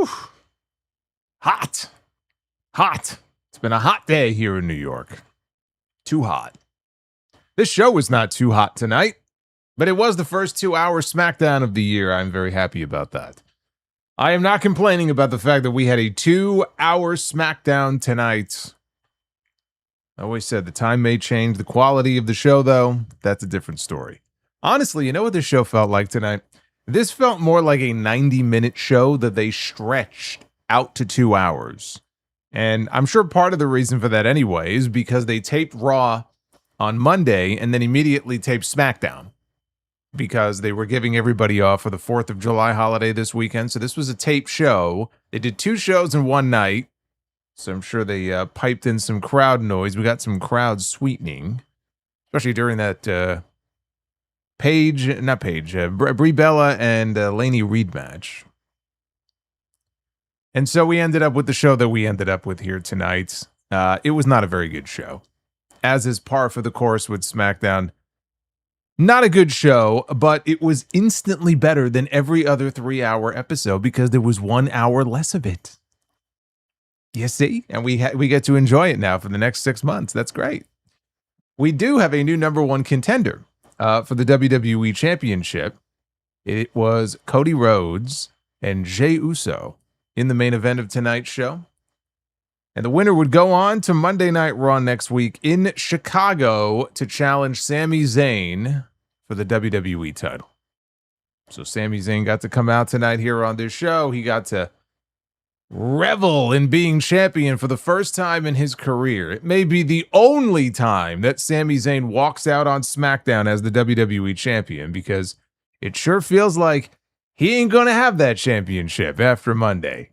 Whew. Hot. Hot. It's been a hot day here in New York. Too hot. This show was not too hot tonight, but it was the first 2-hour SmackDown of the year. I'm very happy about that. I am not complaining about the fact that we had a 2-hour SmackDown tonight. I always said the time may change the quality of the show, though. That's a different story. Honestly, you know what this show felt like tonight? This felt more like a 90-minute show that they stretched out to 2 hours. And I'm sure part of the reason for that anyway is because they taped Raw on Monday and then immediately taped SmackDown because they were giving everybody off for the 4th of July holiday this weekend. So this was a taped show. They did 2 shows in one night. So I'm sure they piped in some crowd noise. We got some crowd sweetening, especially during that Brie Bella and Lainey Reid match. And so we ended up with the show that we ended up with here tonight. It was not a very good show, as is par for the course with SmackDown. Not a good show, but it was instantly better than every other 3-hour episode because there was 1 hour less of it. You see? And we get to enjoy it now for the next 6 months. That's great. We do have a new number 1 contender for the WWE Championship. It was Cody Rhodes and Jey Uso in the main event of tonight's show. And the winner would go on to Monday Night Raw next week in Chicago to challenge Sami Zayn for the WWE title. So Sami Zayn got to come out tonight here on this show. He got to revel in being champion for the first time in his career. It may be the only time that Sami Zayn walks out on SmackDown as the WWE champion, because it sure feels like he ain't going to have that championship after Monday.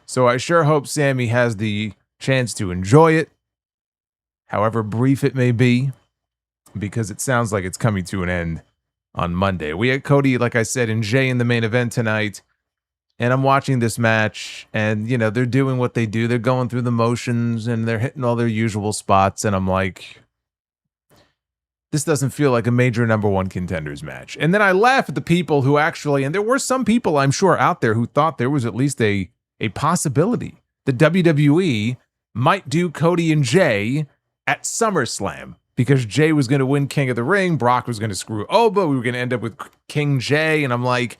So I sure hope Sami has the chance to enjoy it, however brief it may be, because it sounds like it's coming to an end on Monday. We had Cody, like I said, and Jey in the main event tonight. And I'm watching this match, and, you know, they're doing what they do. They're going through the motions, and they're hitting all their usual spots. And I'm like, this doesn't feel like a major number 1 contenders match. And then I laugh at the people who actually, and there were some people I'm sure out there who thought there was at least a possibility that WWE might do Cody and Jey at SummerSlam, because Jey was going to win King of the Ring. Brock was going to screw Oba. We were going to end up with King Jey. And I'm like,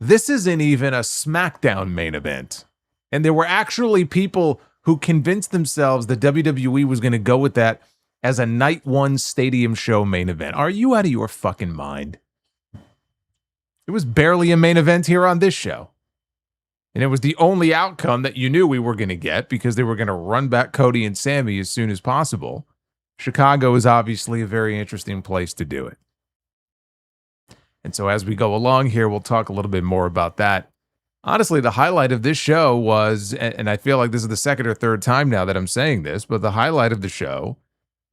this isn't even a SmackDown main event. And there were actually people who convinced themselves that WWE was going to go with that as a night 1 stadium show main event. Are you out of your fucking mind? It was barely a main event here on this show. And it was the only outcome that you knew we were going to get, because they were going to run back Cody and Sami as soon as possible. Chicago is obviously a very interesting place to do it. And so as we go along here, we'll talk a little bit more about that. Honestly, the highlight of this show was, and I feel like this is the second or third time now that I'm saying this, but the highlight of the show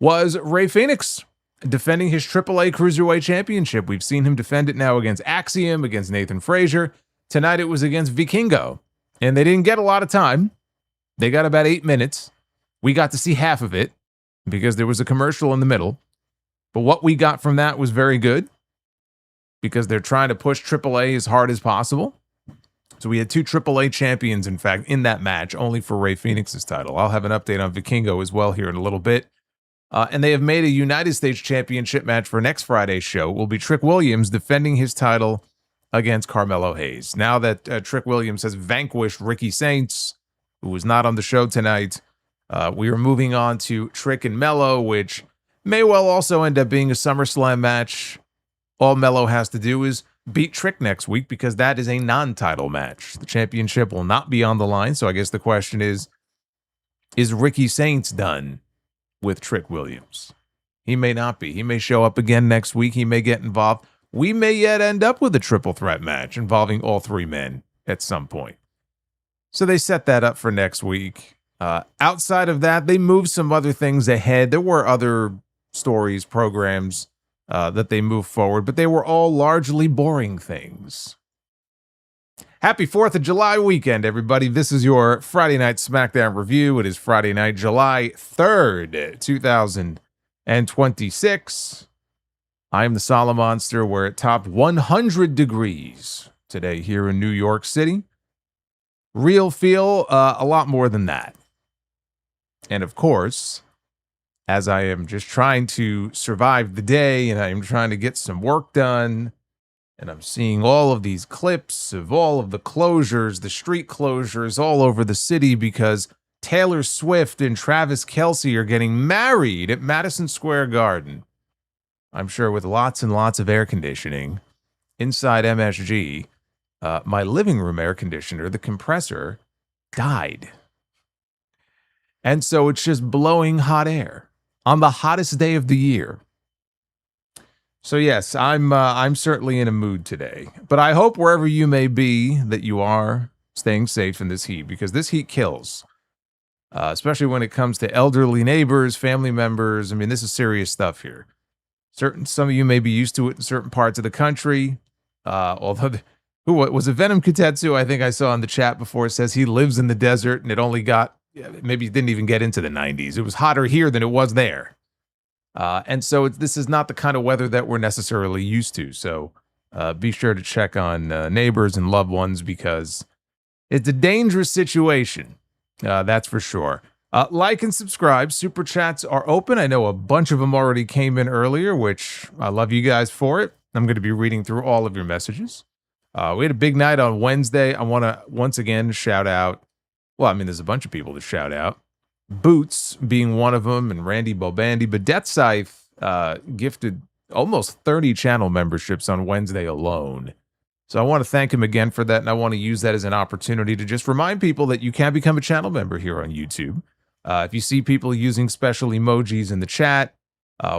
was Rey Fenix defending his AAA Cruiserweight Championship. We've seen him defend it now against Axiom, against Nathan Frazier. Tonight it was against Vikingo. And they didn't get a lot of time. They got about 8 minutes. We got to see half of it because there was a commercial in the middle. But what we got from that was very good, because they're trying to push AAA as hard as possible. So we had 2 AAA champions, in fact, in that match, only for Rey Fenix's title. I'll have an update on Vikingo as well here in a little bit. And they have made a United States Championship match for next Friday's show. It will be Trick Williams defending his title against Carmelo Hayes. Now that Trick Williams has vanquished Ricky Saints, who was not on the show tonight, we are moving on to Trick and Melo, which may well also end up being a SummerSlam match. All Melo has to do is beat Trick next week, because that is a non-title match. The championship will not be on the line, so I guess the question is Ricky Saints done with Trick Williams? He may not be. He may show up again next week. He may get involved. We may yet end up with a triple threat match involving all 3 men at some point. So they set that up for next week. Outside of that, they moved some other things ahead. There were other stories, programs that they moved forward, but they were all largely boring things. Happy 4th of July weekend, everybody. This is your Friday Night SmackDown review. It is Friday night, July 3rd, 2026. I am the Solomonster. We're at top 100 degrees today here in New York City. real feel, a lot more than that. And of course, as I am just trying to survive the day and I am trying to get some work done, and I'm seeing all of these clips of all of the closures, the street closures all over the city because Taylor Swift and Travis Kelce are getting married at Madison Square Garden. I'm sure with lots and lots of air conditioning inside MSG. My living room air conditioner, the compressor, died. And so it's just blowing hot air on the hottest day of the year. So yes, I'm certainly in a mood today. But I hope wherever you may be that you are staying safe in this heat, because this heat kills. Especially when it comes to elderly neighbors, family members. I mean, this is serious stuff here. Some of you may be used to it in certain parts of the country. Although, who was it? Venom Katetsu, I think I saw in the chat before, says he lives in the desert and it only got, maybe it didn't even get into the 90s. It was hotter here than it was there. And so this is not the kind of weather that we're necessarily used to. So be sure to check on neighbors and loved ones because it's a dangerous situation. That's for sure. Like and subscribe. Super chats are open. I know a bunch of them already came in earlier, which I love you guys for it. I'm going to be reading through all of your messages. We had a big night on Wednesday. I want to once again shout out. Well, I mean, there's a bunch of people to shout out. Boots being one of them, and Randy Bobandy. But Death Scythe gifted almost 30 channel memberships on Wednesday alone. So I want to thank him again for that, and I want to use that as an opportunity to just remind people that you can become a channel member here on YouTube. If you see people using special emojis in the chat,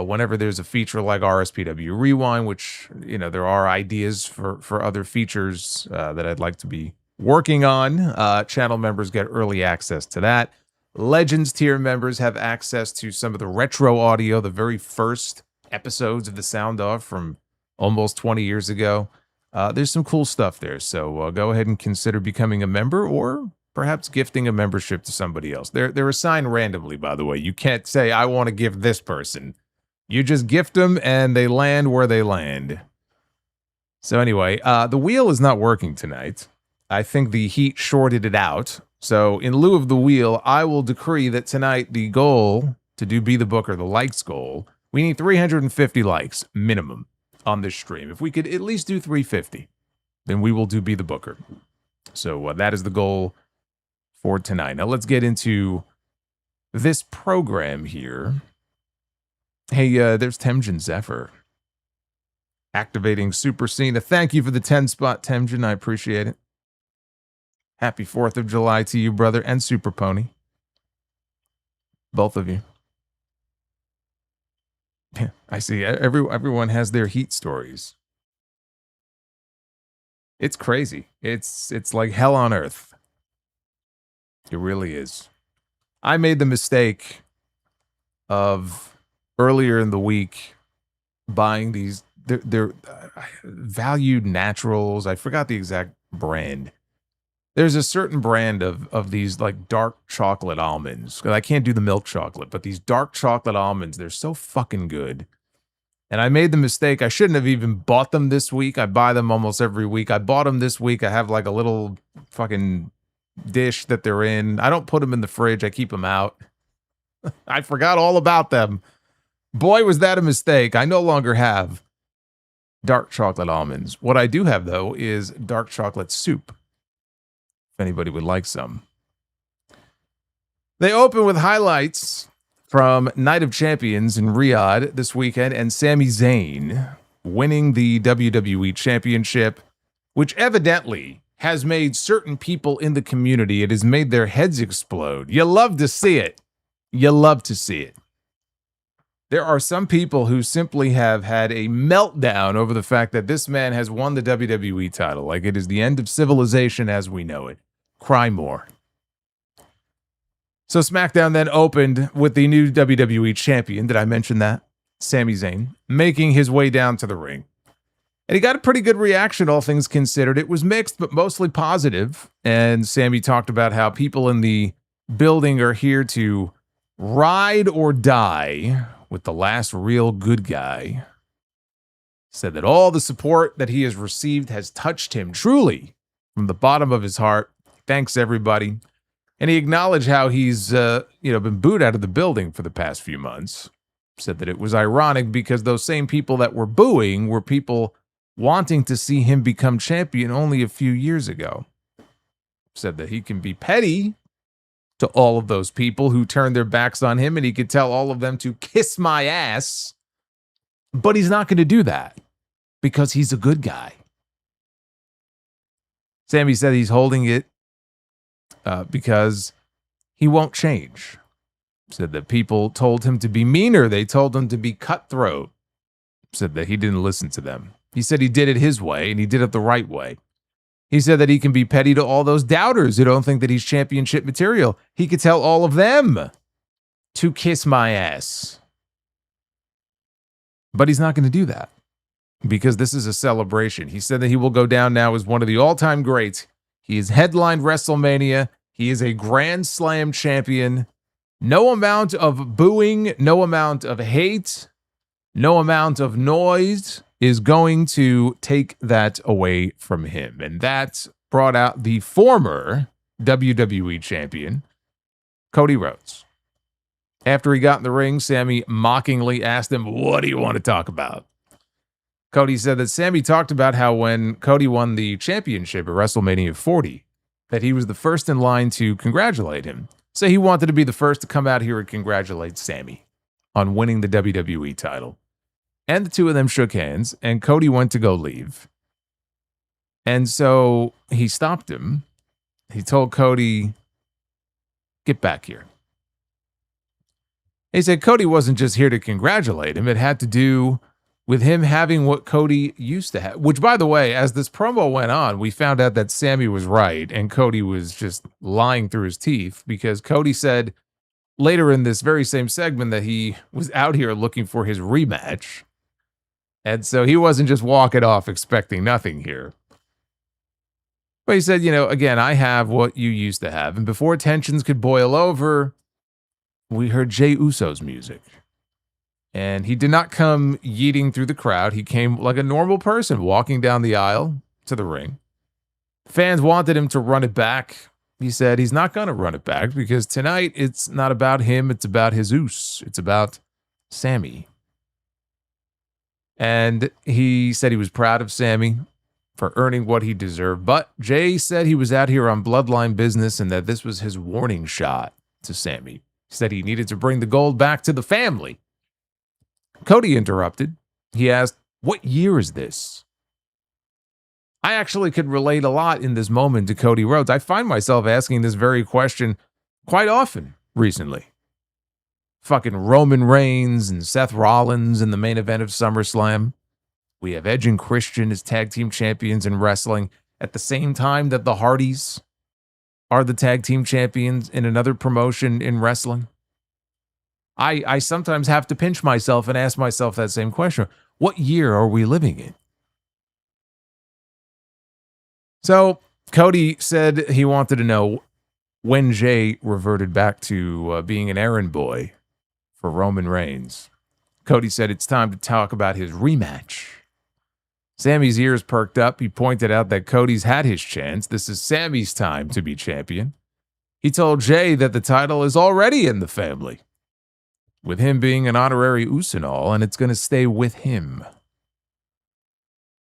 whenever there's a feature like RSPW Rewind, which, you know, there are ideas for other features that I'd like to be working on, channel members get early access to that. Legends tier members have access to some of the retro audio, the very first episodes of the Sound Off from almost 20 years ago. There's some cool stuff there, so go ahead and consider becoming a member or perhaps gifting a membership to somebody else. They're assigned randomly, by the way. You can't say, I want to give this person. You just gift them, and they land where they land. So anyway, the wheel is not working tonight. I think the heat shorted it out. So in lieu of the wheel, I will decree that tonight the goal to do Be the Booker, the likes goal, we need 350 likes minimum on this stream. If we could at least do 350, then we will do Be the Booker. So that is the goal for tonight. Now let's get into this program here. Hey, there's Temjin Zephyr activating Super Cena. Thank you for the 10 spot, Temjin. I appreciate it. Happy 4th of July to you, brother, and Super Pony. Both of you. I see. Everyone has their heat stories. It's crazy. It's like hell on earth. It really is. I made the mistake of earlier in the week buying these. They're valued naturals. I forgot the exact brand. There's a certain brand of these like dark chocolate almonds. I can't do the milk chocolate, but these dark chocolate almonds, they're so fucking good. And I made the mistake. I shouldn't have even bought them this week. I buy them almost every week. I bought them this week. I have like a little fucking dish that they're in. I don't put them in the fridge. I keep them out. I forgot all about them. Boy, was that a mistake. I no longer have dark chocolate almonds. What I do have, though, is dark chocolate soup. Anybody would like some. They open with highlights from Night of Champions in Riyadh this weekend and Sami Zayn winning the WWE Championship, which evidently has made certain people in the community, it has made their heads explode. You love to see it. You love to see it. There are some people who simply have had a meltdown over the fact that this man has won the WWE title. Like it is the end of civilization as we know it. Cry more. So SmackDown then opened with the new WWE champion. Did I mention that? Sami Zayn, making his way down to the ring. And he got a pretty good reaction, all things considered. It was mixed, but mostly positive. And Sami talked about how people in the building are here to ride or die with the last real good guy. Said that all the support that he has received has touched him truly from the bottom of his heart. thanks everybody. And he acknowledged how he's been booed out of the building for the past few months. Said that it was ironic because those same people that were booing were people wanting to see him become champion only a few years ago. Said that he can be petty to all of those people who turned their backs on him, and he could tell all of them to kiss my ass. But he's not going to do that because he's a good guy. Sami said he's holding it because he won't change. Said that people told him to be meaner. They told him to be cutthroat. Said that he didn't listen to them. He said he did it his way, and he did it the right way. He said that he can be petty to all those doubters who don't think that he's championship material. He could tell all of them to kiss my ass. But he's not going to do that because this is a celebration. He said that he will go down now as one of the all-time greats. He has headlined WrestleMania. He is a Grand Slam champion. No amount of booing, no amount of hate, no amount of noise is going to take that away from him. And that brought out the former WWE champion, Cody Rhodes. After he got in the ring, Sami mockingly asked him, "What do you want to talk about?" Cody said that Sami talked about how when Cody won the championship at WrestleMania 40, that he was the first in line to congratulate him. So he wanted to be the first to come out here and congratulate Sami on winning the WWE title. And the two of them shook hands, and Cody went to go leave. And so he stopped him. He told Cody, "Get back here." He said Cody wasn't just here to congratulate him. It had to do with him having what Cody used to have. Which, by the way, as this promo went on, we found out that Sami was right and Cody was just lying through his teeth, because Cody said later in this very same segment that he was out here looking for his rematch. And so he wasn't just walking off expecting nothing here. But he said, again, I have what you used to have. And before tensions could boil over, we heard Jey Uso's music. And he did not come yeeting through the crowd. He came like a normal person walking down the aisle to the ring. Fans wanted him to run it back. He said he's not going to run it back because tonight it's not about him. It's about Jesus. It's about Sami. And he said he was proud of Sami for earning what he deserved. But Jey said he was out here on bloodline business and that this was his warning shot to Sami. He said he needed to bring the gold back to the family. Cody interrupted. He asked, "What year is this?" I actually could relate a lot in this moment to Cody Rhodes. I find myself asking this very question quite often recently. Fucking Roman Reigns and Seth Rollins in the main event of SummerSlam. We have Edge and Christian as tag team champions in wrestling at the same time that the Hardys are the tag team champions in another promotion in wrestling. I sometimes have to pinch myself and ask myself that same question. What year are we living in? So Cody said he wanted to know when Jey reverted back to being an errand boy for Roman Reigns. Cody said it's time to talk about his rematch. Sami's ears perked up. He pointed out that Cody's had his chance. This is Sami's time to be champion. He told Jey that the title is already in the family, with him being an honorary Uso, and it's going to stay with him.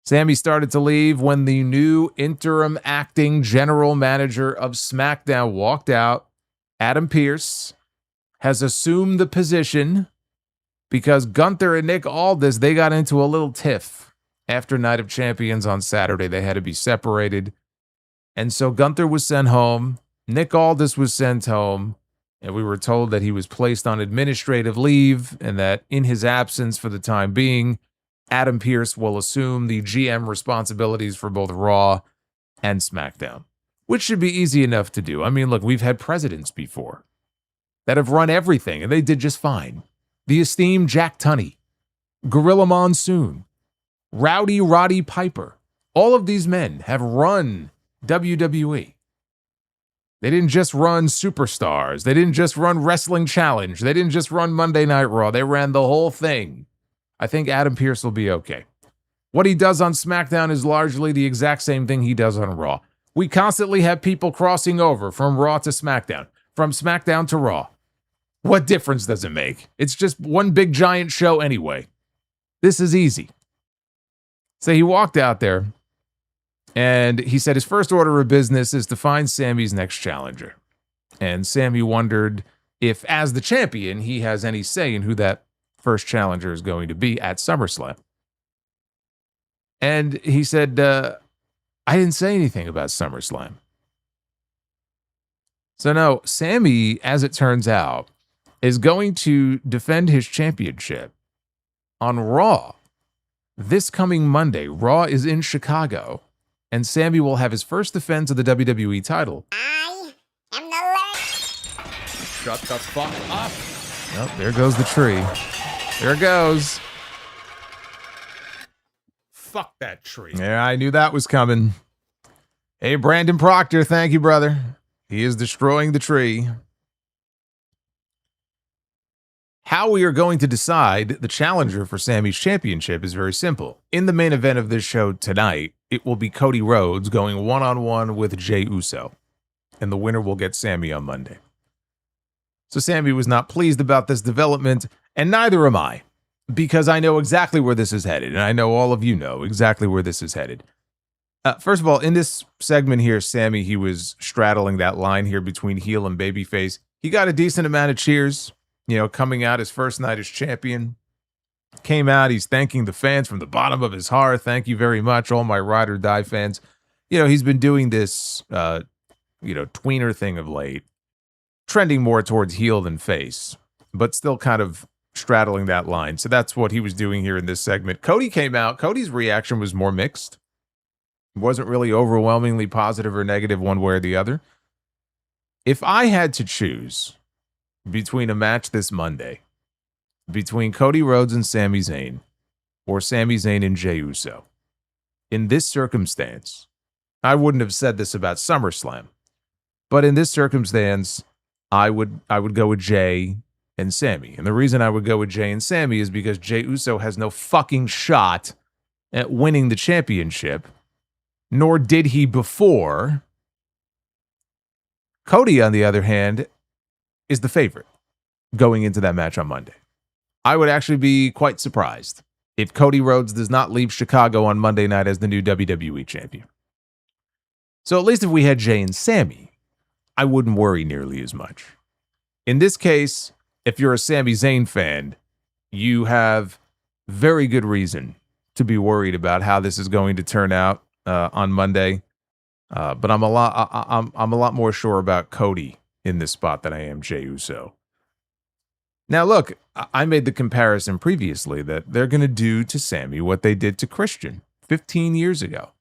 Sami started to leave when the new interim acting general manager of SmackDown walked out. Adam Pearce has assumed the position because Gunther and Nick Aldis, they got into a little tiff after Night of Champions on Saturday. They had to be separated. And so Gunther was sent home. Nick Aldis was sent home. And we were told that he was placed on administrative leave and that in his absence for the time being, Adam Pearce will assume the GM responsibilities for both Raw and SmackDown, which should be easy enough to do. I mean, look, we've had presidents before that have run everything, and they did just fine. The esteemed Jack Tunney, Gorilla Monsoon, Rowdy Roddy Piper. All of these men have run WWE. They didn't just run Superstars. They didn't just run Wrestling Challenge. They didn't just run Monday Night Raw. They ran the whole thing. I think Adam Pearce will be okay. What he does on SmackDown is largely the exact same thing he does on Raw. We constantly have people crossing over from Raw to SmackDown, from SmackDown to Raw. What difference does it make? It's just one big giant show anyway. This is easy. So he walked out there, and he said his first order of business is to find Sami's next challenger. And Sami wondered if, as the champion, he has any say in who that first challenger is going to be at SummerSlam. And he said, I didn't say anything about SummerSlam. So no, Sami, as it turns out, is going to defend his championship on Raw this coming Monday. Raw is in Chicago, and Sami will have his first defense of the WWE title. I am the legend. Shut the fuck up. Oh, there goes the tree. There it goes. Fuck that tree. Yeah, I knew that was coming. Hey, Brandon Proctor, thank you, brother. He is destroying the tree. How we are going to decide the challenger for Sami's championship is very simple. In the main event of this show tonight, it will be Cody Rhodes going one-on-one with Jey Uso, and the winner will get Sami on Monday. So Sami was not pleased about this development, and neither am I, because I know exactly where this is headed, and I know all of you know exactly where this is headed. First of all, in this segment here, Sami, he was straddling that line here between heel and babyface. He got a decent amount of cheers, you know, coming out his first night as champion. Came out, he's thanking the fans from the bottom of his heart. Thank you very much, all my Ride or Die fans. You know, he's been doing this, tweener thing of late, trending more towards heel than face, but still kind of straddling that line. So that's what he was doing here in this segment. Cody came out. Cody's reaction was more mixed. It wasn't really overwhelmingly positive or negative one way or the other. If I had to choose between a match this Monday, between Cody Rhodes and Sami Zayn, or Sami Zayn and Jey Uso, in this circumstance, I wouldn't have said this about SummerSlam, but in this circumstance, I would go with Jey and Sami. And the reason I would go with Jey and Sami is because Jey Uso has no fucking shot at winning the championship, nor did he before. Cody, on the other hand, is the favorite going into that match on Monday. I would actually be quite surprised if Cody Rhodes does not leave Chicago on Monday night as the new WWE champion. So at least if we had Jey and Sami, I wouldn't worry nearly as much. In this case, if you're a Sami Zayn fan, you have very good reason to be worried about how this is going to turn out on Monday. But I'm a lot more sure about Cody in this spot than I am Jey Uso. Now, look, I made the comparison previously that they're going to do to Sami what they did to Christian 15 years ago.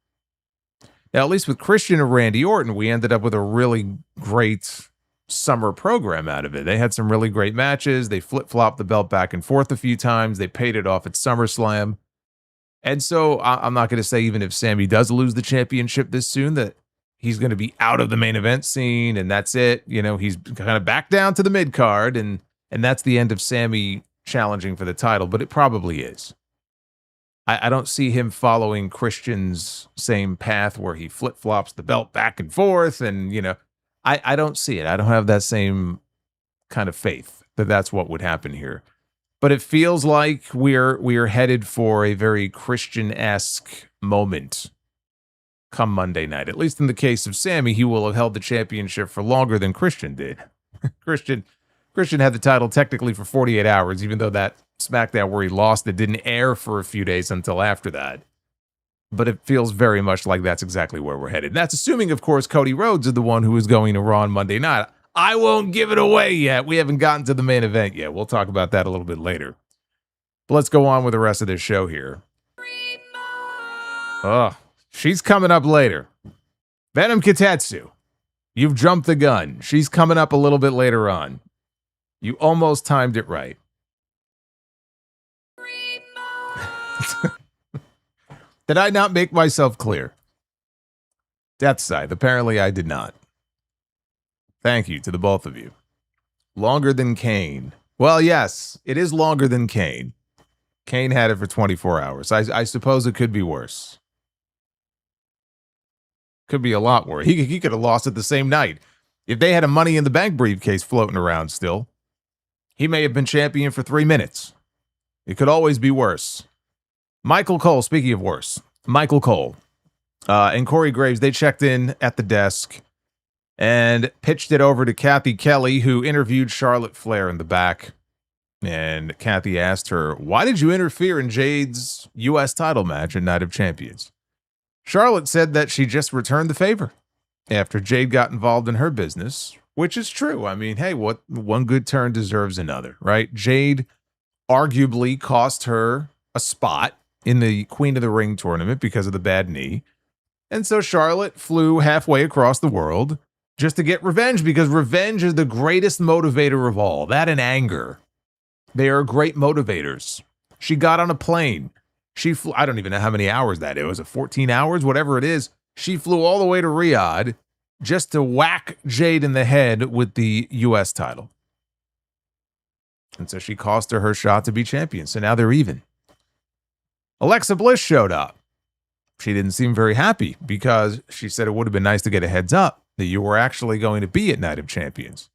Now, at least with Christian and Randy Orton, we ended up with a really great summer program out of it. They had some really great matches. They flip-flopped the belt back and forth a few times. They paid it off at SummerSlam. And so I'm not going to say even if Sami does lose the championship this soon that he's going to be out of the main event scene and that's it. You know, he's kind of back down to the mid-card and that's the end of Sami challenging for the title, but it probably is. I don't see him following Christian's same path where he flip-flops the belt back and forth and, you know, I don't see it. I don't have that same kind of faith that that's what would happen here. But it feels like we're headed for a very Christian-esque moment come Monday night. At least in the case of Sami, he will have held the championship for longer than Christian did. Christian had the title technically for 48 hours, even though that SmackDown where he lost it didn't air for a few days until after that. But it feels very much like that's exactly where we're headed. And that's assuming, of course, Cody Rhodes is the one who is going to Raw on Monday night. I won't give it away yet. We haven't gotten to the main event yet. We'll talk about that a little bit later. But let's go on with the rest of this show here. Oh, she's coming up later. Venom Kitetsu. You've jumped the gun. She's coming up a little bit later on. You almost timed it right. Did I not make myself clear? Death Scythe. Apparently I did not. Thank you to the both of you. Longer than Kane. Well, yes, it is longer than Kane. Kane had it for 24 hours. I suppose it could be worse. Could be a lot worse. He could have lost it the same night. If they had a Money in the Bank briefcase floating around still, he may have been champion for 3 minutes. It could always be worse. Michael Cole, speaking of worse, Michael Cole and Corey Graves, they checked in at the desk and pitched it over to Kathy Kelly, who interviewed Charlotte Flair in the back. And Kathy asked her, why did you interfere in Jade's U.S. title match at Night of Champions? Charlotte said that she just returned the favor after Jade got involved in her business, which is true. I mean, hey, what one good turn deserves another, right? Jade arguably cost her a spot in the Queen of the Ring tournament because of the bad knee. And so Charlotte flew halfway across the world just to get revenge, because revenge is the greatest motivator of all. That and anger. They are great motivators. She got on a plane. She flew, I don't even know how many hours that is. Was it 14 hours? Whatever it is. She flew all the way to Riyadh just to whack Jade in the head with the U.S. title. And so she cost her shot to be champion. So now they're even. Alexa Bliss showed up. She didn't seem very happy because she said it would have been nice to get a heads up that you were actually going to be at Night of Champions.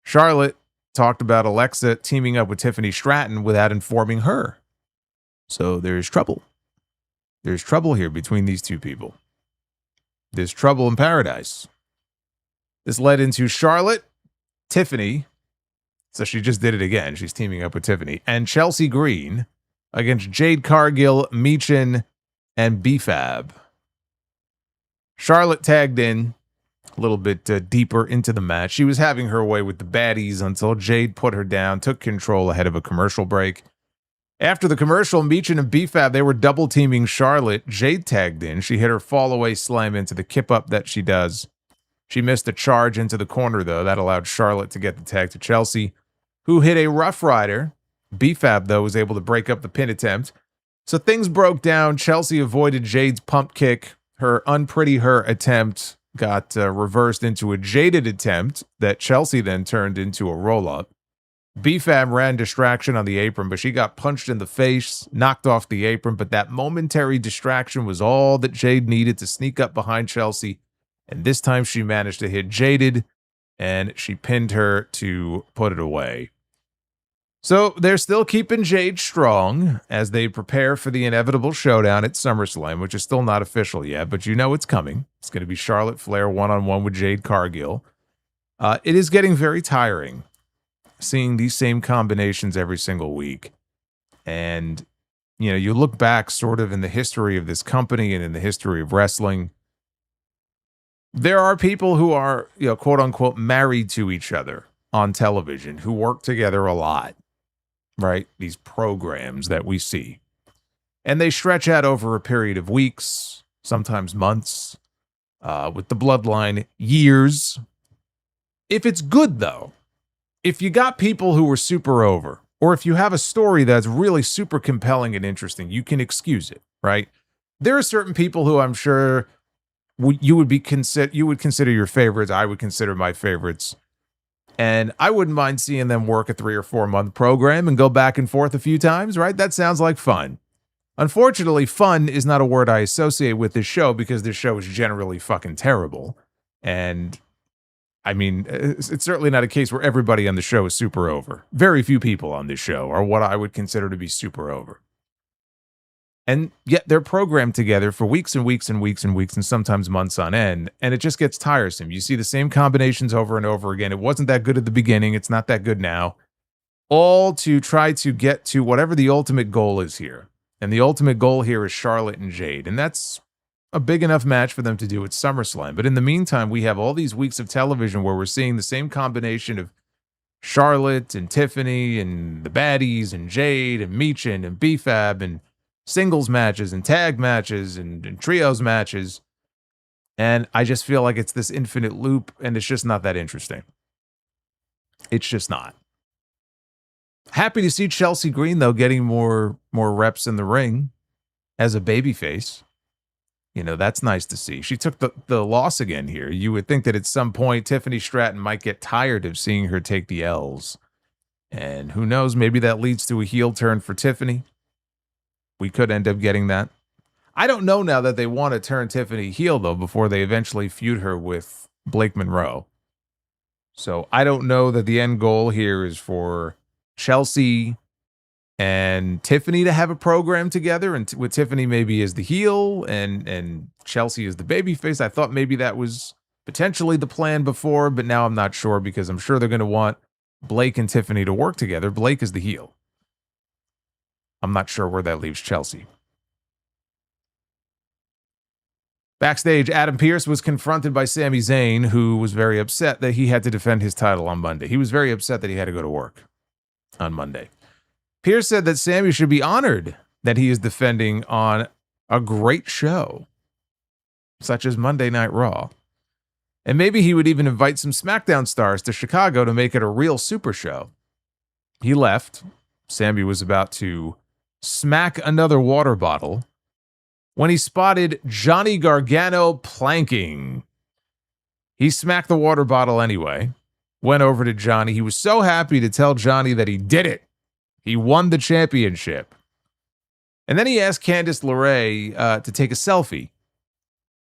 Charlotte talked about Alexa teaming up with Tiffany Stratton without informing her. So there's trouble. There's trouble here between these two people. There's trouble in paradise. This led into Charlotte, Tiffany. So she just did it again. She's teaming up with Tiffany. And Chelsea Green against Jade, Cargill, Michin, and B-Fab. Charlotte tagged in a little bit deeper into the match. She was having her way with the baddies until Jade put her down, took control ahead of a commercial break. After the commercial, Michin and B-Fab, they were double teaming Charlotte. Jade tagged in. She hit her fall-away slam into the kip-up that she does. She missed a charge into the corner, though. That allowed Charlotte to get the tag to Chelsea, who hit a Rough Rider. B-Fab, though, was able to break up the pin attempt. So things broke down. Chelsea avoided Jade's pump kick. Her unpretty her attempt got reversed into a Jaded attempt that Chelsea then turned into a roll-up. B-Fab ran distraction on the apron, but she got punched in the face, knocked off the apron, but that momentary distraction was all that Jade needed to sneak up behind Chelsea, and this time she managed to hit Jaded, and she pinned her to put it away. So they're still keeping Jade strong as they prepare for the inevitable showdown at SummerSlam, which is still not official yet, but you know it's coming. It's going to be Charlotte Flair one-on-one with Jade Cargill. It is getting very tiring seeing these same combinations every single week. And, you know, you look back sort of in the history of this company and in the history of wrestling, there are people who are, you know, quote unquote, married to each other on television who work together a lot, right? These programs that we see. And they stretch out over a period of weeks, sometimes months, with the bloodline, years. If it's good, though, if you got people who were super over, or if you have a story that's really super compelling and interesting, you can excuse it, right? There are certain people who I'm sure you would consider your favorites. I would consider my favorites. And I wouldn't mind seeing them work a 3 or 4 month program and go back and forth a few times, right? That sounds like fun. Unfortunately, fun is not a word I associate with this show because this show is generally fucking terrible. And I mean, it's certainly not a case where everybody on the show is super over. Very few people on this show are what I would consider to be super over. And yet they're programmed together for weeks and weeks and weeks and weeks and sometimes months on end, and it just gets tiresome. You see the same combinations over and over again. It wasn't that good at the beginning. It's not that good now. All to try to get to whatever the ultimate goal is here. And the ultimate goal here is Charlotte and Jade, and that's a big enough match for them to do at SummerSlam. But in the meantime, we have all these weeks of television where we're seeing the same combination of Charlotte and Tiffany and the baddies and Jade and Michin and B-Fab and singles matches and tag matches and trios matches. And I just feel like it's this infinite loop, and it's just not that interesting. It's just not. Happy to see Chelsea Green, though, getting more reps in the ring as a babyface. You know, that's nice to see. She took the loss again here. You would think that at some point Tiffany Stratton might get tired of seeing her take the L's. And who knows, maybe that leads to a heel turn for Tiffany. We could end up getting that. I don't know now that they want to turn Tiffany heel, though, before they eventually feud her with Blake Monroe. So I don't know that the end goal here is for Chelsea and Tiffany to have a program together, and with Tiffany maybe as the heel and Chelsea as the babyface. I thought maybe that was potentially the plan before, but now I'm not sure because I'm sure they're going to want Blake and Tiffany to work together. Blake is the heel. I'm not sure where that leaves Chelsea. Backstage, Adam Pearce was confronted by Sami Zayn, who was very upset that he had to defend his title on Monday. He was very upset that he had to go to work on Monday. Pearce said that Sami should be honored that he is defending on a great show, such as Monday Night Raw. And maybe he would even invite some SmackDown stars to Chicago to make it a real super show. He left. Sami was about to smack another water bottle when he spotted Johnny Gargano planking. He smacked the water bottle anyway, went over to Johnny. He was so happy to tell Johnny that he did it. He won the championship. And then he asked Candice LeRae to take a selfie.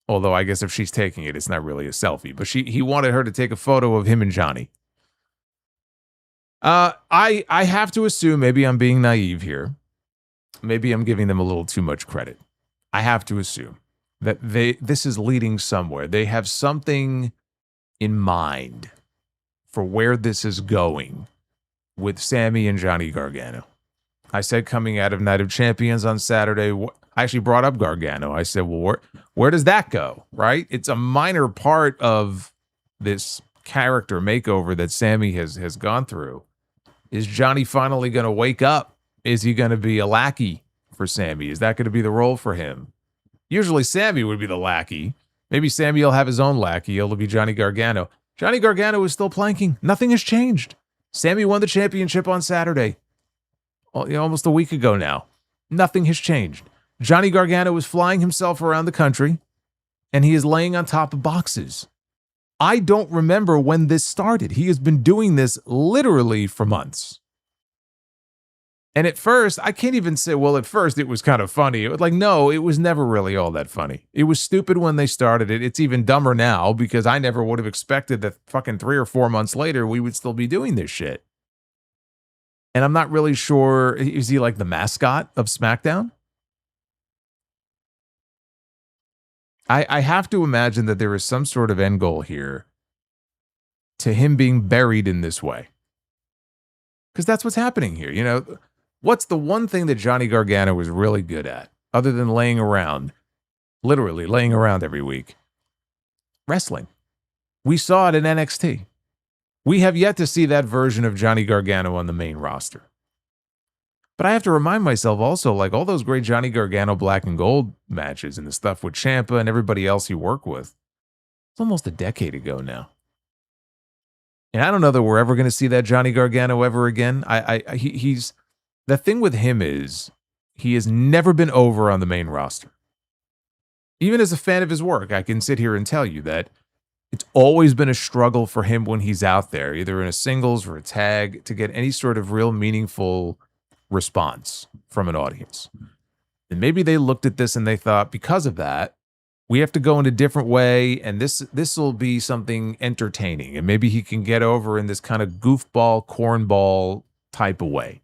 Although I guess if she's taking it, it's not really a selfie. But he wanted her to take a photo of him and Johnny. I have to assume, maybe I'm being naive here. Maybe I'm giving them a little too much credit. I have to assume that this is leading somewhere. They have something in mind for where this is going with Sami and Johnny Gargano. I said coming out of Night of Champions on Saturday, I actually brought up Gargano. I said, well, where does that go, right? It's a minor part of this character makeover that Sami has gone through. Is Johnny finally going to wake up? Is he going to be a lackey for Sami? Is that going to be the role for him? Usually Sami would be the lackey. Maybe Sami will have his own lackey. It'll be Johnny Gargano. Johnny Gargano is still planking. Nothing has changed. Sami won the championship on Saturday. Almost a week ago now. Nothing has changed. Johnny Gargano is flying himself around the country, and he is laying on top of boxes. I don't remember when this started. He has been doing this literally for months. And at first, I can't even say, well, at first it was kind of funny. It was like, no, it was never really all that funny. It was stupid when they started it. It's even dumber now because I never would have expected that fucking 3 or 4 months later, we would still be doing this shit. And I'm not really sure, is he like the mascot of SmackDown? I have to imagine that there is some sort of end goal here to him being buried in this way. Because that's what's happening here. You know, what's the one thing that Johnny Gargano was really good at, other than laying around, literally laying around every week? Wrestling. We saw it in NXT. We have yet to see that version of Johnny Gargano on the main roster. But I have to remind myself also, like all those great Johnny Gargano black and gold matches and the stuff with Ciampa and everybody else he worked with, it's almost a decade ago now. And I don't know that we're ever going to see that Johnny Gargano ever again. He's the thing with him is he has never been over on the main roster. Even as a fan of his work, I can sit here and tell you that it's always been a struggle for him when he's out there, either in a singles or a tag, to get any sort of real meaningful response from an audience. And maybe they looked at this and they thought, because of that, we have to go in a different way, and this will be something entertaining, and maybe he can get over in this kind of goofball, cornball type of way.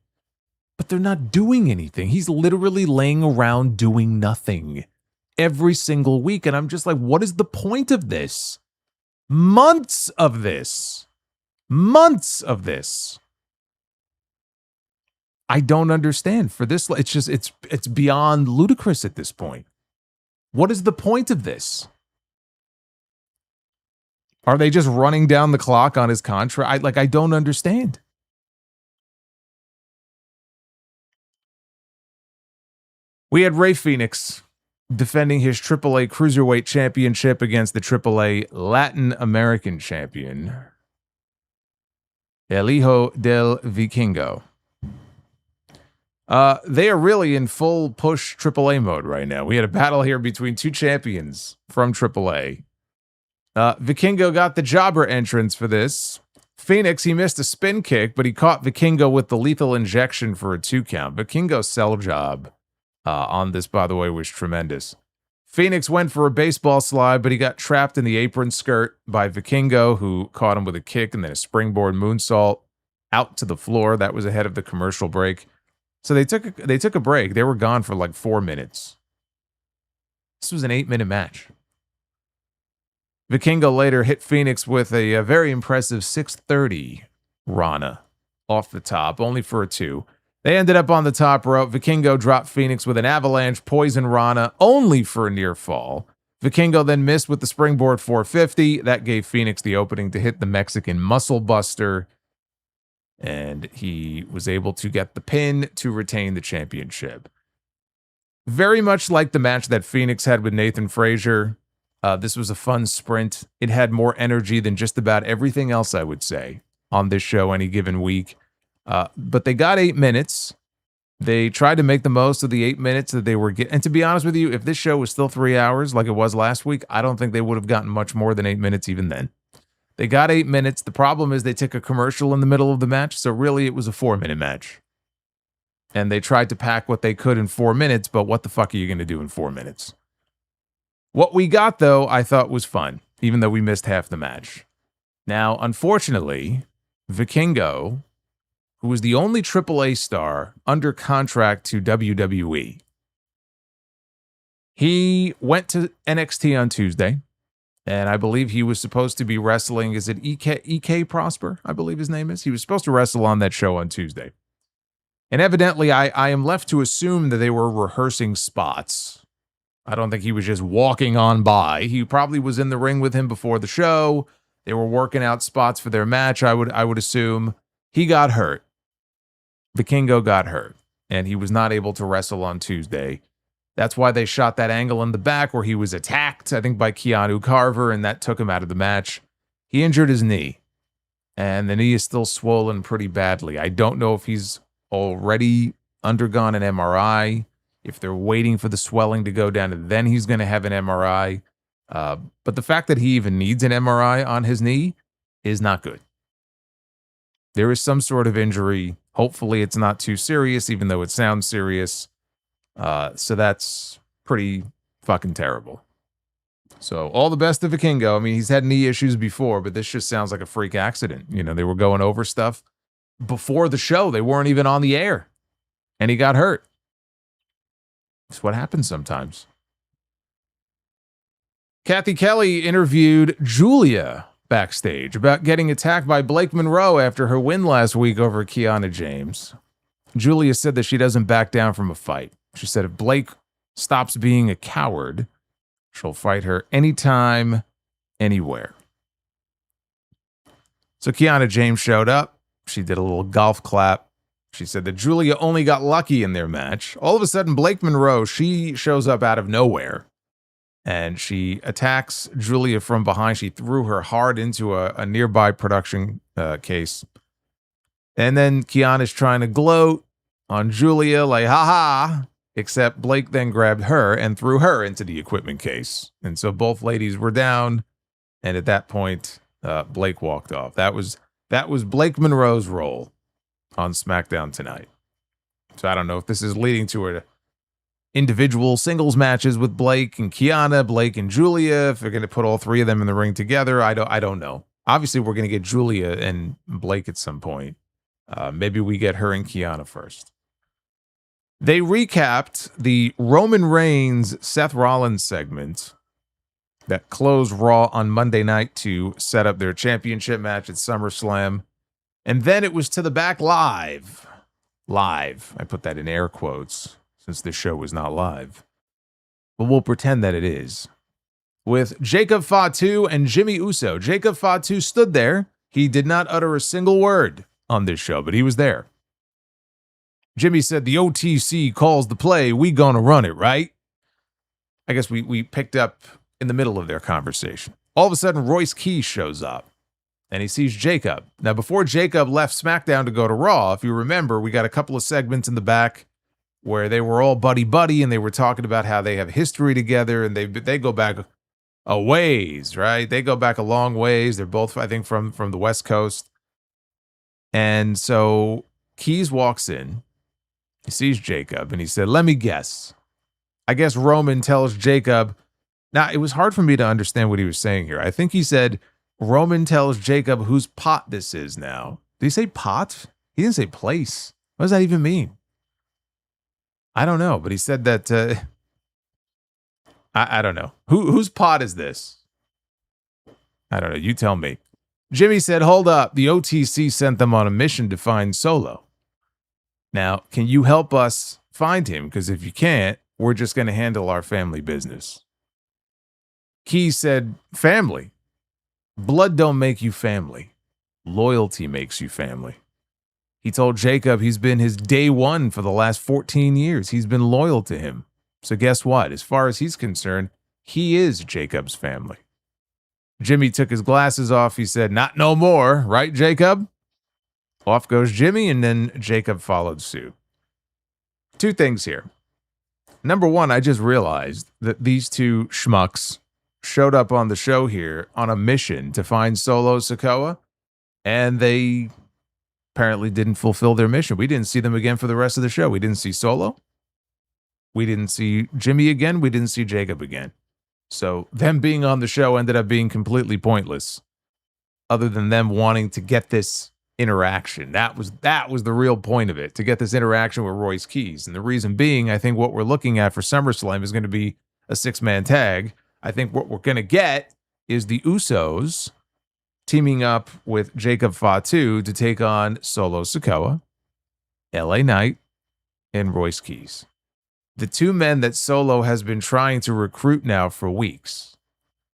But they're not doing anything. He's literally laying around doing nothing every single week, and I'm just like, what is the point of this? Months of this. Months of this. I don't understand. For this, it's just it's beyond ludicrous at this point. What is the point of this? Are they just running down the clock on his contract? I don't understand. We had Rey Fenix defending his AAA Cruiserweight Championship against the AAA Latin American Champion, El Hijo del Vikingo. They are really in full push AAA mode right now. We had a battle here between two champions from AAA. Vikingo got the jobber entrance for this. Fenix, he missed a spin kick, but he caught Vikingo with the lethal injection for a 2 count. Vikingo's sell job on this, by the way, was tremendous. Fenix went for a baseball slide, but he got trapped in the apron skirt by Vikingo, who caught him with a kick and then a springboard moonsault out to the floor. That was ahead of the commercial break. So they took a break. They were gone for like 4 minutes. This was an 8-minute match. Vikingo later hit Fenix with a very impressive 630 Rana off the top, only for a 2. They ended up on the top rope. Vikingo dropped Fenix with an avalanche poison Rana, only for a near fall. Vikingo then missed with the springboard 450. That gave Fenix the opening to hit the Mexican Muscle Buster, and he was able to get the pin to retain the championship. Very much like the match that Fenix had with Nathan Frazier, this was a fun sprint. It had more energy than just about everything else, I would say, on this show any given week. But they got 8 minutes. They tried to make the most of the 8 minutes that they were getting. And to be honest with you, if this show was still 3 hours like it was last week, I don't think they would have gotten much more than 8 minutes even then. They got 8 minutes. The problem is they took a commercial in the middle of the match, so really it was a 4-minute match. And they tried to pack what they could in 4 minutes, but what the fuck are you going to do in 4 minutes? What we got, though, I thought was fun, even though we missed half the match. Now, unfortunately, Vikingo, who was the only AAA star under contract to WWE, he went to NXT on Tuesday, and I believe he was supposed to be wrestling, is it EK Prosper, I believe his name is? He was supposed to wrestle on that show on Tuesday. And evidently, I am left to assume that they were rehearsing spots. I don't think he was just walking on by. He probably was in the ring with him before the show. They were working out spots for their match, I would assume. He got hurt. Vikingo got hurt, and he was not able to wrestle on Tuesday. That's why they shot that angle in the back where he was attacked, I think, by Keanu Carver, and that took him out of the match. He injured his knee, and the knee is still swollen pretty badly. I don't know if he's already undergone an MRI, if they're waiting for the swelling to go down, and then he's going to have an MRI. But the fact that he even needs an MRI on his knee is not good. There is some sort of injury. Hopefully it's not too serious, even though it sounds serious. So that's pretty fucking terrible. So all the best to Vikingo. I mean, he's had knee issues before, but this just sounds like a freak accident. You know, they were going over stuff before the show. They weren't even on the air, and he got hurt. It's what happens sometimes. Kathy Kelly interviewed Julia backstage about getting attacked by Blake Monroe after her win last week over Kiana James. Julia said that she doesn't back down from a fight. She said if Blake stops being a coward, she'll fight her anytime, anywhere. So Kiana James showed up. She did a little golf clap. She said that Julia only got lucky in their match. All of a sudden, Blake Monroe, she shows up out of nowhere. And she attacks Julia from behind. She threw her hard into a nearby production case. And then Kiana's trying to gloat on Julia, like, ha-ha. Except Blake then grabbed her and threw her into the equipment case. And so both ladies were down. And at that point, Blake walked off. That was Blake Monroe's role on SmackDown tonight. So I don't know if this is leading to an individual singles matches with Blake and Kiana, Blake and Julia, if they're going to put all three of them in the ring together. I don't know. Obviously, we're going to get Julia and Blake at some point. Maybe we get her and Kiana first. They recapped the Roman Reigns Seth Rollins segment that closed Raw on Monday night to set up their championship match at SummerSlam. And then it was to the back live. Live. I put that in air quotes since this show was not live. But we'll pretend that it is. With Jacob Fatu and Jimmy Uso. Jacob Fatu stood there. He did not utter a single word on this show, but he was there. Jimmy said, the OTC calls the play. We gonna run it, right? I guess we picked up in the middle of their conversation. All of a sudden, Royce Keys shows up. And he sees Jacob. Now, before Jacob left SmackDown to go to Raw, if you remember, we got a couple of segments in the back where they were all buddy-buddy, and they were talking about how they have history together, and they go back a ways, right? They go back a long ways. They're both, I think, from the West Coast. And so Keys walks in. He sees Jacob, and he said, let me guess. I guess Roman tells Jacob. Now, it was hard for me to understand what he was saying here. I think he said Roman tells Jacob whose pot this is now. Did he say pot? He didn't say place. What does that even mean? I don't know, but he said that. I don't know. Whose pot is this? I don't know. You tell me. Jimmy said, hold up. The OTC sent them on a mission to find Solo. Now, can you help us find him? Because if you can't, we're just going to handle our family business. Key said, family. Blood don't make you family. Loyalty makes you family. He told Jacob he's been his day one for the last 14 years. He's been loyal to him. So guess what? As far as he's concerned, he is Jacob's family. Jimmy took his glasses off. He said, not no more, right, Jacob? Off goes Jimmy, and then Jacob followed suit. Two things here. Number one, I just realized that these two schmucks showed up on the show here on a mission to find Solo Sikoa, and they apparently didn't fulfill their mission. We didn't see them again for the rest of the show. We didn't see Solo. We didn't see Jimmy again. We didn't see Jacob again. So them being on the show ended up being completely pointless, other than them wanting to get this interaction. That was the real point of it, to get this interaction with Royce Keys. And the reason being, I think what we're looking at for SummerSlam is going to be a 6-man tag. I think what we're going to get is the Usos teaming up with Jacob Fatu to take on Solo Sikoa, LA Knight, and Royce Keys. The two men that Solo has been trying to recruit now for weeks.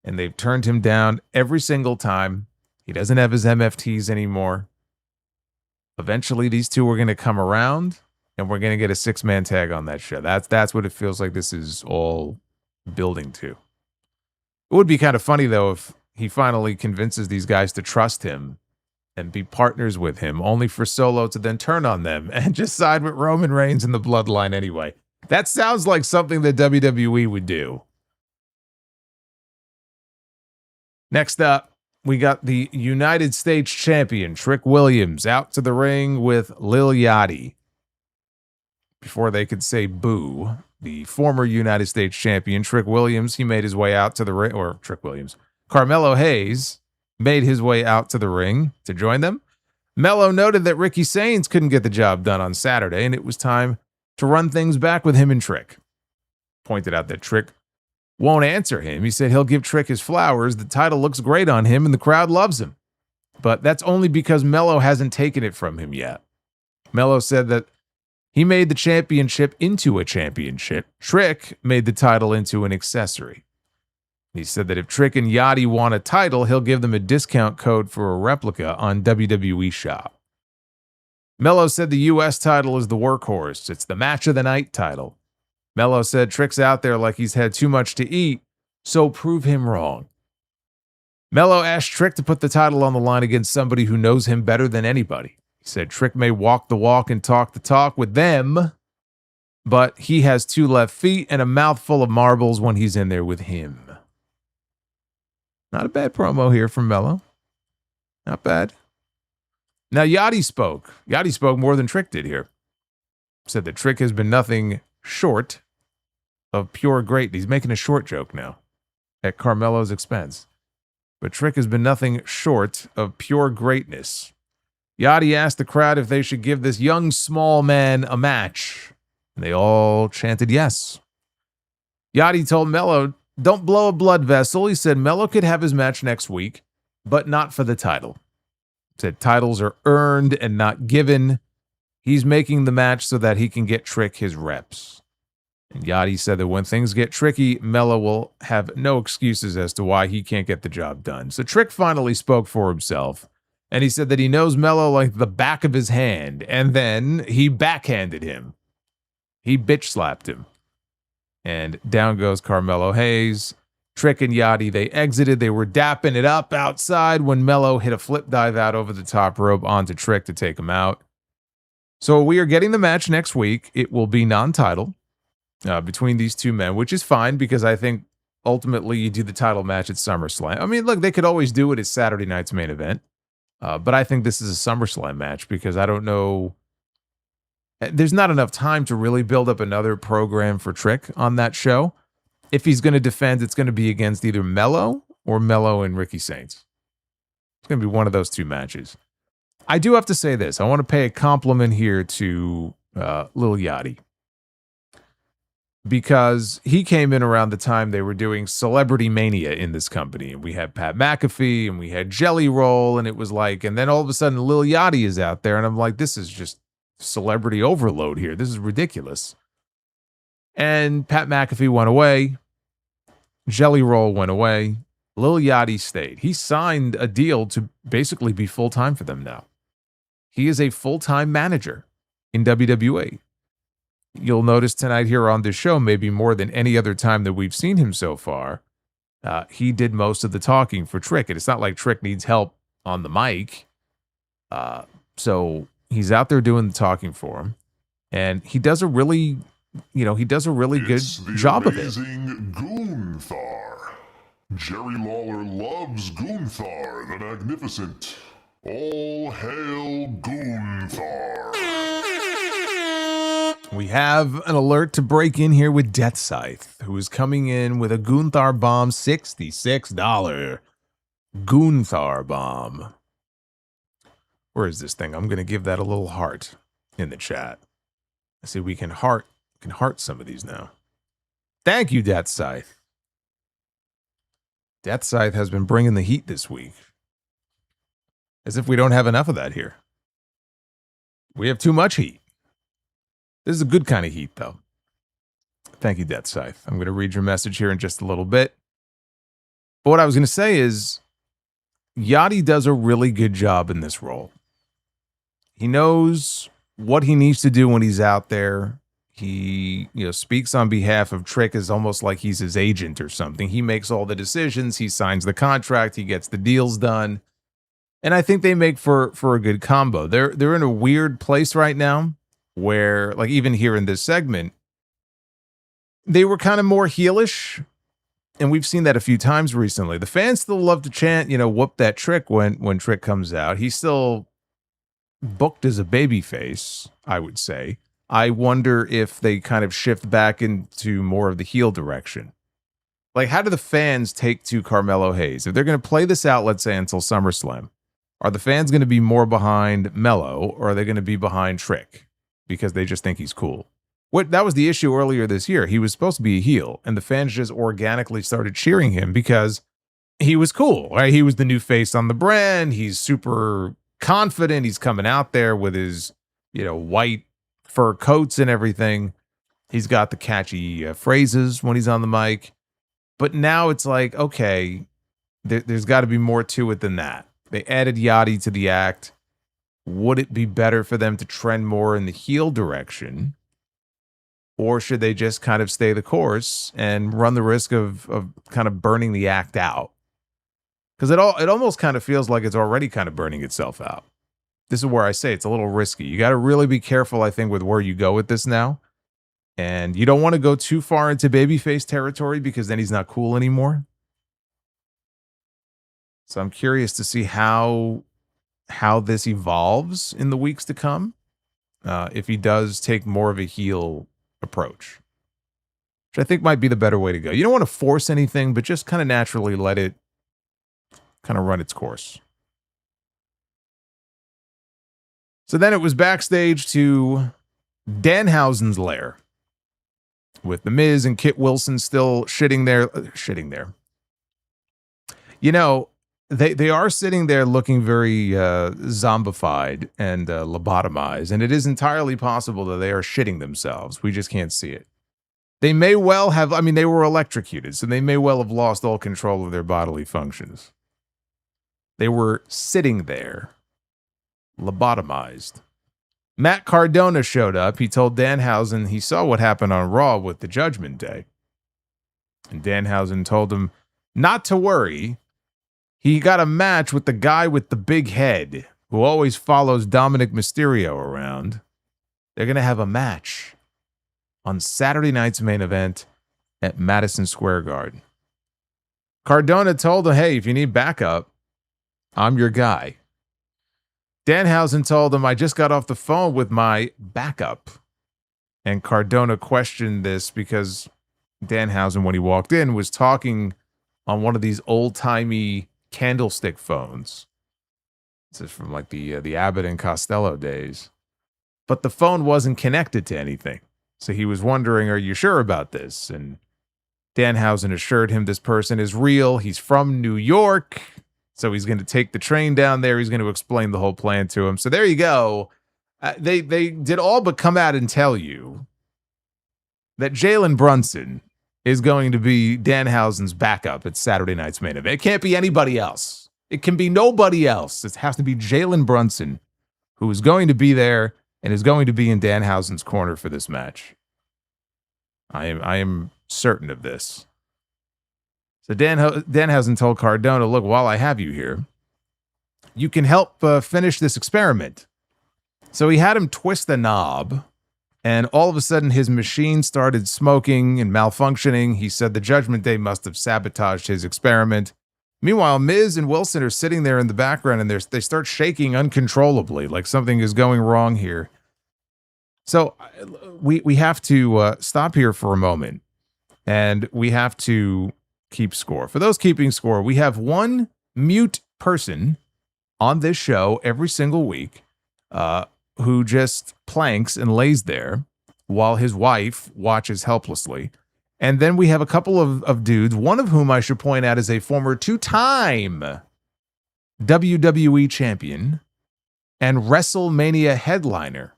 And they've turned him down every single time. He doesn't have his MFTs anymore. Eventually, these two are going to come around, and we're going to get a 6-man tag on that show. That's what it feels like this is all building to. It would be kind of funny, though, if he finally convinces these guys to trust him and be partners with him, only for Solo to then turn on them and just side with Roman Reigns and the Bloodline anyway. That sounds like something that WWE would do. Next up, we got the United States Champion, Trick Williams, out to the ring with Lil Yachty. Before they could say boo, the former United States Champion, Trick Williams, he made his way out to the ring, or Trick Williams, Carmelo Hayes made his way out to the ring to join them. Melo noted that Ricky Sainz couldn't get the job done on Saturday, and it was time to run things back with him and Trick. Pointed out that Trick won't answer him. He said he'll give Trick his flowers. The title looks great on him and the crowd loves him. But that's only because Melo hasn't taken it from him yet. Melo said that he made the championship into a championship. Trick made the title into an accessory. He said that if Trick and Yachty want a title, he'll give them a discount code for a replica on WWE Shop. Melo said the U.S. title is the workhorse. It's the match of the night title. Melo said Trick's out there like he's had too much to eat, so prove him wrong. Melo asked Trick to put the title on the line against somebody who knows him better than anybody. He said Trick may walk the walk and talk the talk with them, but he has 2 left feet and a mouthful of marbles when he's in there with him. Not a bad promo here from Melo. Not bad. Now, Yachty spoke. Yachty spoke more than Trick did here. Said that Trick has been nothing short of pure great. He's making a short joke now at Carmelo's expense. But Trick has been nothing short of pure greatness. Yachty asked the crowd if they should give this young, small man a match. And they all chanted yes. Yachty told Melo, don't blow a blood vessel. He said Melo could have his match next week, but not for the title. Said titles are earned and not given. He's making the match so that he can get Trick his reps. And Yachty said that when things get tricky, Melo will have no excuses as to why he can't get the job done. So Trick finally spoke for himself, and he said that he knows Melo like the back of his hand, and then he backhanded him. He bitch slapped him. And down goes Carmelo Hayes. Trick and Yachty, they exited. They were dapping it up outside when Melo hit a flip dive out over the top rope onto Trick to take him out. So we are getting the match next week. It will be non-title between these two men, which is fine because I think ultimately you do the title match at SummerSlam. I mean, look, they could always do it as Saturday night's main event, but I think this is a SummerSlam match because I don't know There's not enough time to really build up another program for Trick on that show. If he's going to defend, it's going to be against either Mello or Mello and Ricky Saints. It's going to be one of those two matches. I do have to say this. I want to pay a compliment here to Lil Yachty, because he came in around the time they were doing Celebrity Mania in this company. And we had Pat McAfee and we had Jelly Roll. And it was like, and then all of a sudden Lil Yachty is out there. And I'm like, this is just celebrity overload here. This is ridiculous. And Pat McAfee went away. Jelly Roll went away. Lil Yachty stayed. He signed a deal to basically be full-time for them now. He is a full-time manager in WWE. You'll notice tonight here on this show, maybe more than any other time that we've seen him so far, he did most of the talking for Trick. And it's not like Trick needs help on the mic. So he's out there doing the talking for him. And he does a really, good job of it. Amazing Gunther. Jerry Lawler loves Gunther the Magnificent. All hail Gunther. We have an alert to break in here with Death Scythe, who is coming in with a Gunther bomb, $66 Gunther bomb. Where is this thing? I'm going to give that a little heart in the chat. I see we can heart some of these now. Thank you, Death Scythe. Death Scythe has been bringing the heat this week. As if we don't have enough of that here. We have too much heat. This is a good kind of heat, though. Thank you, Death Scythe. I'm going to read your message here in just a little bit. But what I was going to say is, Yachty does a really good job in this role. He knows what he needs to do when he's out there. He, speaks on behalf of Trick as almost like he's his agent or something. He makes all the decisions. He signs the contract. He gets the deals done. And I think they make for a good combo. They're in a weird place right now where, like, even here in this segment, they were kind of more heelish. And we've seen that a few times recently. The fans still love to chant, whoop that Trick when Trick comes out. He's still booked as a babyface, I would say. I wonder if they kind of shift back into more of the heel direction. Like, how do the fans take to Carmelo Hayes? If they're going to play this out, let's say, until SummerSlam, are the fans going to be more behind Melo, or are they going to be behind Trick because they just think he's cool? That was the issue earlier this year. He was supposed to be a heel, and the fans just organically started cheering him because he was cool, right? He was the new face on the brand. He's super confident. He's coming out there with his, white fur coats and everything. He's got the catchy phrases when he's on the mic. But now it's like, okay, there's got to be more to it than that. They added Yachty to the act. Would it be better for them to trend more in the heel direction? Or should they just kind of stay the course and run the risk of kind of burning the act out? Because it almost kind of feels like it's already kind of burning itself out. This is where I say it's a little risky. You got to really be careful, I think, with where you go with this now. And you don't want to go too far into babyface territory because then he's not cool anymore. So I'm curious to see how this evolves in the weeks to come. If he does take more of a heel approach, which I think might be the better way to go. You don't want to force anything, but just kind of naturally let it kind of run its course. So then it was backstage to Danhausen's lair with The Miz and Kit Wilson still shitting there. They are sitting there looking very zombified and lobotomized, and it is entirely possible that they are shitting themselves. We just can't see it. They may well have, they were electrocuted, so they may well have lost all control of their bodily functions. They were sitting there, lobotomized. Matt Cardona showed up. He told Danhausen he saw what happened on Raw with the Judgment Day. And Danhausen told him not to worry. He got a match with the guy with the big head who always follows Dominic Mysterio around. They're going to have a match on Saturday night's main event at Madison Square Garden. Cardona told him, hey, if you need backup, I'm your guy. Danhausen told him, I just got off the phone with my backup. And Cardona questioned this because Danhausen, when he walked in, was talking on one of these old-timey candlestick phones. This is from like the Abbott and Costello days. But the phone wasn't connected to anything. So he was wondering, are you sure about this? And Danhausen assured him this person is real. He's from New York. So he's going to take the train down there. He's going to explain the whole plan to him. So there you go. They did all but come out and tell you that Jalen Brunson is going to be Danhausen's backup at Saturday night's main event. It can't be anybody else. It can be nobody else. It has to be Jalen Brunson, who is going to be there and is going to be in Danhausen's corner for this match. I am certain of this. So Danhausen told Cardona, look, while I have you here, you can help finish this experiment. So he had him twist the knob, and all of a sudden his machine started smoking and malfunctioning. He said the Judgment Day must have sabotaged his experiment. Meanwhile, Miz and Wilson are sitting there in the background, and they start shaking uncontrollably, like something is going wrong here. So we have to stop here for a moment, and we have to keep score. For those keeping score, we have one mute person on this show every single week who just planks and lays there while his wife watches helplessly. And then we have a couple of dudes, one of whom I should point out is a former two-time WWE champion and WrestleMania headliner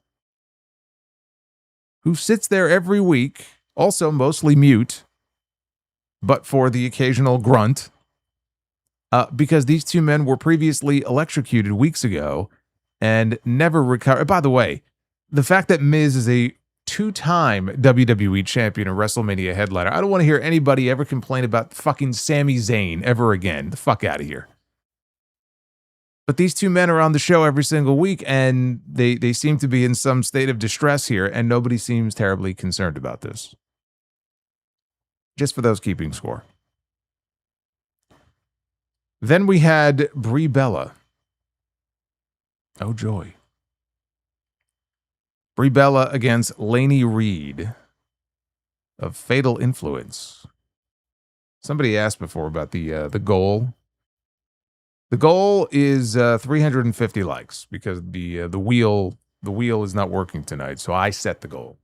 who sits there every week, also mostly mute, but for the occasional grunt, because these two men were previously electrocuted weeks ago and never recovered. By the way, the fact that Miz is a two-time WWE champion and WrestleMania headliner, I don't want to hear anybody ever complain about fucking Sami Zayn ever again. The fuck out of here. But these two men are on the show every single week, and they seem to be in some state of distress here, and nobody seems terribly concerned about this. Just for those keeping score. Then we had Brie Bella. Oh, joy. Brie Bella against Lainey Reid of Fatal Influence. Somebody asked before about the goal. The goal is 350 likes because the wheel is not working tonight, so I set the goal.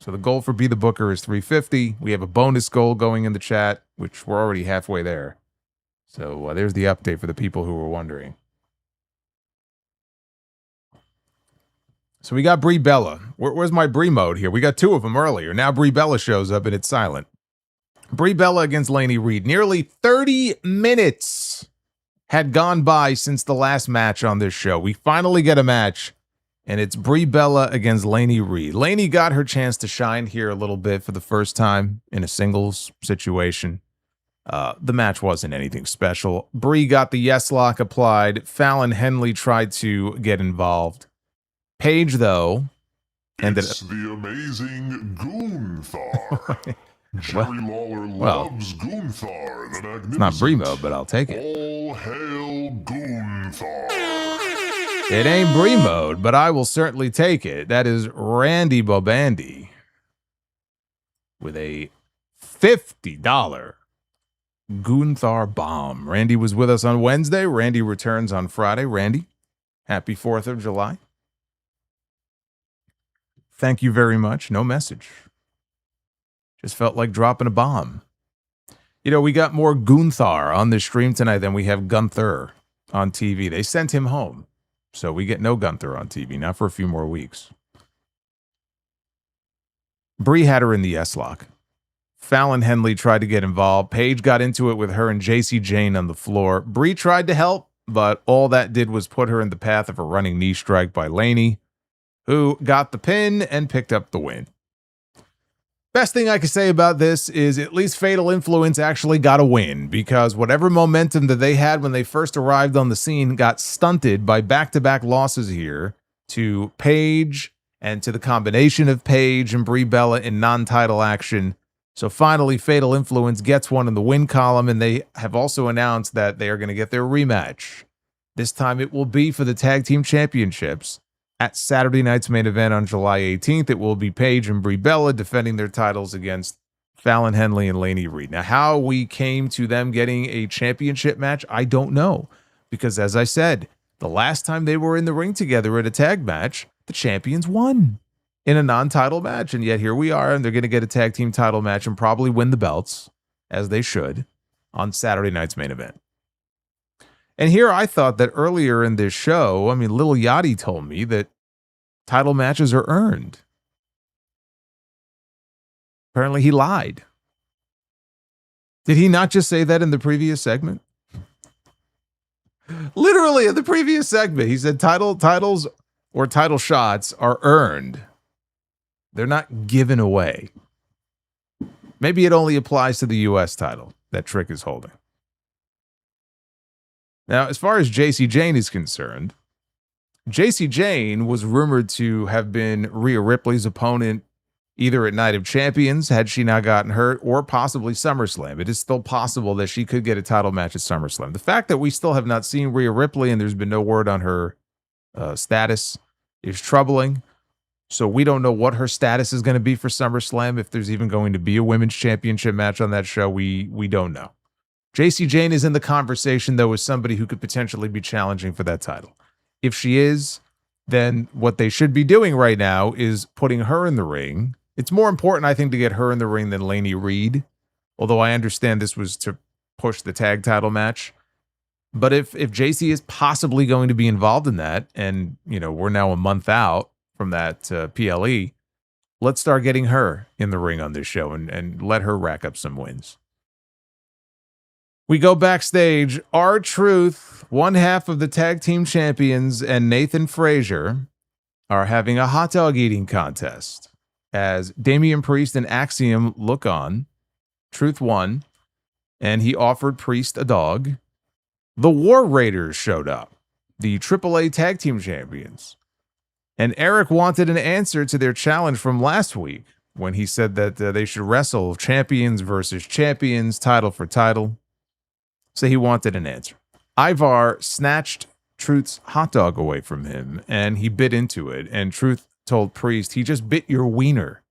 So the goal for Be the Booker is 350. We have a bonus goal going in the chat, which we're already halfway there. So there's the update for the people who were wondering. So we got Brie Bella. Where's my Brie mode here? We got two of them earlier. Now Brie Bella shows up and it's silent. Brie Bella against Lainey Reid. Nearly 30 minutes had gone by since the last match on this show. We finally get a match, and it's Brie Bella against Lainey Reid. Lainey got her chance to shine here a little bit for the first time in a singles situation. The match wasn't anything special. Brie got the yes lock applied. Fallon Henley tried to get involved. Paige, though, ended It's the amazing Gunther. Jerry Lawler loves Gunther, the magnificent. It's not Brie mode, but I'll take it. All hail Gunther. It ain't Brie mode, but I will certainly take it. That is Randy Bobandy with a $50 Gunther bomb. Randy was with us on Wednesday. Randy returns on Friday. Randy, happy 4th of July. Thank you very much. No message. Just felt like dropping a bomb. You know, we got more Gunther on this stream tonight than we have Gunther on TV. They sent him home. So we get no Gunther on TV, not for a few more weeks. Brie had her in the S-Lock. Fallon Henley tried to get involved. Paige got into it with her and JC Jane on the floor. Brie tried to help, but all that did was put her in the path of a running knee strike by Lainey, who got the pin and picked up the win. Best thing I can say about this is at least Fatal Influence actually got a win, because whatever momentum that they had when they first arrived on the scene got stunted by back-to-back losses here to Paige and to the combination of Paige and Brie Bella in non-title action. So finally, Fatal Influence gets one in the win column, and they have also announced that they are going to get their rematch This time it will be for the tag team championships. At Saturday night's main event on July 18th, it will be Paige and Brie Bella defending their titles against Fallon Henley and Lainey Reid. Now, how we came to them getting a championship match, I don't know. Because as I said, the last time they were in the ring together at a tag match, the champions won in a non-title match. And yet here we are, and they're going to get a tag team title match and probably win the belts, as they should, on Saturday night's main event. And here I thought that earlier in this show, Lil Yachty told me that title matches are earned. Apparently he lied. Did he not just say that in the previous segment? Literally in the previous segment, he said titles or title shots are earned. They're not given away. Maybe it only applies to the U.S. title that Trick is holding. Now, as far as JC Jane is concerned, JC Jane was rumored to have been Rhea Ripley's opponent either at Night of Champions, had she not gotten hurt, or possibly SummerSlam. It is still possible that she could get a title match at SummerSlam. The fact that we still have not seen Rhea Ripley and there's been no word on her status is troubling. So we don't know what her status is going to be for SummerSlam. If there's even going to be a women's championship match on that show, we don't know. JC Jane is in the conversation, though, as somebody who could potentially be challenging for that title. If she is, then what they should be doing right now is putting her in the ring. It's more important, I think, to get her in the ring than Lainey Reid, although I understand this was to push the tag title match. But if JC is possibly going to be involved in that, and we're now a month out from that PLE, let's start getting her in the ring on this show and let her rack up some wins. We go backstage. R-Truth, one half of the tag team champions, and Nathan Frazier are having a hot dog eating contest. As Damian Priest and Axiom look on, Truth won, and he offered Priest a dog. The War Raiders showed up, the AAA tag team champions. And Eric wanted an answer to their challenge from last week when he said that they should wrestle champions versus champions, title for title. So he wanted an answer. Ivar snatched Truth's hot dog away from him, and he bit into it. And Truth told Priest, he just bit your wiener.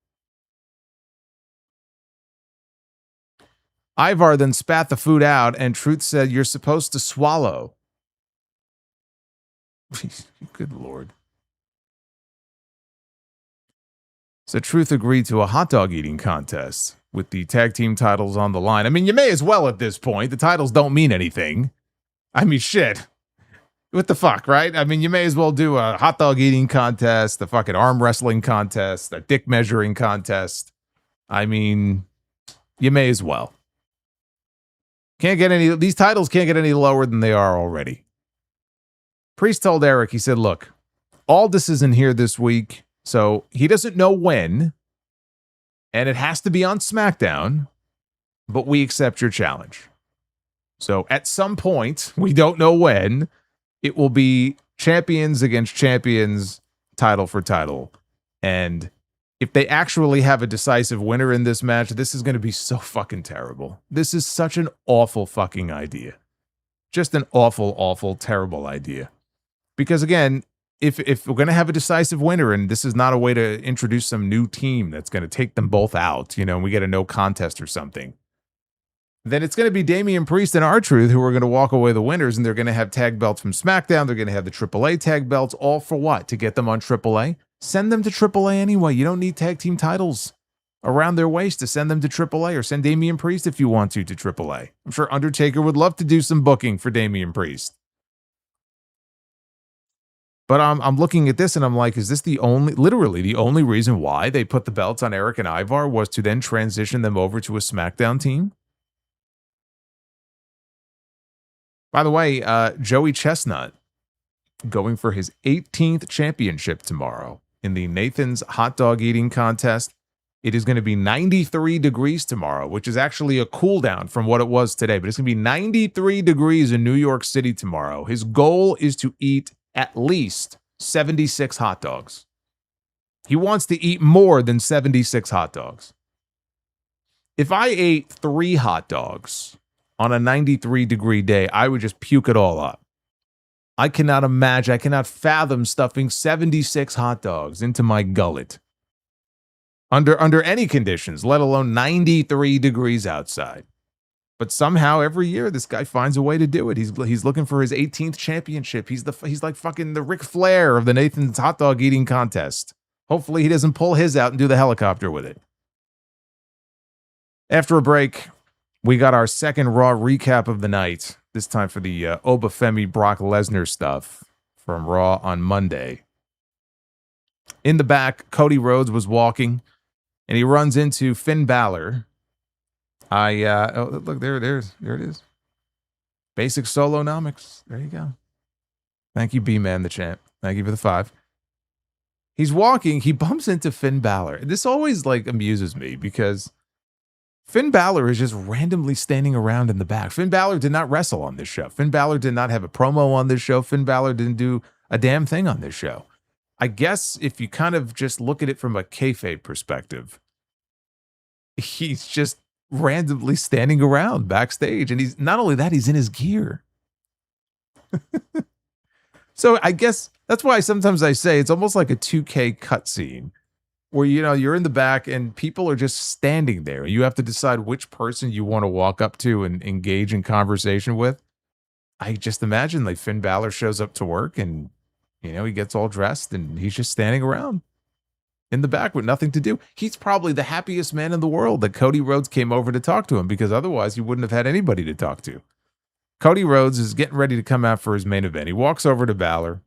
Ivar then spat the food out, and Truth said, you're supposed to swallow. Good Lord. So Truth agreed to a hot dog eating contest with the tag team titles on the line. You may as well at this point. The titles don't mean anything. Shit. What the fuck, right? You may as well do a hot dog eating contest, a fucking arm wrestling contest, a dick measuring contest. You may as well. These titles can't get any lower than they are already. Priest told Eric, he said, look, Aldis isn't here this week, so he doesn't know when, and it has to be on SmackDown, but we accept your challenge. So at some point, we don't know when, it will be champions against champions, title for title. And if they actually have a decisive winner in this match, this is going to be so fucking terrible. This is such an awful fucking idea. Just an awful, awful, terrible idea. Because again, if we're going to have a decisive winner, and this is not a way to introduce some new team that's going to take them both out, and we get a no contest or something, then it's going to be Damian Priest and R-Truth who are going to walk away the winners, and they're going to have tag belts from SmackDown. They're going to have the AAA tag belts, all for what? To get them on AAA? Send them to AAA anyway. You don't need tag team titles around their waist to send them to AAA, or send Damian Priest if you want to AAA. I'm sure Undertaker would love to do some booking for Damian Priest. But I'm looking at this and I'm like, is this literally the only reason why they put the belts on Eric and Ivar was to then transition them over to a SmackDown team? By the way, Joey Chestnut going for his 18th championship tomorrow in the Nathan's hot dog eating contest. It is going to be 93 degrees tomorrow, which is actually a cool down from what it was today. But it's going to be 93 degrees in New York City tomorrow. His goal is to eat at least 76 hot dogs. He wants to eat more than 76 hot dogs. If I ate 3 hot dogs on a 93 degree day, I would just puke it all up. I cannot imagine, I cannot fathom stuffing 76 hot dogs into my gullet under any conditions, let alone 93 degrees outside. But somehow every year this guy finds a way to do it. He's looking for his 18th championship. He's like fucking the Ric Flair of the Nathan's hot dog eating contest. Hopefully he doesn't pull his out and do the helicopter with it. After a break, we got our second Raw recap of the night. This time for the Obafemi Brock Lesnar stuff from Raw on Monday. In the back, Cody Rhodes was walking, and he runs into Finn Balor. Look, there it is. Basic Solonomics. There you go. Thank you, B-Man, the champ. Thank you for the 5. He's walking. He bumps into Finn Balor. This always like amuses me because Finn Balor is just randomly standing around in the back. Finn Balor did not wrestle on this show. Finn Balor did not have a promo on this show. Finn Balor didn't do a damn thing on this show. I guess if you kind of just look at it from a kayfabe perspective, he's just randomly standing around backstage. And he's not only that, he's in his gear. So I guess that's why sometimes I say it's almost like a 2K cutscene where, you know, you're in the back and people are just standing there. You have to decide which person you want to walk up to and engage in conversation with. I just imagine like Finn Balor shows up to work and, you know, he gets all dressed and he's just standing around in the back with nothing to do. He's probably the happiest man in the world that Cody Rhodes came over to talk to him, because otherwise he wouldn't have had anybody to talk to. Cody Rhodes is getting ready to come out for his main event. He walks over to Balor,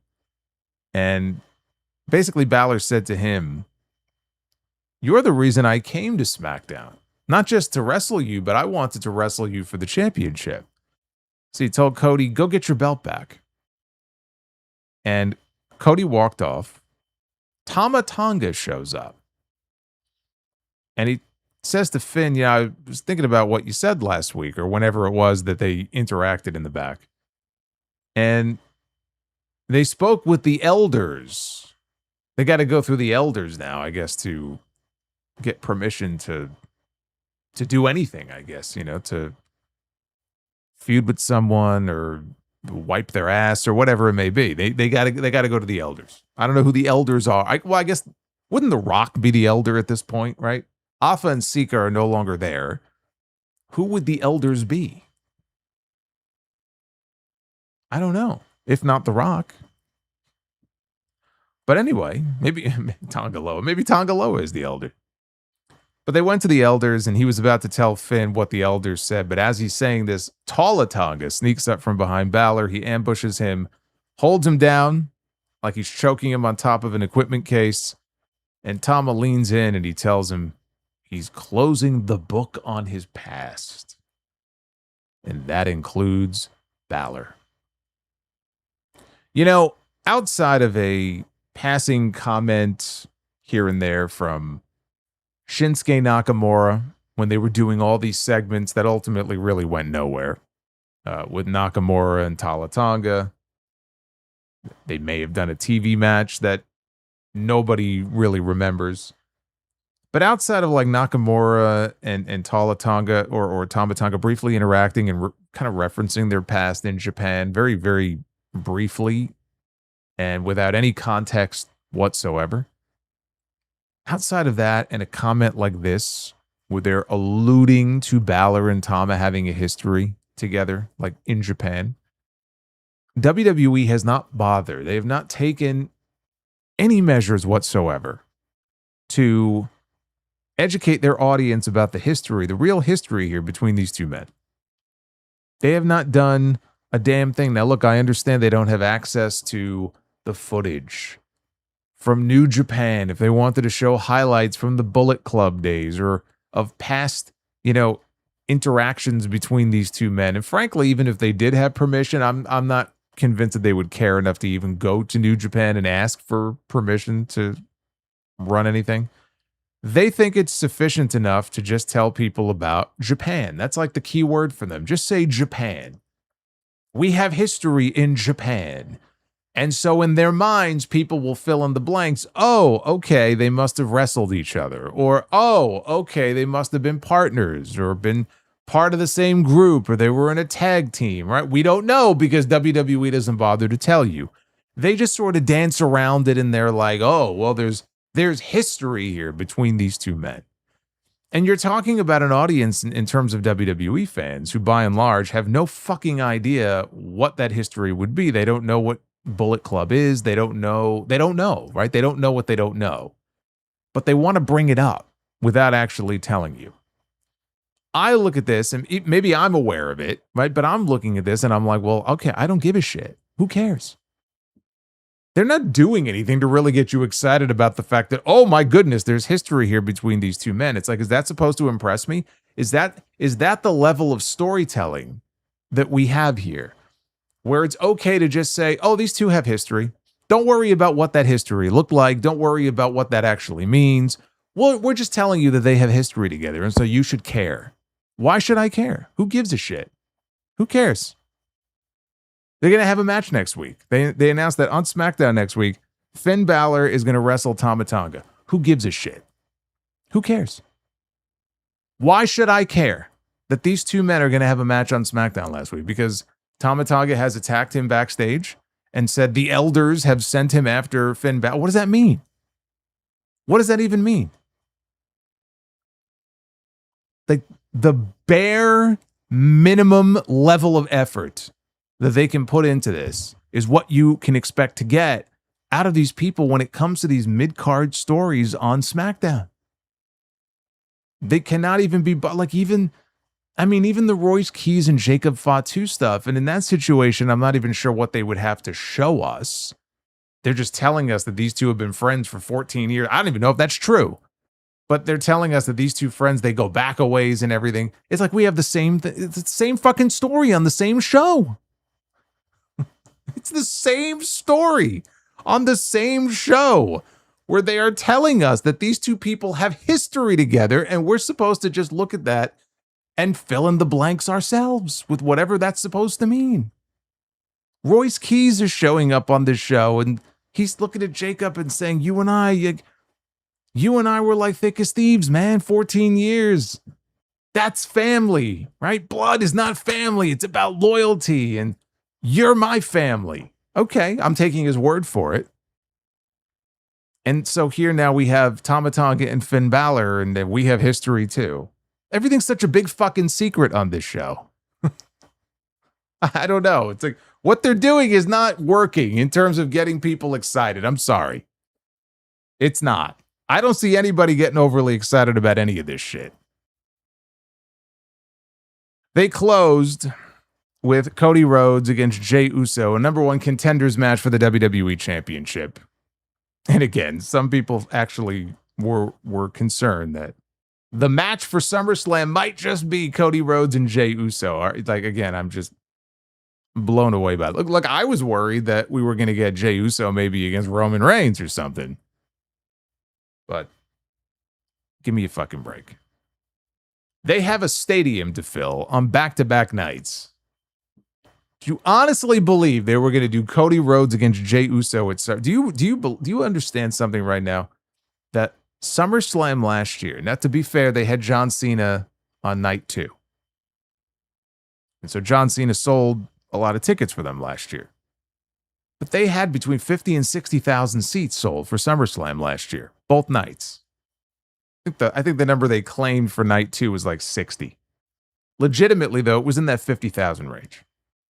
and basically Balor said to him, "You're the reason I came to SmackDown. Not just to wrestle you, but I wanted to wrestle you for the championship." So he told Cody, "Go get your belt back." And Cody walked off. Tama Tonga shows up. And he says to Finn, "Yeah, I was thinking about what you said last week," or whenever it was that they interacted in the back. And they spoke with the elders. They got to go through the elders now, I guess, to get permission to do anything, I guess, you know, to feud with someone or wipe their ass or whatever it may be. They got to go to the elders. I don't know who the elders are. I guess, wouldn't The Rock be the elder at this point, right? Alpha and Sika are no longer there. Who would the elders be? I don't know. If not The Rock. But anyway, maybe Tongaloa. Maybe Tongaloa is the elder. But they went to the elders, and he was about to tell Finn what the elders said. But as he's saying this, Tala Tonga sneaks up from behind Balor. He ambushes him, holds him down like he's choking him on top of an equipment case. And Tama leans in and he tells him he's closing the book on his past. And that includes Balor. You know, outside of a passing comment here and there from Shinsuke Nakamura when they were doing all these segments that ultimately really went nowhere, with Nakamura and Tala Tonga. They may have done a TV match that nobody really remembers. But outside of like Nakamura and Tala Tonga or Tama Tonga briefly interacting and kind of referencing their past in Japan very, very briefly and without any context whatsoever, outside of that and a comment like this where they're alluding to Balor and Tama having a history together, like in Japan, WWE has not bothered. They have not taken any measures whatsoever to educate their audience about the history, the real history here between these two men. They have not done a damn thing. Now, look, I understand they don't have access to the footage from New Japan if they wanted to show highlights from the Bullet Club days or of past, you know, interactions between these two men. And frankly, even if they did have permission, I'm not convinced that they would care enough to even go to New Japan and ask for permission to run anything. They think it's sufficient enough to just tell people about Japan. That's like the key word for them. Just say Japan. We have history in Japan. And so in their minds, people will fill in the blanks. Oh, okay, they must have wrestled each other. Or, oh, okay, they must have been partners or been part of the same group or they were in a tag team, right? We don't know because WWE doesn't bother to tell you. They just sort of dance around it and they're like, oh, well, there's history here between these two men. And you're talking about an audience in terms of WWE fans who, by and large, have no fucking idea what that history would be. They don't know what Bullet Club is. They don't know, right? They don't know what they don't know. But they want to bring it up without actually telling you. I look at this, and maybe I'm aware of it, right? But I'm looking at this, and I'm like, well, okay, I don't give a shit. Who cares? They're not doing anything to really get you excited about the fact that, oh my goodness, there's history here between these two men. It's like, is that supposed to impress me? Is that the level of storytelling that we have here? Where it's okay to just say, oh, these two have history. Don't worry about what that history looked like. Don't worry about what that actually means. Well, we're just telling you that they have history together, and so you should care. Why should I care? Who gives a shit? Who cares? They're going to have a match next week. They announced that on SmackDown next week, Finn Balor is going to wrestle Tama Tonga. Who gives a shit? Who cares? Why should I care that these two men are going to have a match on SmackDown last week? Because Tama Tonga has attacked him backstage and said the elders have sent him after Finn Balor. What does that mean? What does that even mean? Like the bare minimum level of effort that they can put into this is what you can expect to get out of these people when it comes to these mid-card stories on SmackDown. They cannot even be, like, even the Royce Keys and Jacob Fatu stuff, and in that situation, I'm not even sure what they would have to show us. They're just telling us that these two have been friends for 14 years. I don't even know if that's true. But they're telling us that these two friends, they go back a ways and everything. It's like we have the same it's the same fucking story on the same show. It's the same story on the same show where they are telling us that these two people have history together and we're supposed to just look at that and fill in the blanks ourselves with whatever that's supposed to mean. Royce Keys is showing up on this show and he's looking at Jacob and saying, you and I were like thick as thieves, man, 14 years. That's family, right? Blood is not family. It's about loyalty and you're my family. Okay, I'm taking his word for it. And so here now we have Tama Tonga and Finn Balor, and then we have history too. Everything's such a big fucking secret on this show. I don't know. It's like what they're doing is not working in terms of getting people excited. I'm sorry. It's not. I don't see anybody getting overly excited about any of this shit. They closed with Cody Rhodes against Jey Uso, a number one contenders match for the WWE Championship. And again, some people actually were concerned that the match for SummerSlam might just be Cody Rhodes and Jey Uso. Like, again, I'm just blown away by it. Look, I was worried that we were going to get Jey Uso maybe against Roman Reigns or something. But give me a fucking break. They have a stadium to fill on back-to-back nights. Do you honestly believe they were going to do Cody Rhodes against Jey Uso at do you understand something right now? That SummerSlam last year, now to be fair, they had John Cena on night 2. And so John Cena sold a lot of tickets for them last year. But they had between 50 and 60,000 seats sold for SummerSlam last year, both nights. I think the number they claimed for night 2 was like 60. Legitimately, though, it was in that 50,000 range.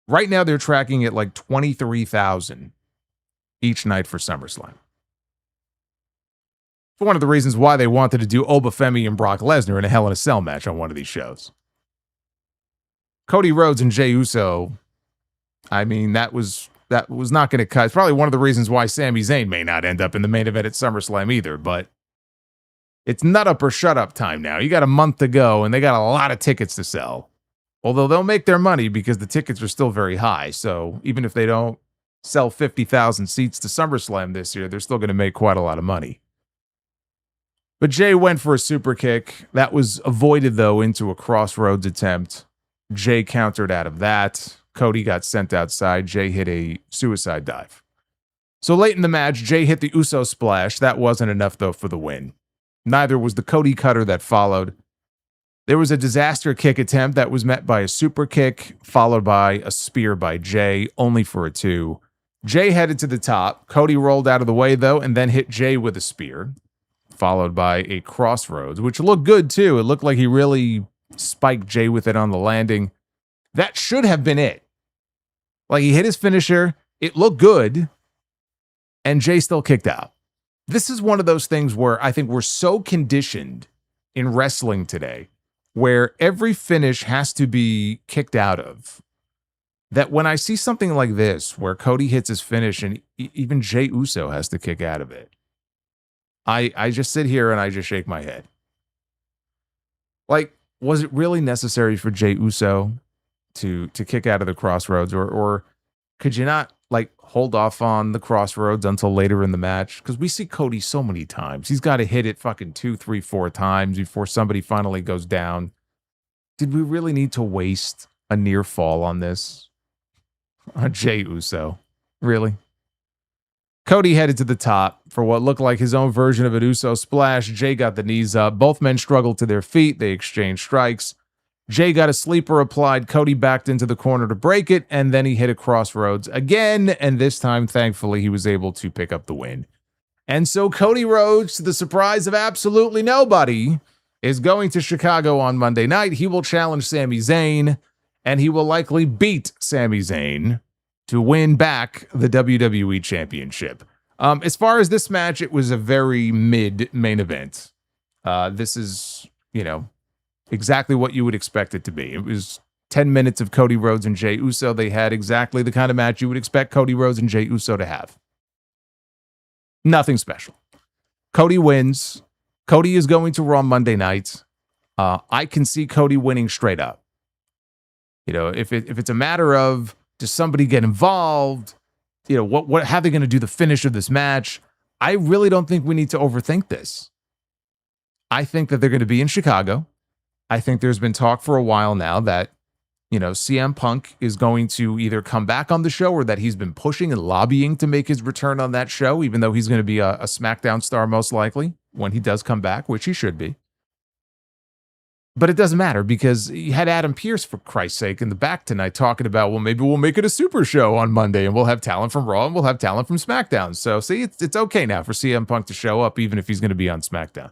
Right now, they're tracking at like 23,000 each night for SummerSlam. It's one of the reasons why they wanted to do Obafemi and Brock Lesnar in a Hell in a Cell match on one of these shows. Cody Rhodes and Jey Uso, I mean, that was not going to cut. It's probably one of the reasons why Sami Zayn may not end up in the main event at SummerSlam either, but it's nut up or shut up time now. You got a month to go, and they got a lot of tickets to sell. Although they'll make their money because the tickets are still very high. So even if they don't sell 50,000 seats to SummerSlam this year, they're still going to make quite a lot of money. But Jey went for a super kick. That was avoided, though, into a crossroads attempt. Jey countered out of that. Cody got sent outside. Jey hit a suicide dive. So late in the match, Jey hit the Uso splash. That wasn't enough, though, for the win. Neither was the Cody cutter that followed. There was a disaster kick attempt that was met by a super kick, followed by a spear by Jay, only for a 2. Jay headed to the top. Cody rolled out of the way, though, and then hit Jay with a spear, followed by a crossroads, which looked good, too. It looked like he really spiked Jay with it on the landing. That should have been it. Like, he hit his finisher. It looked good, and Jay still kicked out. This is one of those things where I think we're so conditioned in wrestling today, where every finish has to be kicked out of, that when I see something like this, where Cody hits his finish and even Jey Uso has to kick out of it, I just sit here and I just shake my head. Like, was it really necessary for Jey Uso to kick out of the crossroads, or could you not like hold off on the crossroads until later in the match? Because we see Cody so many times. He's got to hit it fucking 2, 3, 4 times before somebody finally goes down. Did we really need to waste a near fall on this? On Jey Uso. Really? Cody headed to the top for what looked like his own version of an Uso splash. Jay got the knees up. Both men struggled to their feet. They exchanged strikes. Jay got a sleeper applied. Cody backed into the corner to break it, and then he hit a crossroads again, and this time, thankfully, he was able to pick up the win. And so Cody Rhodes, to the surprise of absolutely nobody, is going to Chicago on Monday night. He will challenge Sami Zayn, and he will likely beat Sami Zayn to win back the WWE Championship. As far as this match, it was a very mid-main event. This is, exactly what you would expect it to be. It was 10 minutes of Cody Rhodes and Jey Uso. They had exactly the kind of match you would expect Cody Rhodes and Jey Uso to have. Nothing special. Cody wins. Cody is going to Raw Monday night. I can see Cody winning straight up. If it's a matter of does somebody get involved, how are they going to do the finish of this match? I really don't think we need to overthink this. I think that they're going to be in Chicago. I think there's been talk for a while now that, CM Punk is going to either come back on the show or that he's been pushing and lobbying to make his return on that show, even though he's going to be a SmackDown star most likely when he does come back, which he should be. But it doesn't matter because you had Adam Pearce, for Christ's sake, in the back tonight talking about, well, maybe we'll make it a super show on Monday and we'll have talent from Raw and we'll have talent from SmackDown. So see, it's okay now for CM Punk to show up even if he's going to be on SmackDown.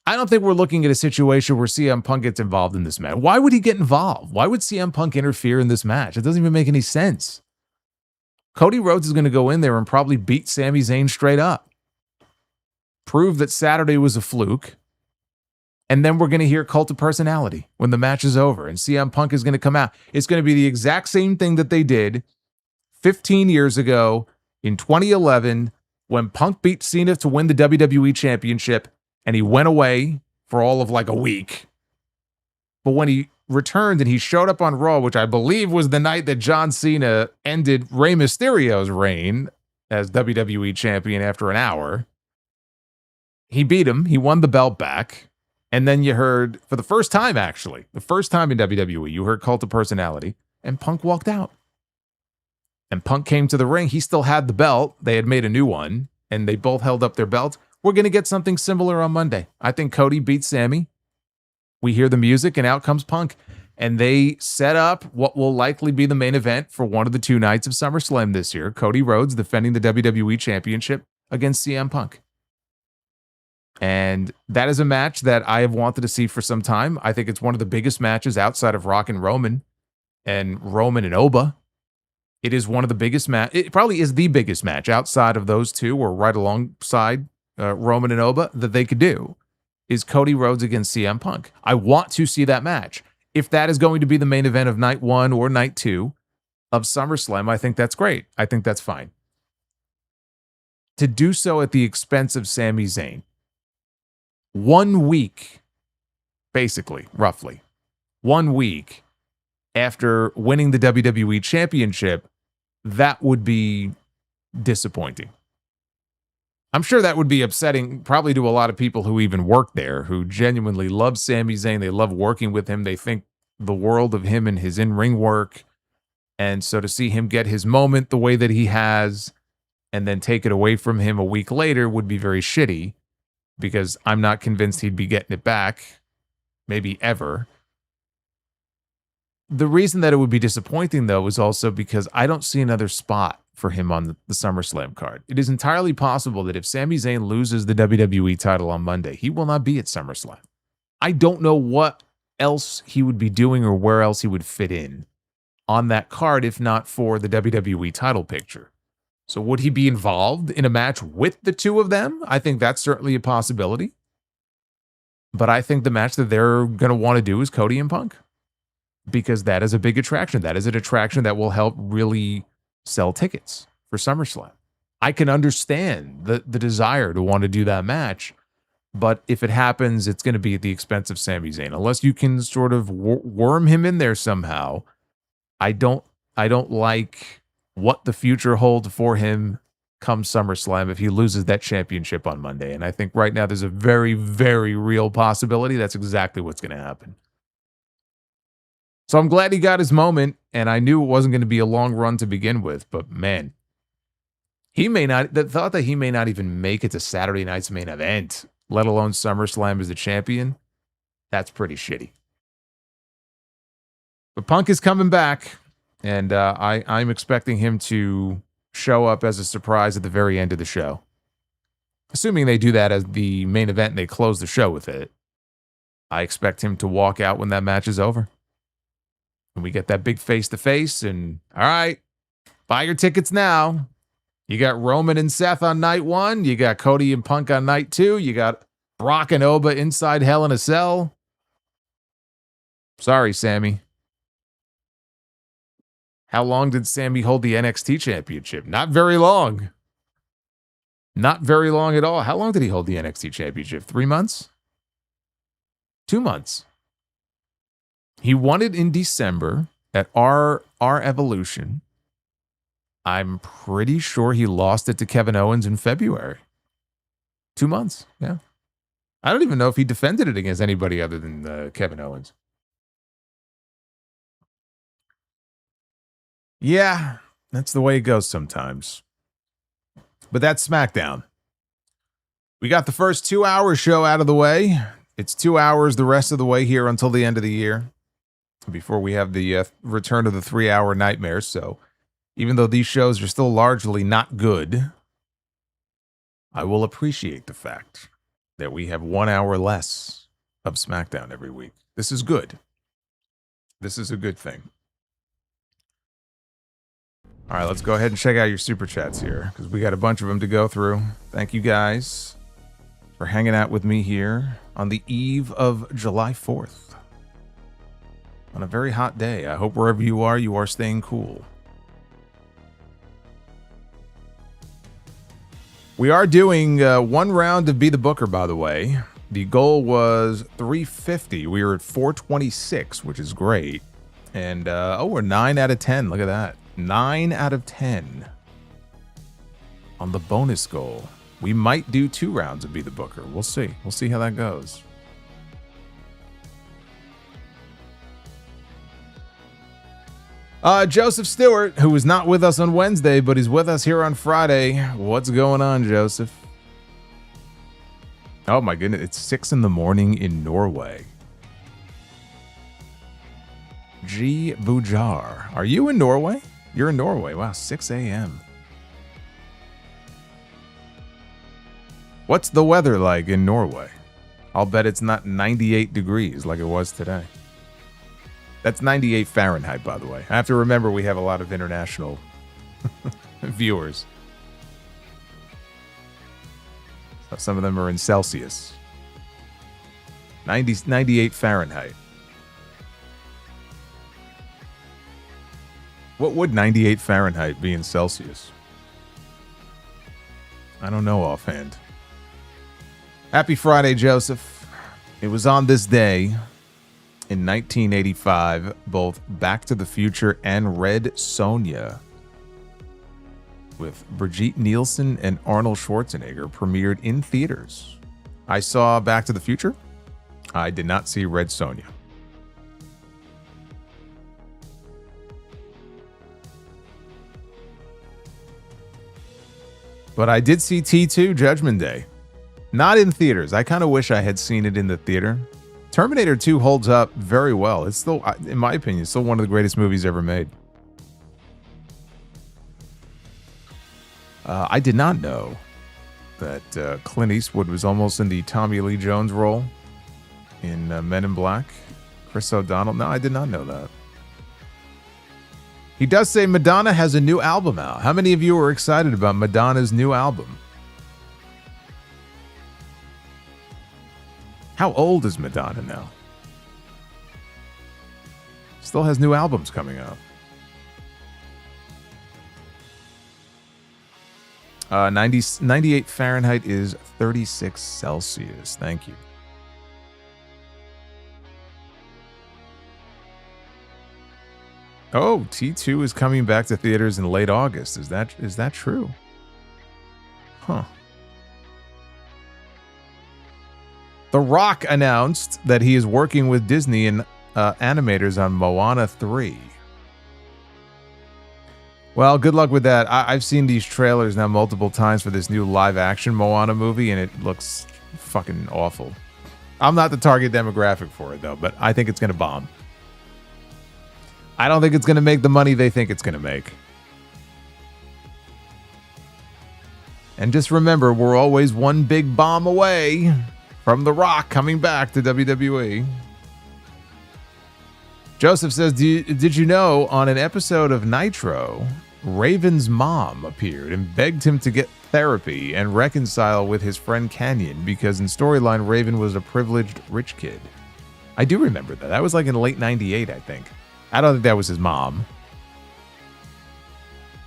I don't think we're looking at a situation where CM Punk gets involved in this match. Why would he get involved? Why would CM Punk interfere in this match? It doesn't even make any sense. Cody Rhodes is going to go in there and probably beat Sami Zayn straight up. Prove that Saturday was a fluke. And then we're going to hear Cult of Personality when the match is over. And CM Punk is going to come out. It's going to be the exact same thing that they did 15 years ago in 2011 when Punk beat Cena to win the WWE Championship. And he went away for all of like a week. But when he returned and he showed up on Raw, which I believe was the night that John Cena ended Rey Mysterio's reign as WWE champion after an hour, he beat him. He won the belt back. And then you heard, for the first time actually, the first time in WWE, you heard Cult of Personality, and Punk walked out. And Punk came to the ring. He still had the belt. They had made a new one, and they both held up their belts. We're going to get something similar on Monday. I think Cody beats Sami. We hear the music, and out comes Punk. And they set up what will likely be the main event for one of the 2 nights of SummerSlam this year. Cody Rhodes defending the WWE Championship against CM Punk. And that is a match that I have wanted to see for some time. I think it's one of the biggest matches outside of Rock and Roman and Oba. It is one of the biggest it probably is the biggest match outside of those two, or right alongside Roman and Oba, that they could do, is Cody Rhodes against CM Punk. I want to see that match. If that is going to be the main event of night 1 or night 2 of SummerSlam, I think that's great. I think that's fine. To do so at the expense of Sami Zayn, 1 week, basically, roughly, 1 week after winning the WWE Championship, that would be disappointing. I'm sure that would be upsetting probably to a lot of people who even work there, who genuinely love Sami Zayn. They love working with him. They think the world of him and his in-ring work. And so to see him get his moment the way that he has and then take it away from him a week later would be very shitty, because I'm not convinced he'd be getting it back maybe ever. The reason that it would be disappointing, though, is also because I don't see another spot for him on the SummerSlam card. It is entirely possible that if Sami Zayn loses the WWE title on Monday, he will not be at SummerSlam. I don't know what else he would be doing or where else he would fit in on that card if not for the WWE title picture. So would he be involved in a match with the two of them? I think that's certainly a possibility. But I think the match that they're going to want to do is Cody and Punk, because that is a big attraction. That is an attraction that will help really sell tickets for SummerSlam. I can understand the desire to want to do that match, but if it happens, it's going to be at the expense of Sami Zayn. Unless you can sort of worm him in there somehow, I don't like what the future holds for him come SummerSlam if he loses that championship on Monday. And I think right now there's a very, very real possibility that's exactly what's going to happen. So I'm glad he got his moment, and I knew it wasn't going to be a long run to begin with, but man, the thought that he may not even make it to Saturday night's main event, let alone SummerSlam as the champion, that's pretty shitty. But Punk is coming back, and I'm expecting him to show up as a surprise at the very end of the show. Assuming they do that as the main event and they close the show with it, I expect him to walk out when that match is over. And we get that big face-to-face, and all right, buy your tickets now. You got Roman and Seth on night 1. You got Cody and Punk on night 2. You got Brock and Oba inside Hell in a Cell. Sorry, Sammy. How long did Sammy hold the NXT championship? Not very long. Not very long at all. How long did he hold the NXT championship? 3 months? 2 months. He won it in December at our Evolution. I'm pretty sure he lost it to Kevin Owens in February. 2 months, yeah. I don't even know if he defended it against anybody other than Kevin Owens. Yeah, that's the way it goes sometimes. But that's SmackDown. We got the first 2-hour show out of the way. It's 2 hours the rest of the way here until the end of the year, before we have the return of the 3-hour nightmares. So even though these shows are still largely not good, I will appreciate the fact that we have 1 hour less of SmackDown every week. This is good. This is a good thing. All right, let's go ahead and check out your super chats here, because we got a bunch of them to go through. Thank you guys for hanging out with me here on the eve of July 4th. On a very hot day. I hope wherever you are staying cool. We are doing one round of Be the Booker, by the way. The goal was 350. We were at 426, which is great. And, we're 9 out of 10. Look at that. 9 out of 10 on the bonus goal. We might do 2 rounds of Be the Booker. We'll see. We'll see how that goes. Joseph Stewart, who was not with us on Wednesday, but he's with us here on Friday. What's going on, Joseph? Oh my goodness, it's 6 in the morning in Norway. G. Bujar. Are you in Norway? You're in Norway. Wow, 6 a.m. What's the weather like in Norway? I'll bet it's not 98 degrees like it was today. That's 98 Fahrenheit, by the way. I have to remember we have a lot of international viewers. So some of them are in Celsius. 98 Fahrenheit. What would 98 Fahrenheit be in Celsius? I don't know offhand. Happy Friday, Joseph. It was on this day in 1985, both Back to the Future and Red Sonja with Brigitte Nielsen and Arnold Schwarzenegger premiered in theaters. I saw Back to the Future. I did not see Red Sonja. But I did see T2 Judgment Day. Not in theaters. I kind of wish I had seen it in the theater. Terminator 2 holds up very well. It's still, in my opinion, still one of the greatest movies ever made. I did not know that Clint Eastwood was almost in the Tommy Lee Jones role in Men in Black. Chris O'Donnell. No, I did not know that. He does say Madonna has a new album out. How many of you are excited about Madonna's new album? How old is Madonna now? Still has new albums coming out. 98 Fahrenheit is 36 Celsius. Thank you. Oh, T2 is coming back to theaters in late August. Is that true? Huh. The Rock announced that he is working with Disney and animators on Moana 3. Well, good luck with that. I've seen these trailers now multiple times for this new live-action Moana movie, and it looks fucking awful. I'm not the target demographic for it, though, but I think it's going to bomb. I don't think it's going to make the money they think it's going to make. And just remember, we're always one big bomb away from The Rock coming back to WWE. Joseph says, did you know on an episode of Nitro, Raven's mom appeared and begged him to get therapy and reconcile with his friend Canyon because in storyline, Raven was a privileged rich kid. I do remember that. That was like in late 98, I think. I don't think that was his mom.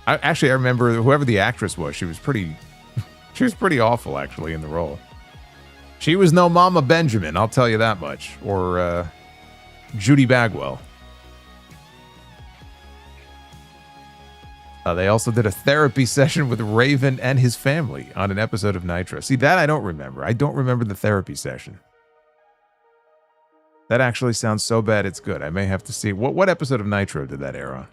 I remember whoever the actress was, she was pretty awful, actually, in the role. She was no Mama Benjamin, I'll tell you that much. Or Judy Bagwell. They also did a therapy session with Raven and his family on an episode of Nitro. See, that I don't remember. I don't remember the therapy session. That actually sounds so bad it's good. I may have to see. What episode of Nitro did that air on?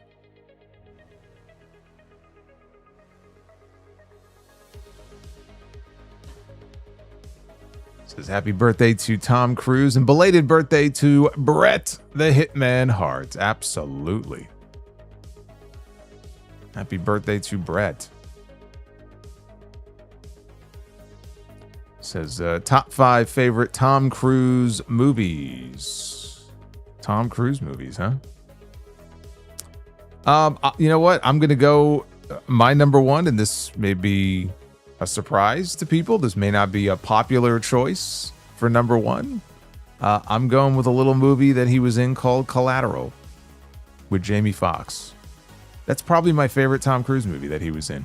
Says happy birthday to Tom Cruise and belated birthday to Bret the Hitman Hart. Absolutely. Happy birthday to Bret. Says top 5 favorite Tom Cruise movies. Tom Cruise movies, huh? You know what? I'm gonna go my number 1, and this may be a surprise to people. This may not be a popular choice for number 1. I'm going with a little movie that he was in called Collateral with Jamie Foxx. That's probably my favorite Tom Cruise movie that he was in.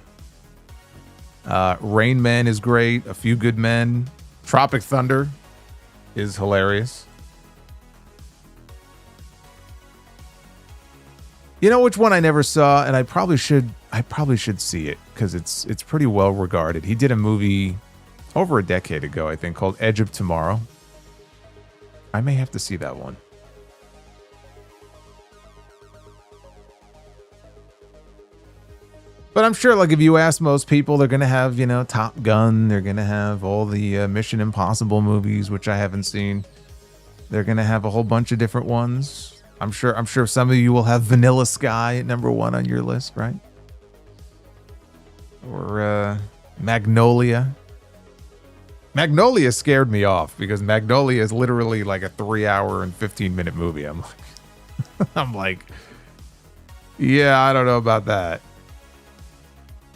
Rain Man is great. A Few Good Men. Tropic Thunder is hilarious. You know which one I never saw, and I probably should see it because it's pretty well regarded. He did a movie over a decade ago, I think, called Edge of Tomorrow. I may have to see that one. But I'm sure, like, if you ask most people, they're going to have, you know, Top Gun. They're going to have all the Mission Impossible movies, which I haven't seen. They're going to have a whole bunch of different ones. I'm sure some of you will have Vanilla Sky at number 1 on your list, right? Or Magnolia. Magnolia scared me off because Magnolia is literally like a 3-hour and 15-minute movie. I'm like, yeah, I don't know about that.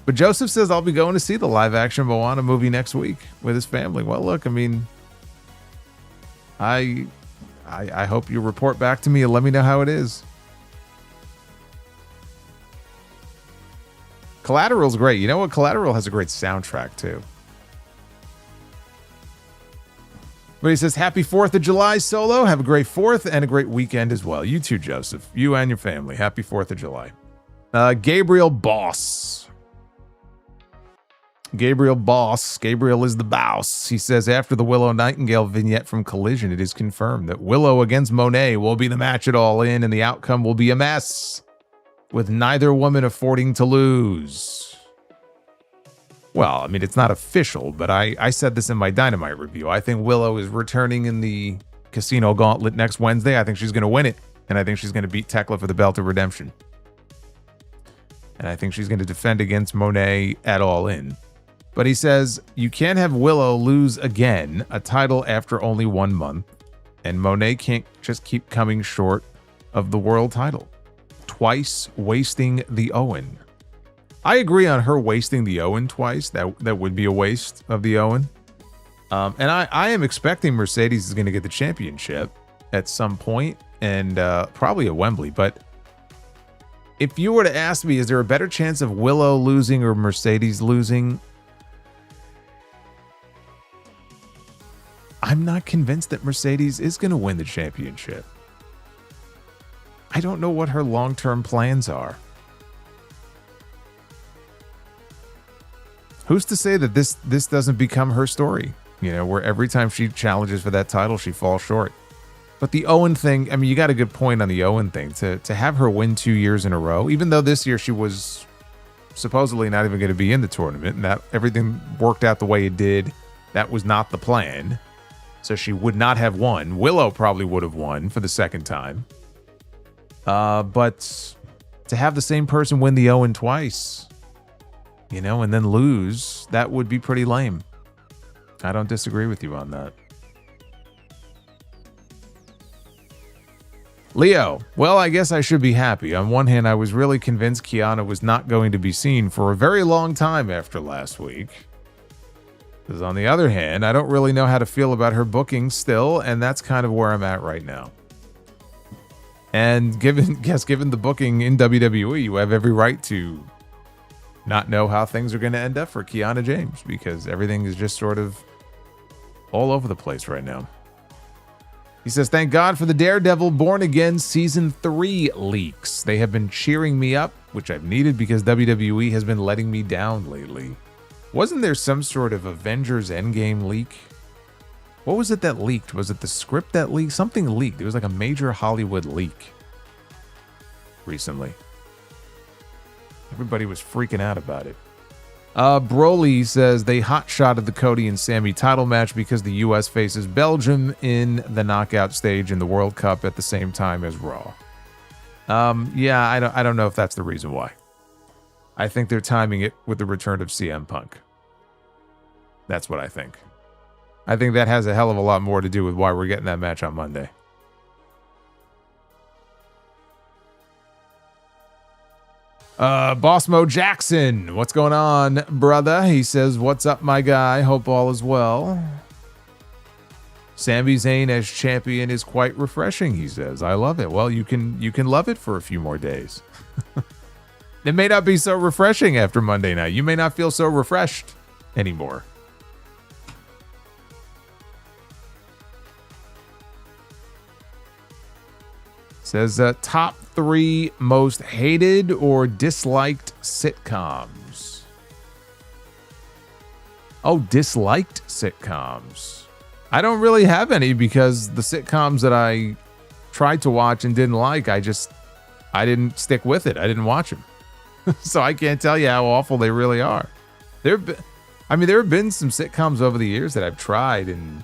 But Joseph says I'll be going to see the live-action Moana movie next week with his family. Well, look, I mean, I hope you report back to me and let me know how it is. Collateral's great. You know what? Collateral has a great soundtrack, too. But he says, happy 4th of July, Solo. Have a great 4th and a great weekend as well. You too, Joseph. You and your family. Happy 4th of July. Gabriel Boss. Gabriel is the boss. He says, after the Willow Nightingale vignette from Collision, it is confirmed that Willow against Monet will be the match at All In, and the outcome will be a mess, with neither woman affording to lose. Well, I mean, it's not official, but I said this in my Dynamite review. I think Willow is returning in the Casino Gauntlet next Wednesday. I think she's going to win it. And I think she's going to beat Tekla for the Belt of Redemption. And I think she's going to defend against Monet at All In. But he says, you can't have Willow lose again, a title after only 1 month. And Monet can't just keep coming short of the world title. Twice wasting the Owen. I agree on her wasting the Owen twice. That would be a waste of the Owen. And I am expecting Mercedes is going to get the championship at some point, and probably at Wembley. But if you were to ask me, is there a better chance of Willow losing or Mercedes losing? I'm not convinced that Mercedes is going to win the championship. I don't know what her long-term plans are. Who's to say that this doesn't become her story? You know, where every time she challenges for that title, she falls short. But the Owen thing, I mean, you got a good point on the Owen thing. To have her win 2 years in a row, even though this year she was supposedly not even going to be in the tournament, and that everything worked out the way it did, that was not the plan. So she would not have won. Willow probably would have won for the second time. But to have the same person win the Owen twice, you know, and then lose, that would be pretty lame. I don't disagree with you on that. Leo, well, I guess I should be happy. On one hand, I was really convinced Kiana was not going to be seen for a very long time after last week. Because on the other hand, I don't really know how to feel about her booking still, and that's kind of where I'm at right now. And given the booking in WWE, you have every right to not know how things are going to end up for Kiana James, because everything is just sort of all over the place right now. He says, thank God for the Daredevil Born Again Season 3 leaks. They have been cheering me up, which I've needed because WWE has been letting me down lately. Wasn't there some sort of Avengers Endgame leak? What was it that leaked? Was it the script that leaked? Something leaked. There was like a major Hollywood leak recently. Everybody was freaking out about it. Broly says they hot-shotted the Cody and Sami title match because the U.S. faces Belgium in the knockout stage in the World Cup at the same time as Raw. Yeah, I don't know if that's the reason why. I think they're timing it with the return of CM Punk. That's what I think. I think that has a hell of a lot more to do with why we're getting that match on Monday. Boss Mo Jackson, what's going on, brother? He says, what's up, my guy? Hope all is well. Sami Zayn as champion is quite refreshing, he says. I love it. Well, you can love it for a few more days. It may not be so refreshing after Monday night. You may not feel so refreshed anymore. Says top 3 most hated or disliked sitcoms. Oh, disliked sitcoms. I don't really have any because the sitcoms that I tried to watch and didn't like, I didn't stick with it. I didn't watch them. So I can't tell you how awful they really are. There have been some sitcoms over the years that I've tried and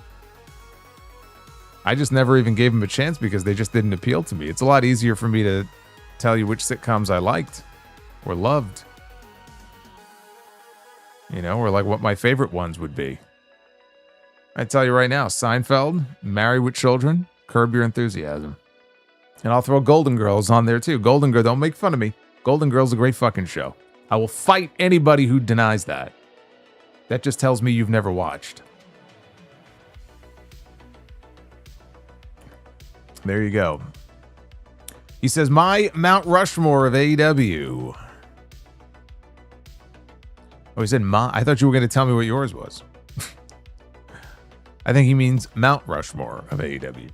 I just never even gave them a chance because they just didn't appeal to me. It's a lot easier for me to tell you which sitcoms I liked or loved. You know, or like what my favorite ones would be. I tell you right now, Seinfeld, Married with Children, Curb Your Enthusiasm. And I'll throw Golden Girls on there too. Golden Girl, don't make fun of me. Golden Girl's a great fucking show. I will fight anybody who denies that. That just tells me you've never watched. There you go. He says, my Mount Rushmore of AEW. Oh, he said, I thought you were going to tell me what yours was. I think he means Mount Rushmore of AEW.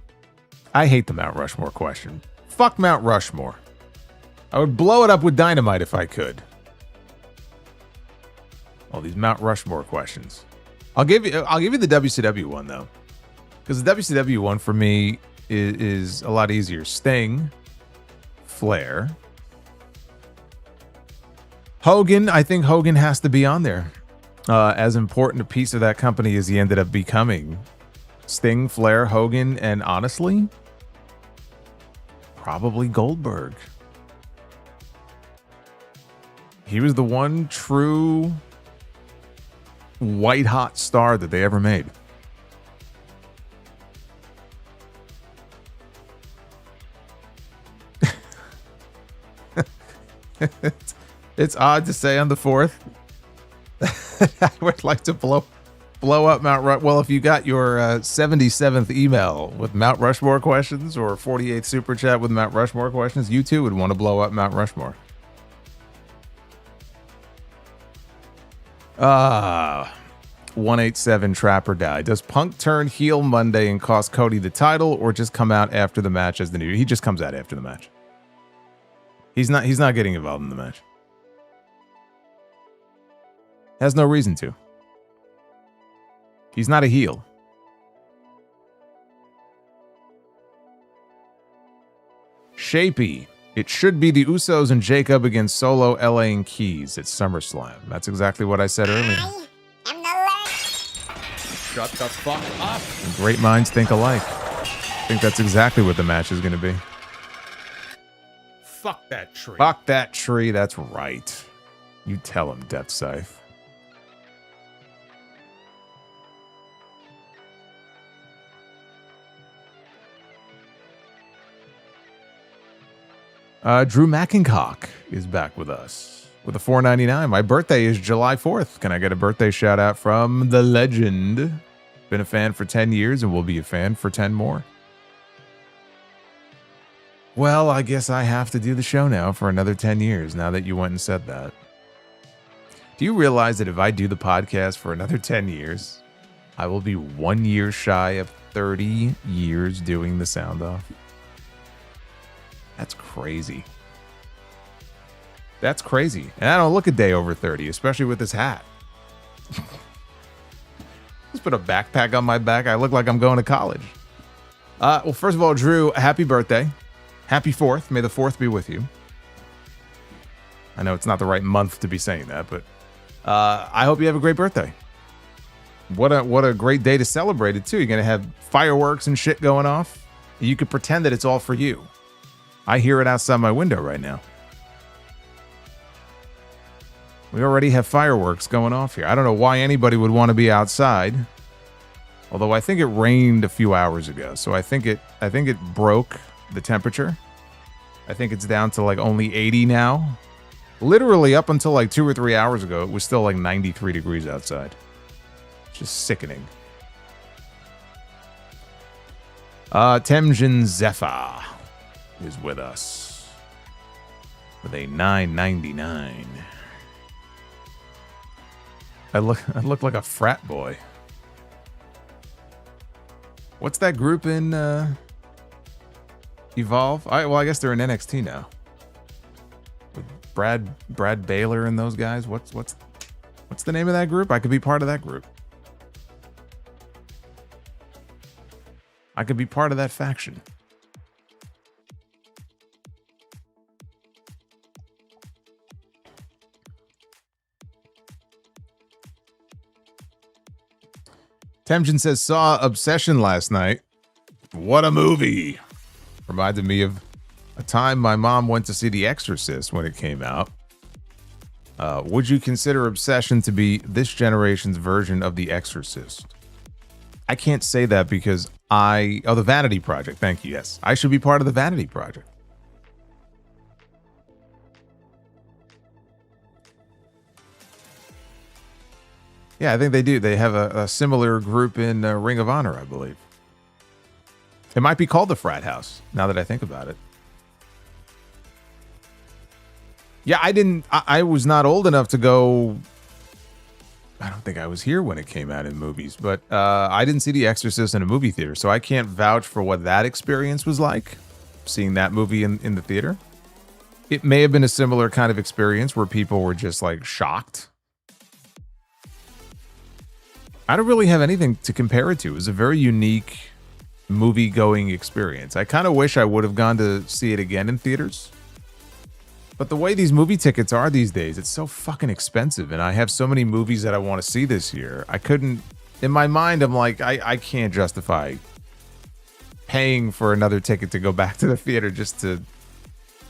I hate the Mount Rushmore question. Fuck Mount Rushmore. I would blow it up with dynamite if I could. All these Mount Rushmore questions. I'll give you the WCW one though, because the WCW one for me is a lot easier. Sting, Flair, Hogan. I think Hogan has to be on there. As important a piece of that company as he ended up becoming Sting, Flair, Hogan, and honestly, probably Goldberg. He was the one true white-hot star that they ever made. It's odd to say on the 4th. I would like to blow up Mount Rushmore. Well, if you got your 77th email with Mount Rushmore questions or 48th super chat with Mount Rushmore questions, you too would want to blow up Mount Rushmore. 187 Trapper Die. Does Punk turn heel Monday and cost Cody the title, or just come out after the match as the new? He just comes out after the match. He's not getting involved in the match. Has no reason to. He's not a heel. Shapey. It should be the Usos and Jacob against Solo, LA, and Keys at SummerSlam. That's exactly what I said earlier. I am the Lord. Shut the fuck up. And great minds think alike. I think that's exactly what the match is going to be. Fuck that tree. Fuck that tree. That's right. You tell him, Death Scythe. Drew McIncock is back with us with a $4.99. My birthday is July 4th. Can I get a birthday shout out from the legend? Been a fan for 10 years and will be a fan for 10 more. Well, I guess I have to do the show now for another 10 years now that you went and said that. Do you realize that if I do the podcast for another 10 years, I will be 1 year shy of 30 years doing the sound off? That's crazy. That's crazy. And I don't look a day over 30, especially with this hat. Just put a backpack on my back. I look like I'm going to college. Well, first of all, Drew, happy birthday. Happy 4th. May the 4th be with you. I know it's not the right month to be saying that, but I hope you have a great birthday. What a great day to celebrate it, too. You're going to have fireworks and shit going off. You could pretend that it's all for you. I hear it outside my window right now. We already have fireworks going off here. I don't know why anybody would want to be outside. Although I think it rained a few hours ago, so I think it broke the temperature. I think it's down to like only 80 now. Literally up until like 2 or 3 hours ago, it was still like 93 degrees outside. Just sickening. Temjin Zephyr is with us with a $9.99. I look like a frat boy. What's that group in Evolve? I guess they're in NXT now. With Brad Baylor and those guys. What's the name of that group? I could be part of that group. I could be part of that faction. Temjin says, saw Obsession last night. What a movie. Reminded me of a time my mom went to see The Exorcist when it came out. Would you consider Obsession to be this generation's version of The Exorcist? I can't say that because the Vanity Project. Thank you. Yes. I should be part of the Vanity Project. Yeah, I think they do. They have a similar group in Ring of Honor, I believe. It might be called the Frat House, now that I think about it. Yeah, I was not old enough to go. I don't think I was here when it came out in movies, but I didn't see The Exorcist in a movie theater, so I can't vouch for what that experience was like, seeing that movie in the theater. It may have been a similar kind of experience where people were just like shocked. I don't really have anything to compare it to. It was a very unique movie-going experience. I kind of wish I would have gone to see it again in theaters. But the way these movie tickets are these days, it's so fucking expensive, and I have so many movies that I want to see this year. I couldn't In my mind, I'm like, I can't justify paying for another ticket to go back to the theater just to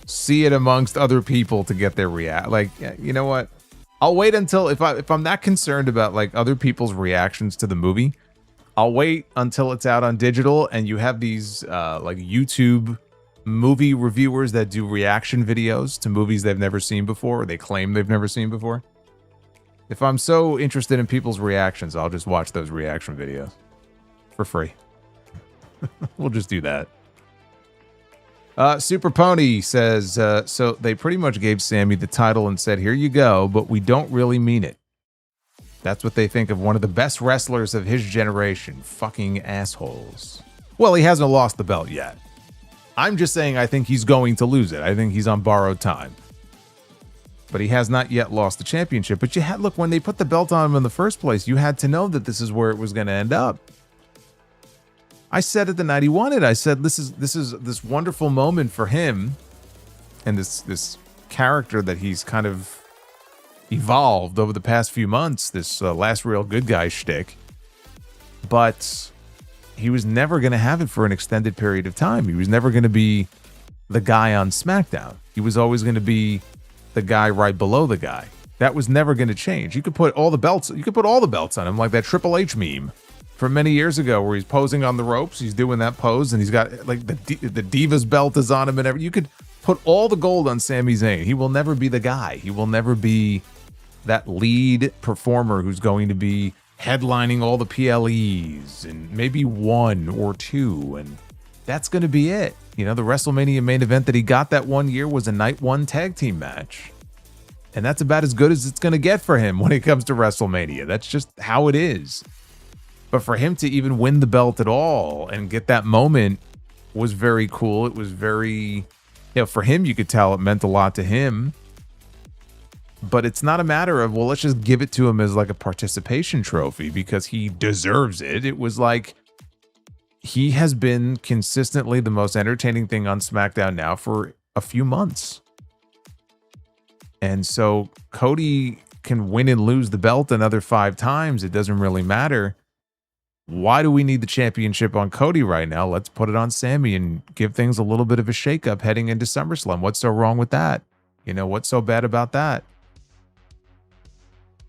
see it amongst other people to get their react. Like, you know what? I'll wait until if I'm that concerned about like other people's reactions to the movie, I'll wait until it's out on digital and you have these like YouTube movie reviewers that do reaction videos to movies they've never seen before or they claim they've never seen before. If I'm so interested in people's reactions, I'll just watch those reaction videos for free. We'll just do that. Super Pony says, so they pretty much gave Sami the title and said, here you go, but we don't really mean it. That's what they think of one of the best wrestlers of his generation. Fucking assholes. Well, he hasn't lost the belt yet. I'm just saying I think he's going to lose it. I think he's on borrowed time. But he has not yet lost the championship. But you had, look, when they put the belt on him in the first place, you had to know that this is where it was going to end up. I said it the night he won it. I said this is this wonderful moment for him and this character that he's kind of evolved over the past few months, this last real good guy shtick. But he was never going to have it for an extended period of time. He was never going to be the guy on SmackDown. He was always going to be the guy right below the guy. That was never going to change. You could put all the belts on him, like that Triple H meme from many years ago where he's posing on the ropes. He's doing that pose and he's got like the Divas belt is on him and everything. You could put all the gold on Sami Zayn. He will never be the guy. He will never be that lead performer who's going to be headlining all the PLEs and maybe one or two. And that's going to be it. You know, the WrestleMania main event that he got that one year was a night one tag team match. And that's about as good as it's going to get for him when it comes to WrestleMania. That's just how it is. But for him to even win the belt at all and get that moment was very cool. It was very, you know, for him, you could tell it meant a lot to him. But it's not a matter of, well, let's just give it to him as like a participation trophy because he deserves it. It was like he has been consistently the most entertaining thing on SmackDown now for a few months. And so Cody can win and lose the belt another 5 times. It doesn't really matter. Why do we need the championship on Cody right now? Let's put it on Sami and give things a little bit of a shakeup heading into SummerSlam. What's so wrong with that? You know, what's so bad about that?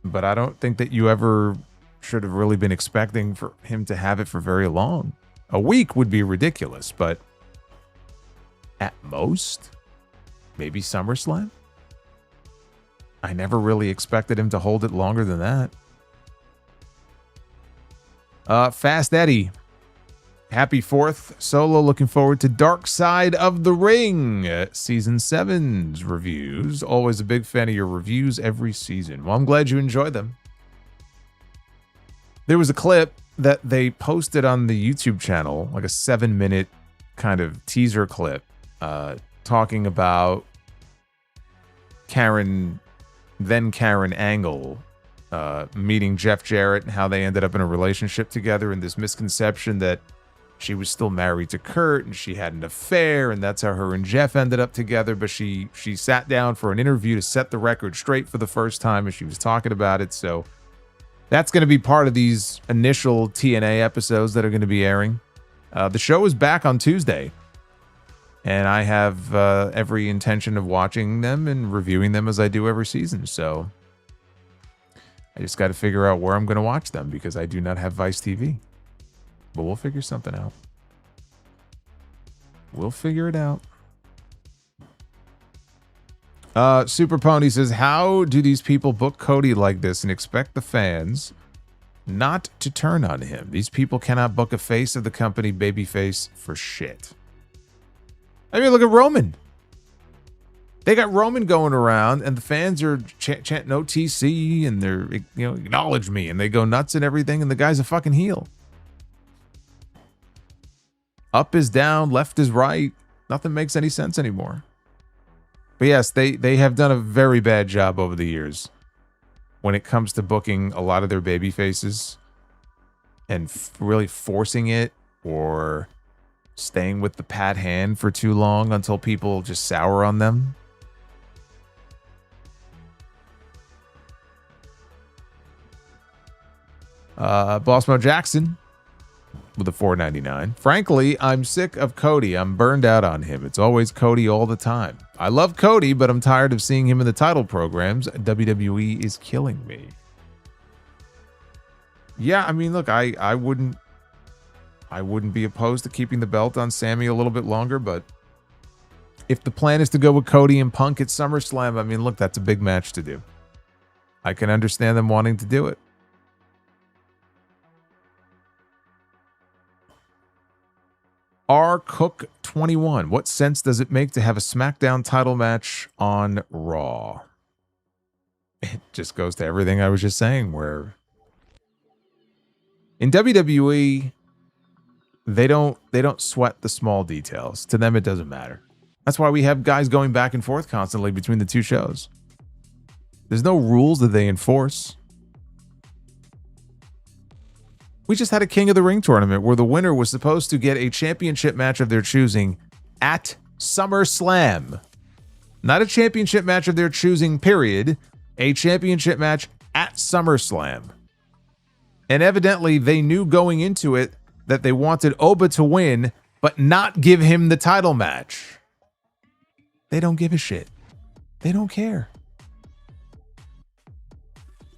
But I don't think that you ever should have really been expecting for him to have it for very long. A week would be ridiculous, but at most, maybe SummerSlam. I never really expected him to hold it longer than that. Fast Eddie, happy 4th. Solo, looking forward to Dark Side of the Ring, Season 7's reviews. Always a big fan of your reviews every season. Well, I'm glad you enjoyed them. There was a clip that they posted on the YouTube channel, like a 7-minute kind of teaser clip, talking about Karen Angle meeting Jeff Jarrett and how they ended up in a relationship together, and this misconception that she was still married to Kurt and she had an affair, and that's how her and Jeff ended up together. But she sat down for an interview to set the record straight for the first time, and she was talking about it. So that's going to be part of these initial TNA episodes that are going to be airing. The show is back on Tuesday, and I have every intention of watching them and reviewing them as I do every season. So I just got to figure out where I'm going to watch them because I do not have Vice TV. But we'll figure something out. We'll figure it out. Super Pony says, how do these people book Cody like this and expect the fans not to turn on him? These people cannot book a face of the company babyface for shit. I mean, look at Roman. They got Roman going around, and the fans are chanting OTC, and they're, you know, acknowledge me, and they go nuts and everything, and the guy's a fucking heel. Up is down, left is right. Nothing makes any sense anymore. But yes, they have done a very bad job over the years when it comes to booking a lot of their baby faces and really forcing it or staying with the pat hand for too long until people just sour on them. Bossmo Jackson with a $4.99. Frankly, I'm sick of Cody. I'm burned out on him. It's always Cody all the time. I love Cody, but I'm tired of seeing him in the title programs. WWE is killing me. Yeah, I mean, look, I wouldn't be opposed to keeping the belt on Sami a little bit longer, but if the plan is to go with Cody and Punk at SummerSlam, I mean, look, that's a big match to do. I can understand them wanting to do it. R. Cook 21. What sense does it make to have a SmackDown title match on Raw? It just goes to everything I was just saying, where in WWE, they don't sweat the small details. To them, it doesn't matter. That's why we have guys going back and forth constantly between the two shows. There's no rules that they enforce. We just had a King of the Ring tournament where the winner was supposed to get a championship match of their choosing at SummerSlam. Not a championship match of their choosing, period. A championship match at SummerSlam. And evidently, they knew going into it that they wanted Oba to win, but not give him the title match. They don't give a shit. They don't care.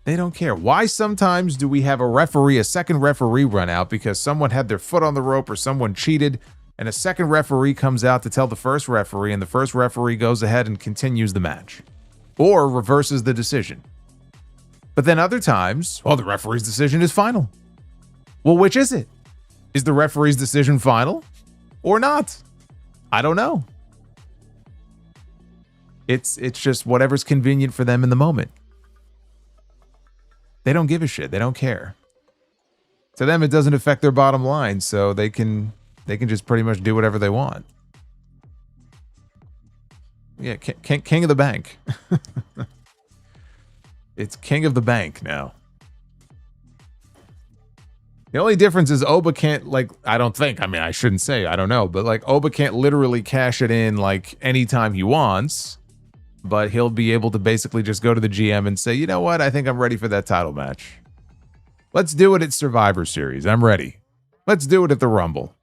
They don't care. Why sometimes do we have a second referee run out because someone had their foot on the rope or someone cheated, and a second referee comes out to tell the first referee, and the first referee goes ahead and continues the match or reverses the decision? But then other times, the referee's decision is final. Well, which is it? Is the referee's decision final or not? I don't know. It's just whatever's convenient for them in the moment. They don't give a shit. They don't care. To them, it doesn't affect their bottom line, so they can just pretty much do whatever they want. Yeah, King of the Bank. It's King of the Bank now. The only difference is Oba can't, I don't think, I shouldn't say, I don't know, but Oba can't literally cash it in anytime he wants, but he'll be able to basically just go to the GM and say, you know what, I think I'm ready for that title match. Let's do it at Survivor Series. I'm ready. Let's do it at the Rumble.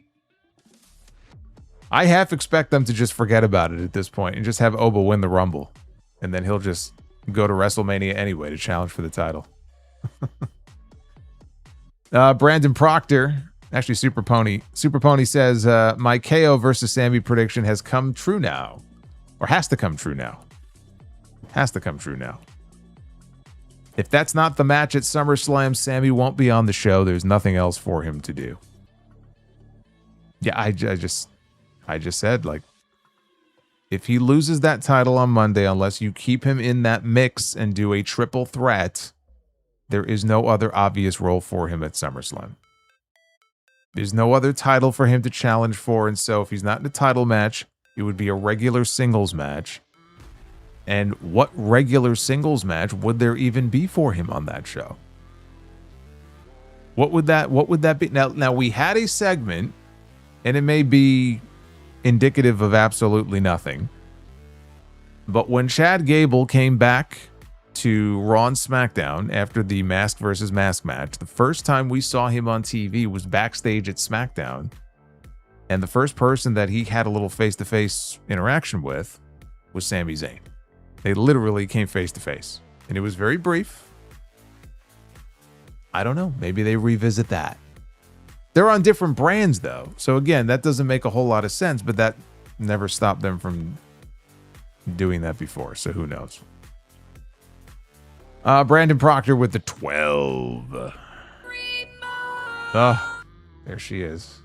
I half expect them to just forget about it at this point and just have Oba win the Rumble. And then he'll just go to WrestleMania anyway to challenge for the title. Brandon Proctor, actually Super Pony says, my KO versus Sami prediction has come true now. Or has to come true now. Has to come true now. If that's not the match at SummerSlam, Sami won't be on the show. There's nothing else for him to do. Yeah, I just said, if he loses that title on Monday, unless you keep him in that mix and do a triple threat, there is no other obvious role for him at SummerSlam. There's no other title for him to challenge for, and so if he's not in a title match, it would be a regular singles match. And what regular singles match would there even be for him on that show? What would that be? Now we had a segment, and it may be indicative of absolutely nothing, but when Chad Gable came back to Raw and SmackDown after the Mask versus Mask match, the first time we saw him on TV was backstage at SmackDown, and the first person that he had a little face-to-face interaction with was Sami Zayn. They literally came face-to-face, and it was very brief. I don't know. Maybe they revisit that. They're on different brands, though. So, again, that doesn't make a whole lot of sense, but that never stopped them from doing that before, so who knows. Brandon Proctor with the 12. Oh, there she is.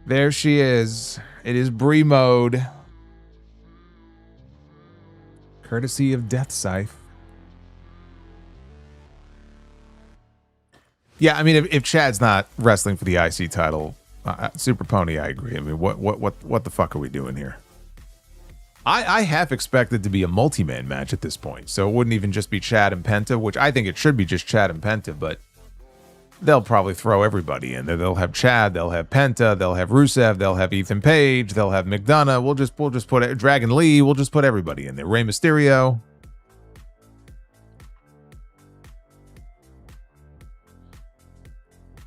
There she is. It is Brie mode. Courtesy of Death Scythe. Yeah, I mean, if Chad's not wrestling for the IC title, Super Pony, I agree. I mean, what the fuck are we doing here? I half expected to be a multi-man match at this point, so it wouldn't even just be Chad and Penta, which I think it should be just Chad and Penta, but they'll probably throw everybody in there. They'll have Chad, they'll have Penta, they'll have Rusev, they'll have Ethan Page, they'll have McDonough. We'll just put it, Dragon Lee. We'll just put everybody in there. Rey Mysterio.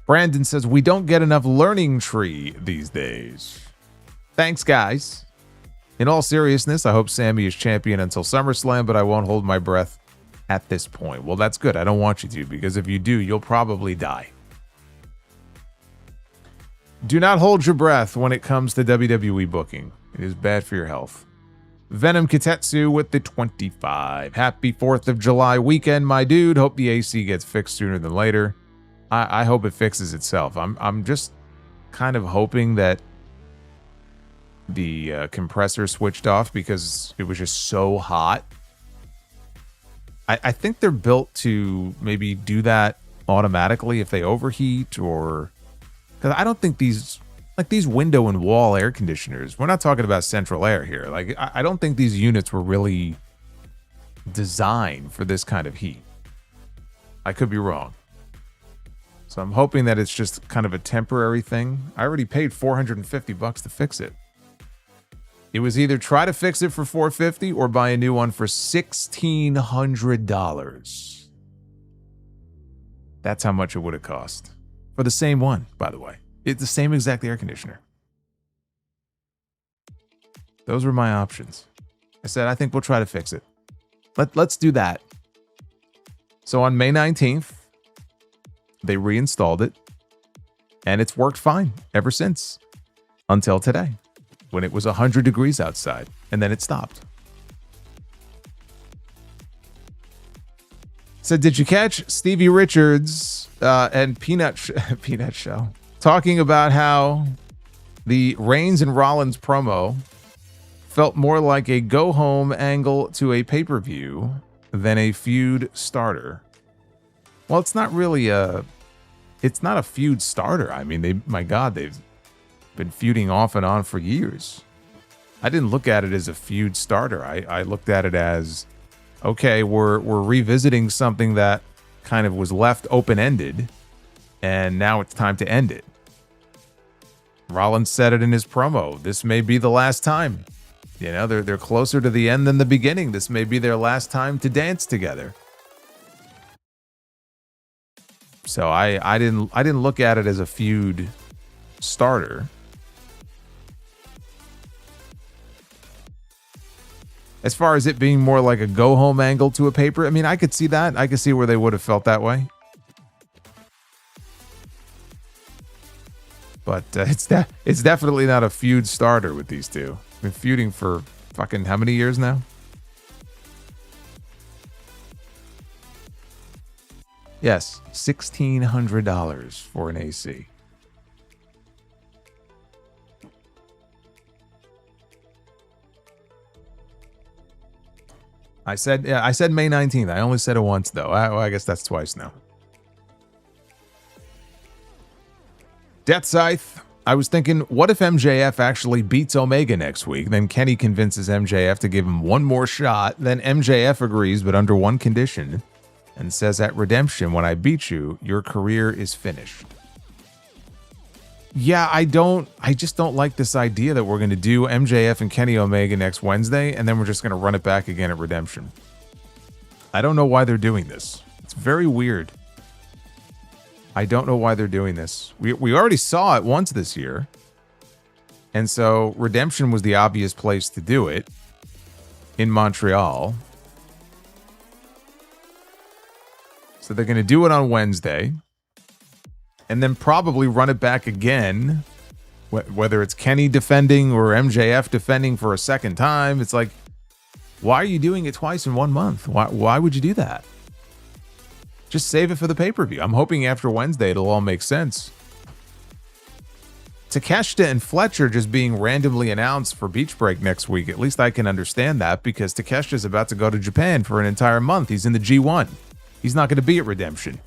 Brandon says, we don't get enough learning tree these days. Thanks, guys. In all seriousness, I hope Sami is champion until SummerSlam, but I won't hold my breath at this point. Well, that's good. I don't want you to, because if you do, you'll probably die. Do not hold your breath when it comes to WWE booking. It is bad for your health. Venom Kitetsu with the 25. Happy 4th of July weekend, my dude. Hope the AC gets fixed sooner than later. I hope it fixes itself. I'm just kind of hoping that the compressor switched off because it was just so hot. I think they're built to maybe do that automatically if they overheat, or because I don't think these window and wall air conditioners, we're not talking about central air here. Like, I don't think these units were really designed for this kind of heat. I could be wrong. So I'm hoping that it's just kind of a temporary thing. I already paid $450 to fix it. It was either try to fix it for $450 or buy a new one for $1,600. That's how much it would have cost. For the same one, by the way. It's the same exact air conditioner. Those were my options. I said, I think we'll try to fix it. Let's do that. So on May 19th, they reinstalled it, and it's worked fine ever since. Until today, when it was 100 degrees outside, and then it stopped. So did you catch Stevie Richards and Peanut Shell talking about how the Reigns and Rollins promo felt more like a go-home angle to a pay-per-view than a feud starter? Well, it's not really it's not a feud starter. I mean, my God, they've been feuding off and on for years. I didn't look at it as a feud starter. I looked at it as, okay, we're revisiting something that kind of was left open-ended, and now it's time to end it. Rollins said it in his promo. This may be the last time. You know, they're closer to the end than the beginning. This may be their last time to dance together. So I didn't look at it as a feud starter. As far as it being more like a go-home angle to a paper, I mean, I could see that. I could see where they would have felt that way. But it's definitely not a feud starter with these two. Been feuding for fucking how many years now? Yes, $1,600 for an AC. I said May 19th. I only said it once, though. I guess that's twice now. Death Scythe. I was thinking, what if MJF actually beats Omega next week? Then Kenny convinces MJF to give him one more shot. Then MJF agrees, but under one condition, and says at Redemption, when I beat you, your career is finished. Yeah, I just don't like this idea that we're going to do MJF and Kenny Omega next Wednesday, and then we're just going to run it back again at Redemption. I don't know why they're doing this. It's very weird. I don't know why they're doing this. We already saw it once this year. And so Redemption was the obvious place to do it in Montreal. So they're going to do it on Wednesday. And then probably run it back again. Whether it's Kenny defending or MJF defending for a second time. It's like, why are you doing it twice in 1 month? Why would you do that? Just save it for the pay-per-view. I'm hoping after Wednesday it'll all make sense. Takeshita and Fletcher just being randomly announced for Beach Break next week. At least I can understand that because Takeshita's about to go to Japan for an entire month. He's in the G1. He's not going to be at Redemption.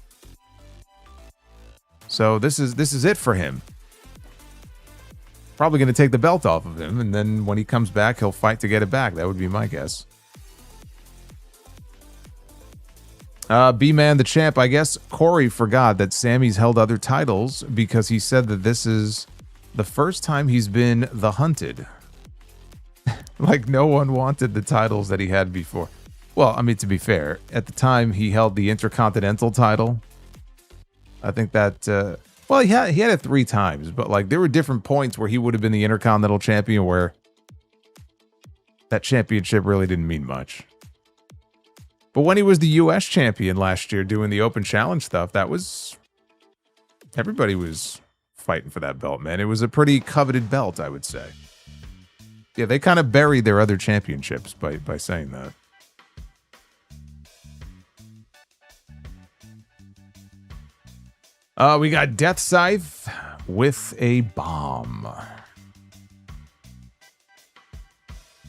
So this is it for him. Probably going to take the belt off of him, and then when he comes back, he'll fight to get it back. That would be my guess. B-Man the Champ, I guess Corey forgot that Sami's held other titles because he said that this is the first time he's been the hunted. Like no one wanted the titles that he had before. Well, I mean, to be fair, at the time he held the Intercontinental title. I think that Well, he had it 3 times, but like there were different points where he would have been the Intercontinental Champion where that championship really didn't mean much. But when he was the US champion last year doing the open challenge stuff, that was... everybody was fighting for that belt, man. It was a pretty coveted belt, I would say. Yeah, they kind of buried their other championships by saying that. We got Death Scythe with a bomb.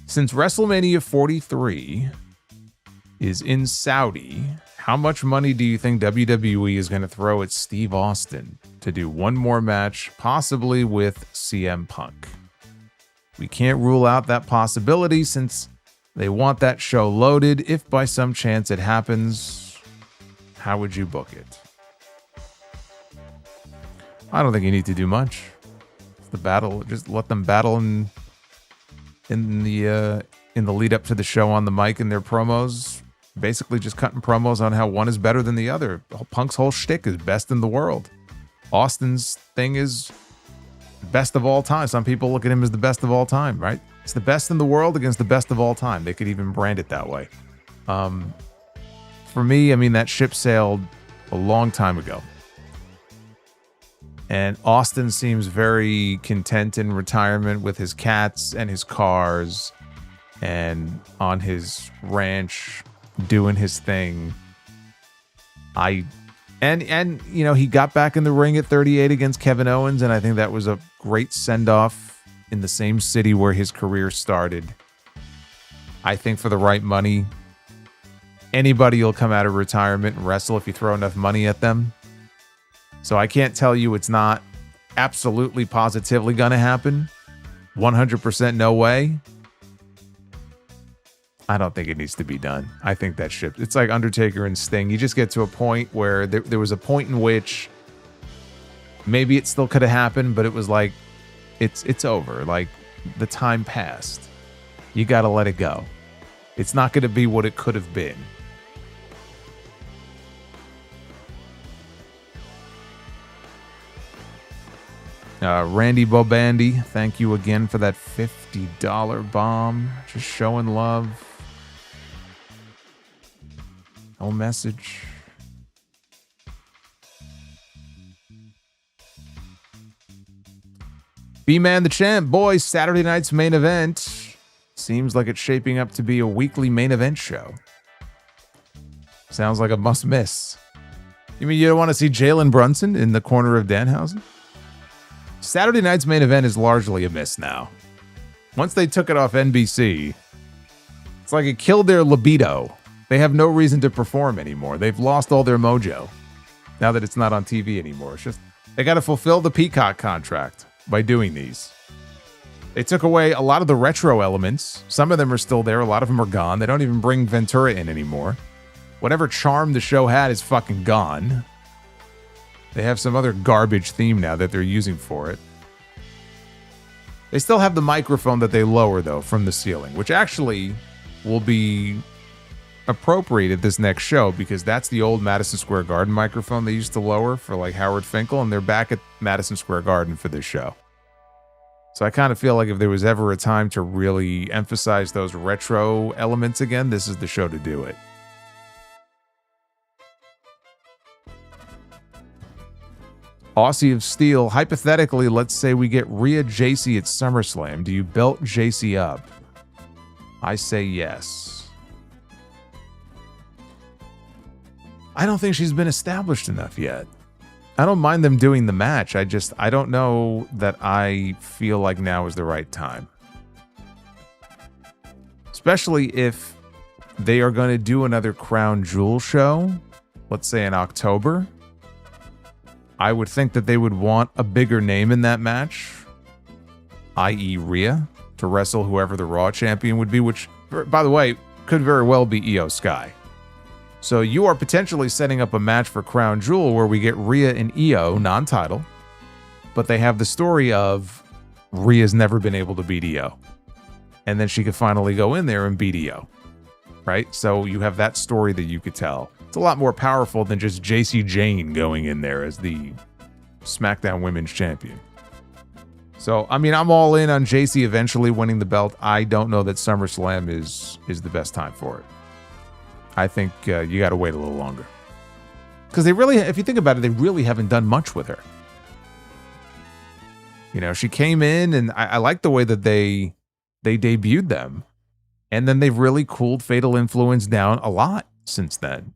Since WrestleMania 43 is in Saudi, how much money do you think WWE is going to throw at Steve Austin to do one more match, possibly with CM Punk? We can't rule out that possibility since they want that show loaded. If by some chance it happens, how would you book it? I don't think you need to do much. The battle, just let them battle in the lead up to the show on the mic in their promos. Basically just cutting promos on how one is better than the other. Punk's whole shtick is best in the world. Austin's thing is best of all time. Some people look at him as the best of all time, right? It's the best in the world against the best of all time. They could even brand it that way. For me, I mean, that ship sailed a long time ago. And Austin seems very content in retirement with his cats and his cars and on his ranch doing his thing. And you know, he got back in the ring at 38 against Kevin Owens, and I think that was a great send-off in the same city where his career started. I think for the right money, anybody will come out of retirement and wrestle if you throw enough money at them. So I can't tell you it's not absolutely positively going to happen. 100% no way. I don't think it needs to be done. I think that ship, it's like Undertaker and Sting. You just get to a point where there was a point in which maybe it still could have happened, but it was like, it's over. Like the time passed. You got to let it go. It's not going to be what it could have been. Randy Bobandy, thank you again for that $50 bomb. Just showing love. No message. B-Man the Champ, boys, Saturday night's main event. Seems like it's shaping up to be a weekly main event show. Sounds like a must miss. You mean you don't want to see Jalen Brunson in the corner of Danhausen? Saturday night's main event is largely a miss now. Once they took it off NBC, it's like it killed their libido. They have no reason to perform anymore. They've lost all their mojo now that it's not on TV anymore. It's just they got to fulfill the Peacock contract by doing these. They took away a lot of the retro elements. Some of them are still there. A lot of them are gone. They don't even bring Ventura in anymore. Whatever charm the show had is fucking gone. They have some other garbage theme now that they're using for it. They still have the microphone that they lower, though, from the ceiling, which actually will be appropriate at this next show because that's the old Madison Square Garden microphone they used to lower for, like, Howard Finkel, and they're back at Madison Square Garden for this show. So I kind of feel like if there was ever a time to really emphasize those retro elements again, this is the show to do it. Aussie of Steel, hypothetically, let's say we get Rhea JC at SummerSlam. Do you belt JC up? I say yes. I don't think she's been established enough yet. I don't mind them doing the match. I don't know that I feel like now is the right time. Especially if they are going to do another Crown Jewel show, let's say in October. I would think that they would want a bigger name in that match, i.e. Rhea, to wrestle whoever the Raw champion would be, which, by the way, could very well be Io Sky. So you are potentially setting up a match for Crown Jewel where we get Rhea and Io, non-title, but they have the story of Rhea's never been able to beat Io. And then she could finally go in there and beat Io, right? So you have that story that you could tell. It's a lot more powerful than just JC Jane going in there as the SmackDown Women's Champion. So, I mean, I'm all in on JC eventually winning the belt. I don't know that SummerSlam is the best time for it. I think you got to wait a little longer. Because they really, if you think about it, they really haven't done much with her. You know, she came in, and I like the way that they debuted them. And then they've really cooled Fatal Influence down a lot since then.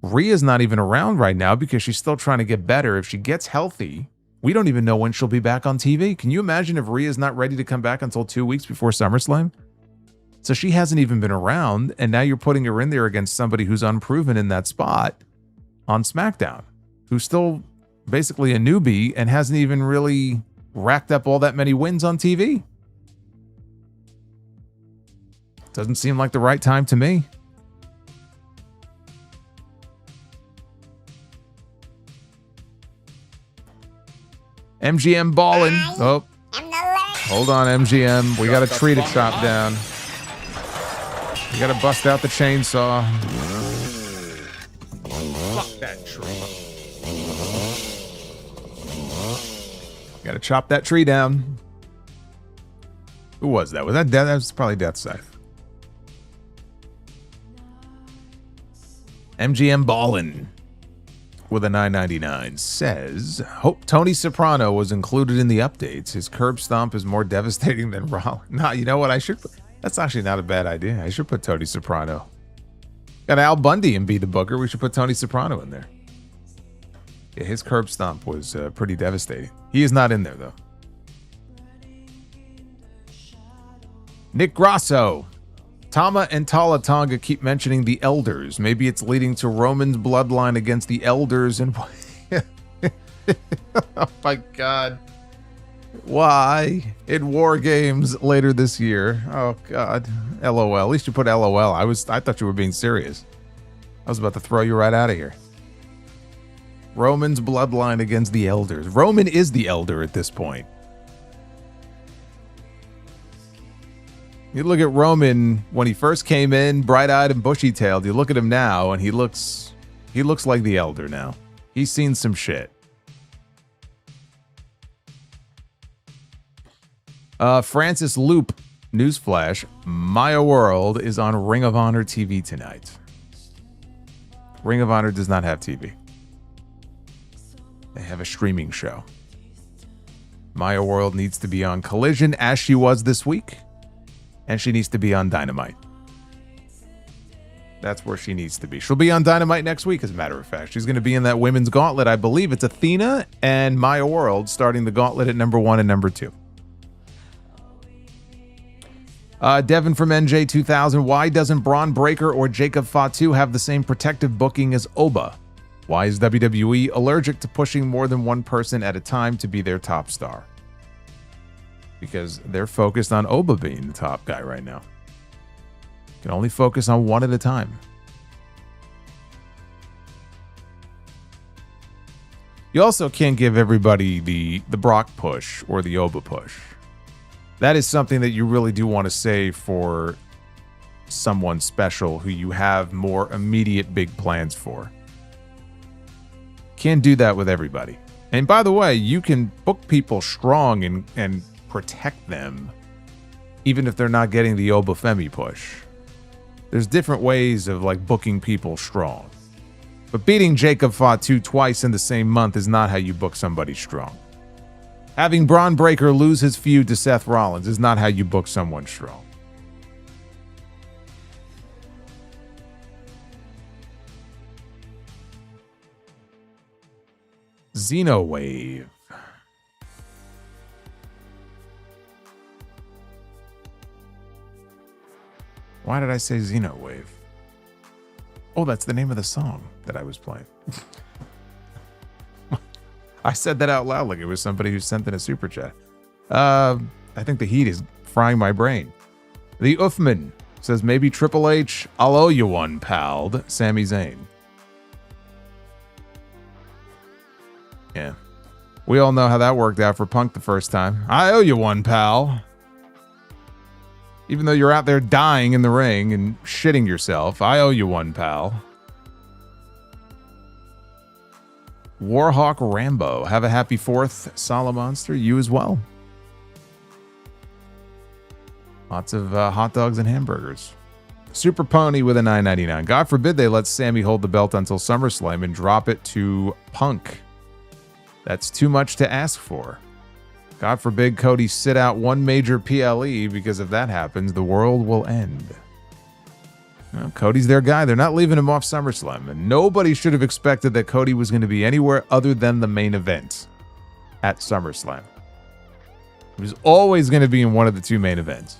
Rhea's not even around right now because she's still trying to get better. If she gets healthy, we don't even know when she'll be back on TV. Can you imagine if Rhea's not ready to come back until 2 weeks before SummerSlam? So she hasn't even been around, and now you're putting her in there against somebody who's unproven in that spot on SmackDown, who's still basically a newbie and hasn't even really racked up all that many wins on TV. Doesn't seem like the right time to me. MGM ballin'. Oh, hold on, MGM. We got a tree to chop down. We got to bust out the chainsaw. Fuck that tree. Got to chop that tree down. Who was that? Was that Death? That was probably Death Scythe. MGM ballin' with a $9.99 says, hope Tony Soprano was included in the updates. His curb stomp is more devastating than Rollins. Nah, you know what? That's actually not a bad idea. I should put Tony Soprano. Got Al Bundy and be the booker. We should put Tony Soprano in there. Yeah, his curb stomp was pretty devastating. He is not in there, though. Nick Grasso. Tama and Tala Tonga keep mentioning the elders. Maybe it's leading to Roman's bloodline against the elders and oh my God. Why? In War Games later this year. Oh God. LOL. At least you put LOL. I thought you were being serious. I was about to throw you right out of here. Roman's bloodline against the elders. Roman is the elder at this point. You look at Roman when he first came in, bright-eyed and bushy-tailed. You look at him now, and he looks like the elder now. He's seen some shit. Francis Loop, newsflash, Maya World is on Ring of Honor TV tonight. Ring of Honor does not have TV. They have a streaming show. Maya World needs to be on Collision, as she was this week. And she needs to be on Dynamite. That's where she needs to be. She'll be on Dynamite next week, as a matter of fact. She's going to be in that women's gauntlet. I believe it's Athena and Maya World starting the gauntlet at number 1 and number 2. Devin from NJ2000. Why doesn't Braun Breaker or Jacob Fatu have the same protective booking as Oba? Why is WWE allergic to pushing more than one person at a time to be their top star? Because they're focused on Oba being the top guy right now. Can only focus on one at a time. You also can't give everybody the Brock push or the Oba push. That is something that you really do want to save for someone special who you have more immediate big plans for. Can't do that with everybody. And by the way, you can book people strong and protect them even if they're not getting the Oba Femi push. There's different ways of like booking people strong. But beating Jacob Fatu twice in the same month is not how you book somebody strong. Having Braun Breaker lose his feud to Seth Rollins is not how you book someone strong. Xenowave. Why did I say Xenowave? Oh, that's the name of the song that I was playing. I said that out loud like it was somebody who sent in a super chat. I think the heat is frying my brain. The Uffman says, maybe Triple H, I'll owe you one, pal. Sami Zayn. Yeah. We all know how that worked out for Punk the first time. I owe you one, pal. Even though you're out there dying in the ring and shitting yourself, I owe you one, pal. Warhawk Rambo, have a happy 4th, Solomonster. You as well. Lots of hot dogs and hamburgers. Super Pony with a $9.99. God forbid they let Sami hold the belt until SummerSlam and drop it to Punk. That's too much to ask for. God forbid Cody sit out one major PLE, because if that happens, the world will end. Well, Cody's their guy. They're not leaving him off SummerSlam. And nobody should have expected that Cody was going to be anywhere other than the main event at SummerSlam. He was always going to be in one of the 2 main events.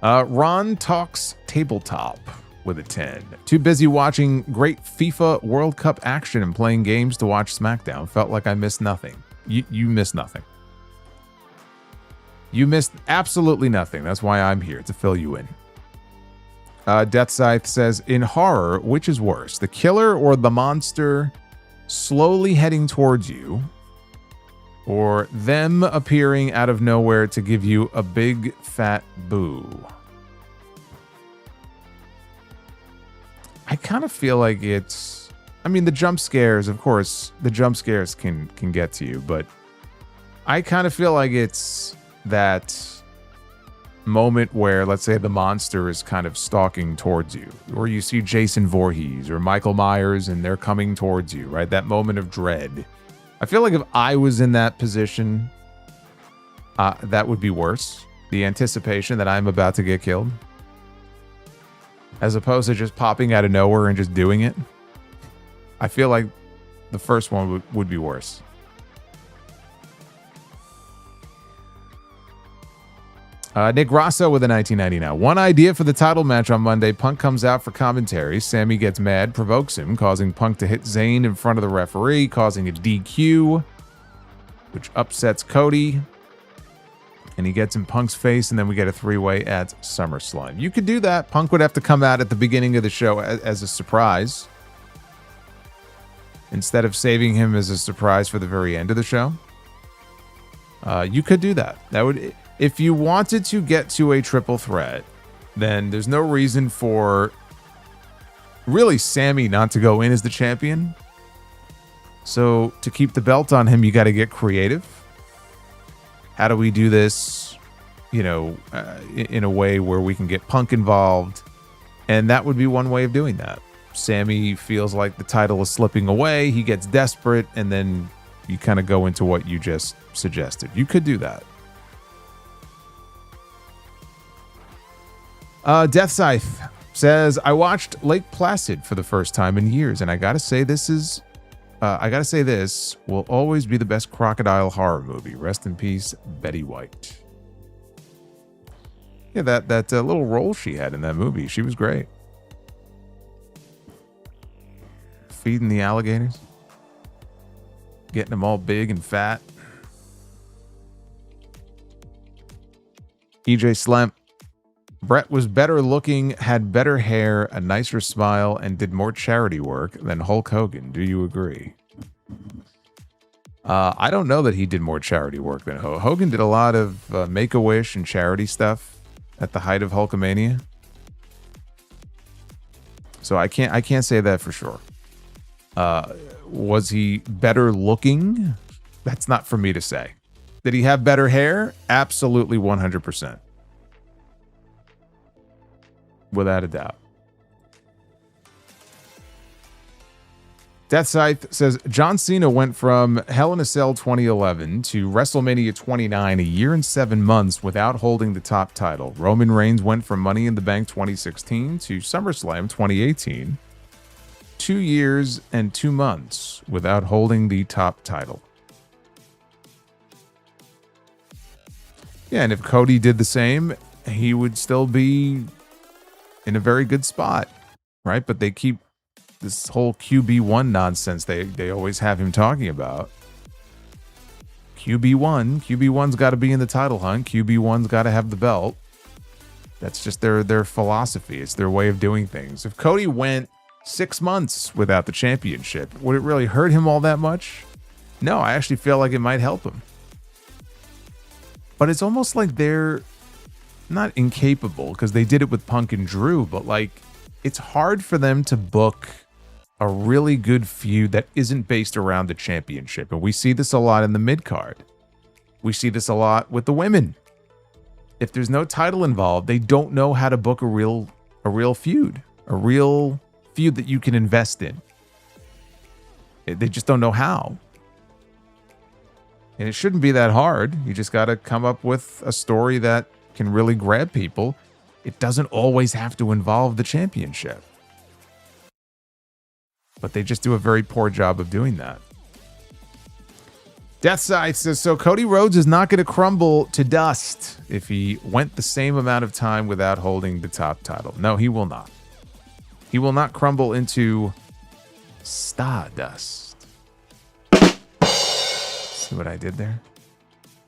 Ron talks tabletop with a 10. Too busy watching great FIFA World Cup action and playing games to watch SmackDown. Felt like I missed nothing. You missed nothing. You missed absolutely nothing. That's why I'm here, to fill you in. Death Scythe says, in horror, which is worse, the killer or the monster slowly heading towards you, or them appearing out of nowhere to give you a big fat boo? I kind of feel like it's, I mean, the jump scares, of course, the jump scares can get to you, but I kind of feel like it's that moment where, let's say, the monster is kind of stalking towards you, or you see Jason Voorhees or Michael Myers and they're coming towards you, right? That moment of dread. I feel like if I was in that position, that would be worse. The anticipation that I'm about to get killed, as opposed to just popping out of nowhere and just doing it. I feel like the first one would be worse. Nick Rosso with a 1999. One idea for the title match on Monday. Punk comes out for commentary. Sami gets mad, provokes him, causing Punk to hit Zayn in front of the referee, causing a DQ, which upsets Cody. And he gets in Punk's face, and then we get a 3-way at SummerSlam. You could do that. Punk would have to come out at the beginning of the show as a surprise, instead of saving him as a surprise for the very end of the show. You could do that. That would, if you wanted to get to a triple threat, then there's no reason for really Sami not to go in as the champion. So to keep the belt on him, you got to get creative. How do we do this, in a way where we can get Punk involved? And that would be one way of doing that. Sami feels like the title is slipping away. He gets desperate, and then you kind of go into what you just suggested. You could do that. Death Scythe says, I watched Lake Placid for the first time in years, and I gotta say this will always be the best crocodile horror movie. Rest in peace, Betty White. Yeah, that little role she had in that movie, she was great. Feeding the alligators, getting them all big and fat. EJ Slamp. Brett was better looking, had better hair, a nicer smile, and did more charity work than Hulk Hogan. Do you agree? I don't know that he did more charity work than Hogan. Did a lot of Make-A-Wish and charity stuff at the height of Hulkamania. So I can't say that for sure. Was he better looking? That's not for me to say. Did he have better hair? Absolutely 100%. Without a doubt. Death Scythe says, John Cena went from Hell in a Cell 2011 to WrestleMania 29, a year and 7 months without holding the top title. Roman Reigns went from Money in the Bank 2016 to SummerSlam 2018. 2 years and 2 months without holding the top title. Yeah, and if Cody did the same, he would still be in a very good spot, right? But they keep this whole QB1 nonsense they always have him talking about. QB1's got to be in the title hunt. QB1's got to have the belt. That's just their philosophy. It's their way of doing things. If Cody went 6 months without the championship, would it really hurt him all that much? No, I actually feel like it might help him. But it's almost like they're not incapable, because they did it with Punk and Drew, but like, it's hard for them to book a really good feud that isn't based around the championship. And we see this a lot in the mid-card. We see this a lot with the women. If there's no title involved, they don't know how to book a real feud. A real feud that you can invest in. They just don't know how. And it shouldn't be that hard. You just got to come up with a story that can really grab people. It doesn't always have to involve the championship. But they just do a very poor job of doing that. Deathside says, so Cody Rhodes is not going to crumble to dust if he went the same amount of time without holding the top title. No, he will not. He will not crumble into stardust. See what I did there?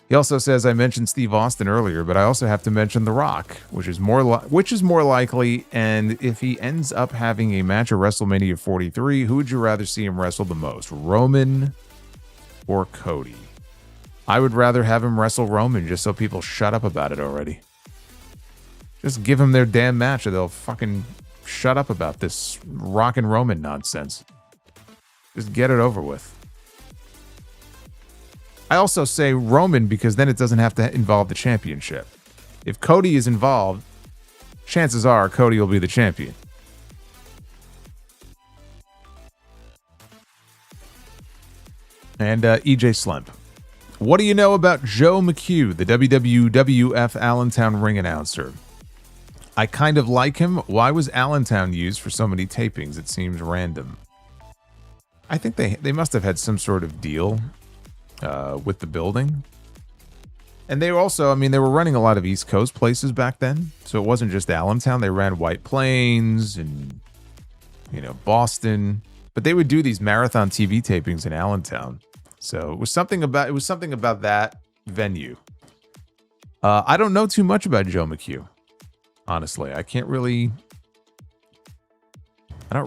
He also says, I mentioned Steve Austin earlier, but I also have to mention The Rock, which is more likely. And if he ends up having a match at WrestleMania 43, who would you rather see him wrestle the most, Roman or Cody? I would rather have him wrestle Roman just so people shut up about it already. Just give him their damn match or they'll fucking shut up about this Rock and Roman nonsense. Just get it over with. I also say Roman because then it doesn't have to involve the championship. If Cody is involved, chances are Cody will be the champion. And EJ Slimp. What do you know about Joe McHugh, the WWF Allentown ring announcer? I kind of like him. Why was Allentown used for so many tapings? It seems random. I think they must have had some sort of deal with the building. And they were also, I mean, they were running a lot of East Coast places back then. So it wasn't just Allentown. They ran White Plains and, you know, Boston. But they would do these marathon TV tapings in Allentown. So it was something about that venue. I don't know too much about Joe McHugh. Honestly, I don't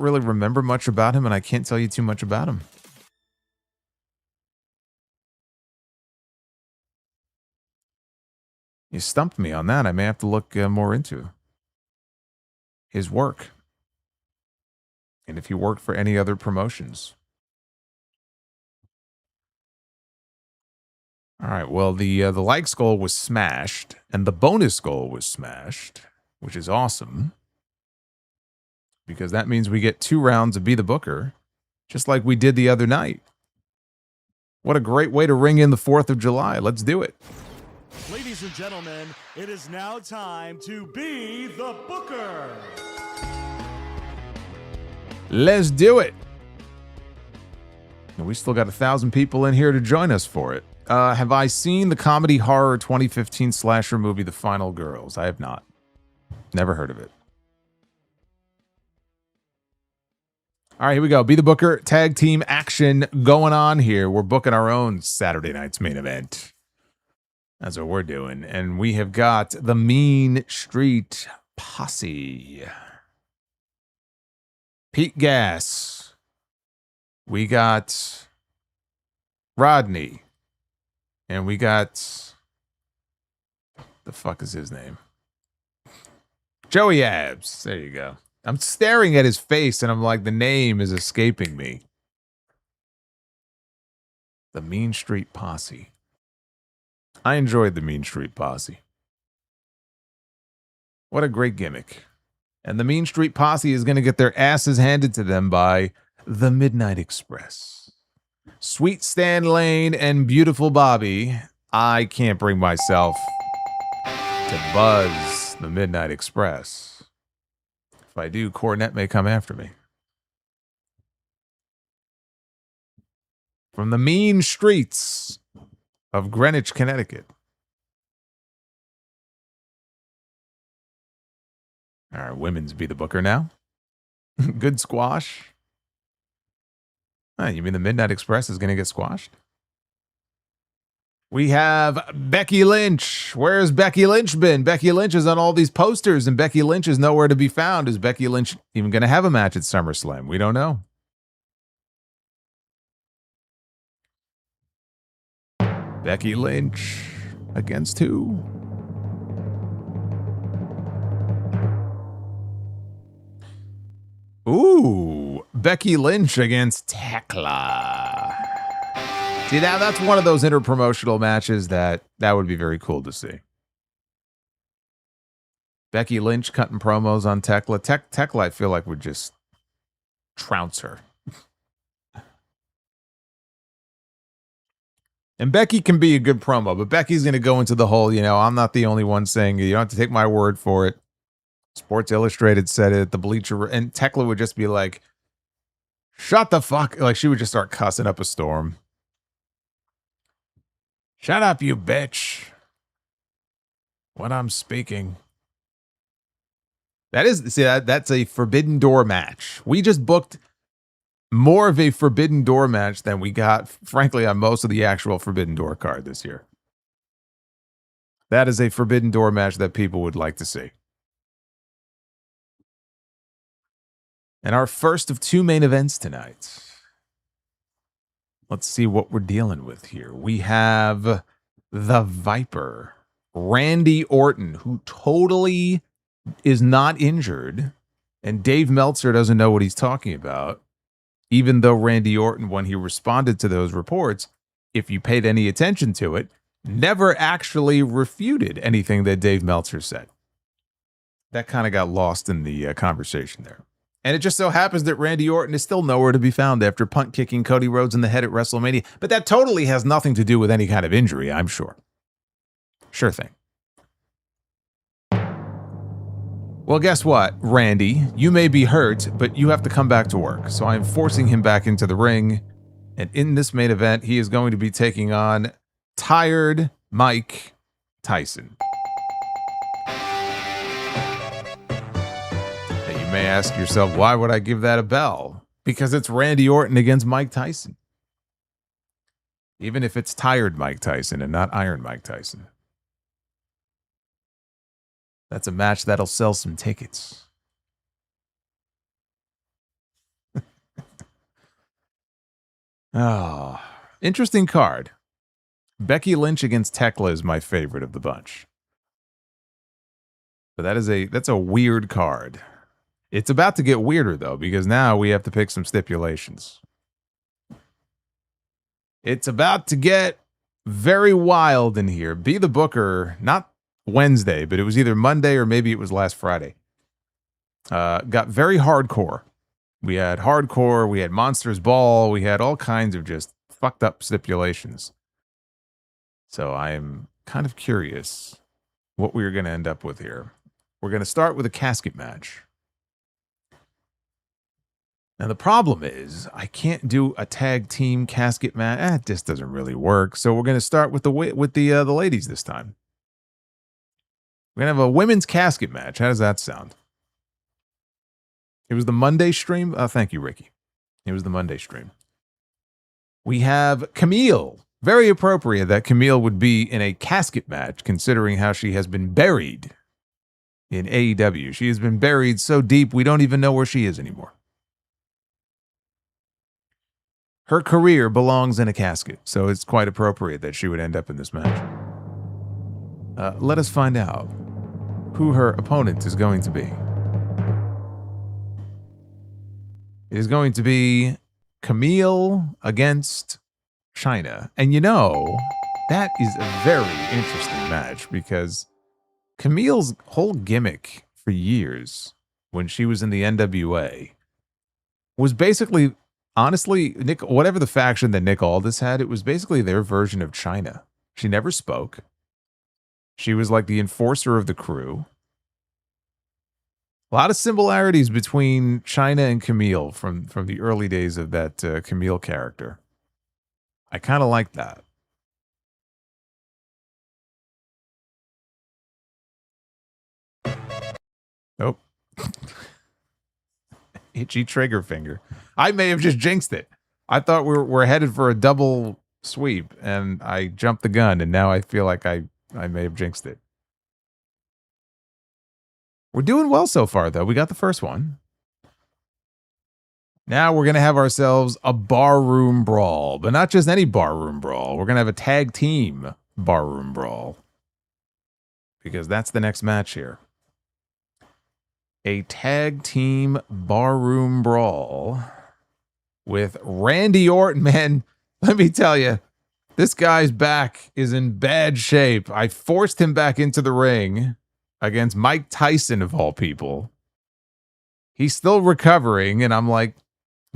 really remember much about him, and I can't tell you too much about him. You stumped me on that. I may have to look more into his work. And if he worked for any other promotions. All right, well, the likes goal was smashed, and the bonus goal was smashed, which is awesome. Because that means we get 2 rounds of Be the Booker, just like we did the other night. What a great way to ring in the 4th of July. Let's do it. Ladies and gentlemen, it is now time to Be the Booker. Let's do it. And we still got 1,000 people in here to join us for it. Have I seen the comedy horror 2015 slasher movie, The Final Girls? I have not. Never heard of it. All right, here we go. Be the Booker tag team action going on here. We're booking our own Saturday night's main event. That's what we're doing. And we have got the Mean Street Posse. Pete Gas. We got Rodney. And we got, the fuck is his name? Joey Abs. There you go. I'm staring at his face and I'm like, the name is escaping me. The Mean Street Posse. I enjoyed the Mean Street Posse. What a great gimmick. And the Mean Street Posse is going to get their asses handed to them by the Midnight Express. Sweet Stan Lane and Beautiful Bobby. I can't bring myself to buzz the Midnight Express. If I do, Cornette may come after me. From the mean streets of Greenwich, Connecticut. All right, women's Be the Booker now. Good squash. You mean the Midnight Express is going to get squashed? We have Becky Lynch. Where's Becky Lynch been? Becky Lynch is on all these posters, and Becky Lynch is nowhere to be found. Is Becky Lynch even going to have a match at SummerSlam? We don't know. Becky Lynch against who? Ooh, Becky Lynch against Tekla. See, that's one of those interpromotional matches that would be very cool to see. Becky Lynch cutting promos on Tekla. Tekla, I feel like, would just trounce her. And Becky can be a good promo, but Becky's going to go into the whole, I'm not the only one saying it. You don't have to take my word for it. Sports Illustrated said it, the Bleacher, and Tekla would just be like, shut the fuck. Like, she would just start cussing up a storm. Shut up, you bitch. When I'm speaking. That's a Forbidden Door match. We just booked more of a Forbidden Door match than we got, frankly, on most of the actual Forbidden Door card this year. That is a Forbidden Door match that people would like to see. And our first of 2 main events tonight. Let's see what we're dealing with here. We have the Viper, Randy Orton, who totally is not injured, and Dave Meltzer doesn't know what he's talking about, even though Randy Orton, when he responded to those reports, if you paid any attention to it, never actually refuted anything that Dave Meltzer said. That kind of got lost in the conversation there. And it just so happens that Randy Orton is still nowhere to be found after punt kicking Cody Rhodes in the head at WrestleMania. But that totally has nothing to do with any kind of injury, I'm sure. Sure thing. Well, guess what, Randy? You may be hurt, but you have to come back to work. So I'm forcing him back into the ring. And in this main event, he is going to be taking on Tired Mike Tyson. You may ask yourself, why would I give that a bell? Because it's Randy Orton against Mike Tyson. Even if it's Tired Mike Tyson and not Iron Mike Tyson. That's a match that'll sell some tickets. Oh, interesting card. Becky Lynch against Tekla is my favorite of the bunch. But that's a weird card. It's about to get weirder, though, because now we have to pick some stipulations. It's about to get very wild in here. Be the Booker, not Wednesday, but it was either Monday or maybe it was last Friday. Got very hardcore. We had hardcore, we had Monsters Ball, we had all kinds of just fucked up stipulations. So I'm kind of curious what we're going to end up with here. We're going to start with a casket match. Now, the problem is I can't do a tag team casket match. This doesn't really work. So we're going to start with the ladies this time. We're going to have a women's casket match. How does that sound? It was the Monday stream. Thank you, Ricky. It was the Monday stream. We have Camille. Very appropriate that Camille would be in a casket match, considering how she has been buried in AEW. She has been buried so deep we don't even know where she is anymore. Her career belongs in a casket, so it's quite appropriate that she would end up in this match. Let us find out who her opponent is going to be. It is going to be Camille against China. And that is a very interesting match because Camille's whole gimmick for years when she was in the NWA was basically, honestly, whatever the faction that Nick Aldis had, it was basically their version of China. She never spoke. She was like the enforcer of the crew. A lot of similarities between China and Camille from the early days of that Camille character. I kind of like that. Nope. Itchy trigger finger. I may have just jinxed it. I thought we're headed for a double sweep, and I jumped the gun, and now I feel like I may have jinxed it. We're doing well so far, though. We got the first one. Now we're going to have ourselves a barroom brawl, but not just any barroom brawl. We're going to have a tag team barroom brawl because that's the next match here. a tag team barroom brawl with Randy Orton. Man, let me tell you, this guy's back is in bad shape. I forced him back into the ring against Mike Tyson, of all people. He's still recovering, and I'm like,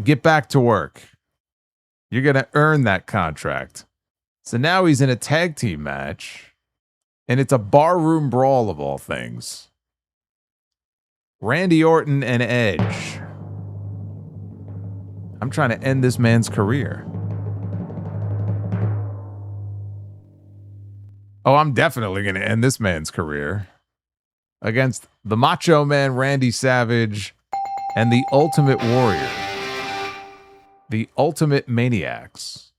get back to work. You're going to earn that contract. So now he's in a tag team match, and it's a barroom brawl of all things. Randy Orton and Edge. I'm trying to end this man's career. Oh, I'm definitely going to end this man's career against the Macho Man Randy Savage and the Ultimate Warrior, the Ultimate Maniacs.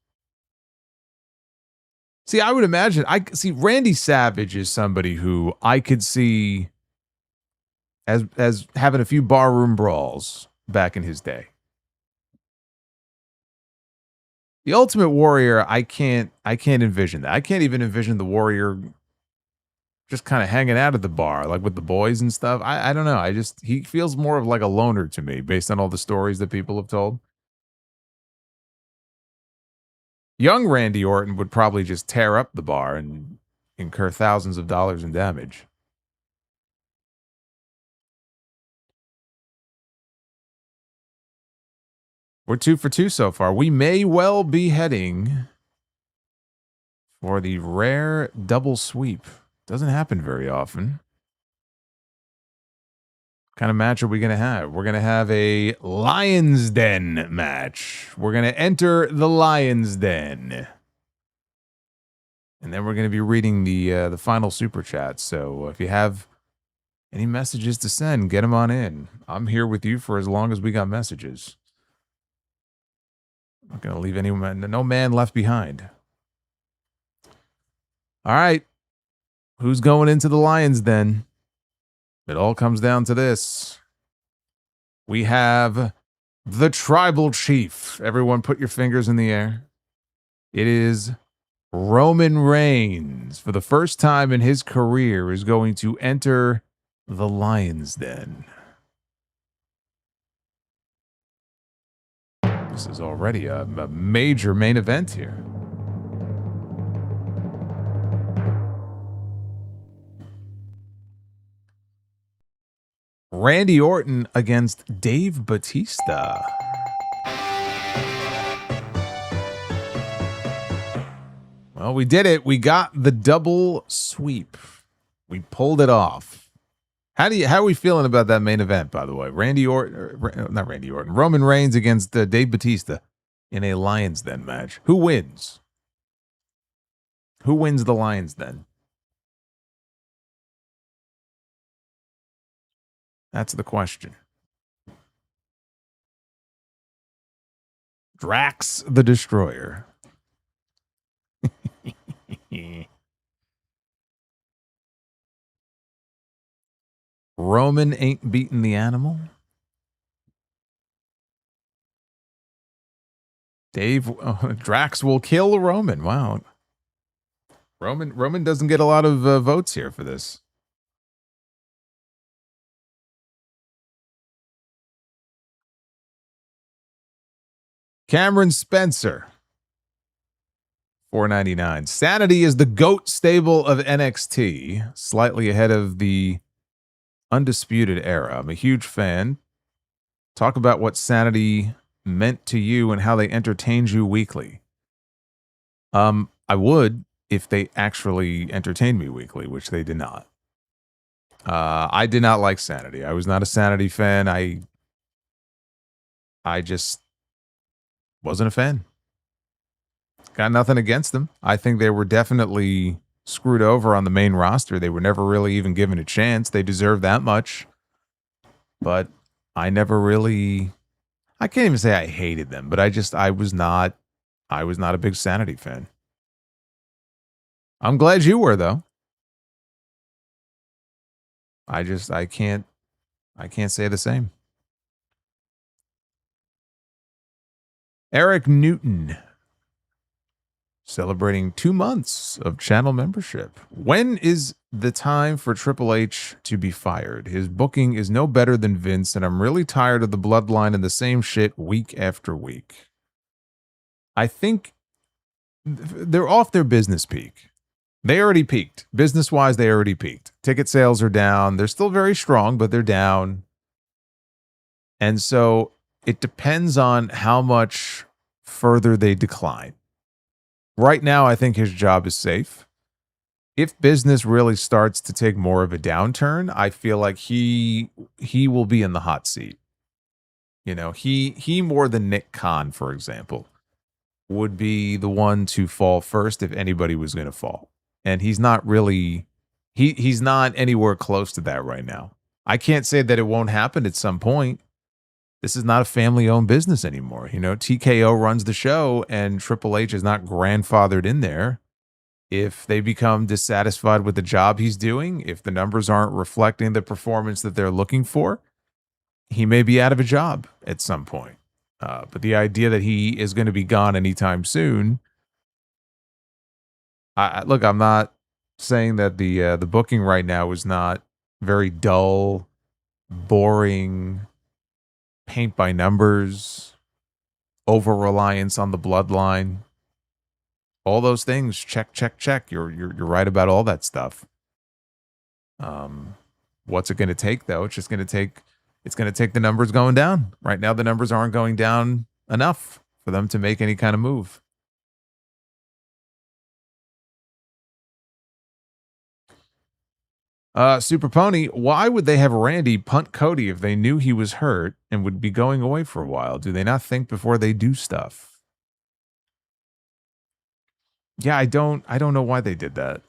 See, I would imagine, Randy Savage is somebody who I could see as having a few barroom brawls back in his day. The Ultimate Warrior, I can't envision that. I can't even envision the Warrior just kind of hanging out at the bar, like with the boys and stuff. I don't know. He feels more of like a loner to me based on all the stories that people have told. Young Randy Orton would probably just tear up the bar and incur thousands of dollars in damage. We're 2 for 2 so far. We may well be heading for the rare double sweep. Doesn't happen very often. What kind of match are we going to have? We're going to have a Lion's Den match. We're going to enter the Lion's Den. And then we're going to be reading the final super chat. So if you have any messages to send, get them on in. I'm here with you for as long as we got messages. I'm not going to leave no man left behind. All right. Who's going into the Lions Den? It all comes down to this. We have the Tribal Chief. Everyone put your fingers in the air. It is Roman Reigns. For the first time in his career is going to enter the Lions Den. This is already a major main event here. Randy Orton against Dave Bautista. Well, we did it. We got the double sweep. We pulled it off. How are we feeling about that main event, by the way? Roman Reigns against Dave Bautista in a Lions Den match. Who wins? Who wins the Lions Den? That's the question. Drax the Destroyer. Roman ain't beating the animal. Drax will kill Roman. Wow. Roman doesn't get a lot of votes here for this. Cameron Spencer, $4.99. Sanity is the GOAT stable of NXT, slightly ahead of the Undisputed Era. I'm a huge fan. Talk about what Sanity meant to you and how they entertained you weekly. I would if they actually entertained me weekly, which they did not. I did not like Sanity. I was not a Sanity fan. I just wasn't a fan. Got nothing against them. I think they were definitely screwed over on the main roster. They were never really even given a chance. They deserve that much. But I never really, I can't even say I hated them, but I was not a big Sanity fan. I'm glad you were, though. I can't say the same. Eric Newton. celebrating 2 months of channel membership. When is the time for Triple H to be fired? His booking is no better than Vince, and I'm really tired of the bloodline and the same shit week after week. I think they're off their business peak. They already peaked. Business-wise, they already peaked. Ticket sales are down. They're still very strong, but they're down. And so it depends on how much further they decline. Right now, I think his job is safe. If business really starts to take more of a downturn, I feel like he will be in the hot seat. You know, he more than Nick Khan, for example, would be the one to fall first if anybody was going to fall. And he's not really, he's not anywhere close to that right now. I can't say that it won't happen at some point. This is not a family-owned business anymore. You know, TKO runs the show, and Triple H is not grandfathered in there. If they become dissatisfied with the job he's doing, if the numbers aren't reflecting the performance that they're looking for, he may be out of a job at some point. But the idea that he is going to be gone anytime soon, look, I'm not saying that the booking right now is not very dull, boring, paint by numbers, over reliance on the bloodline, all those things. Check, check, check. You're right about all that stuff. What's it going to take though? It's going to take the numbers going down. Right now, the numbers aren't going down enough for them to make any kind of move. Super Pony, why would they have Randy punt Cody if they knew he was hurt and would be going away for a while? Do they not think before they do stuff? Yeah, I don't know why they did that.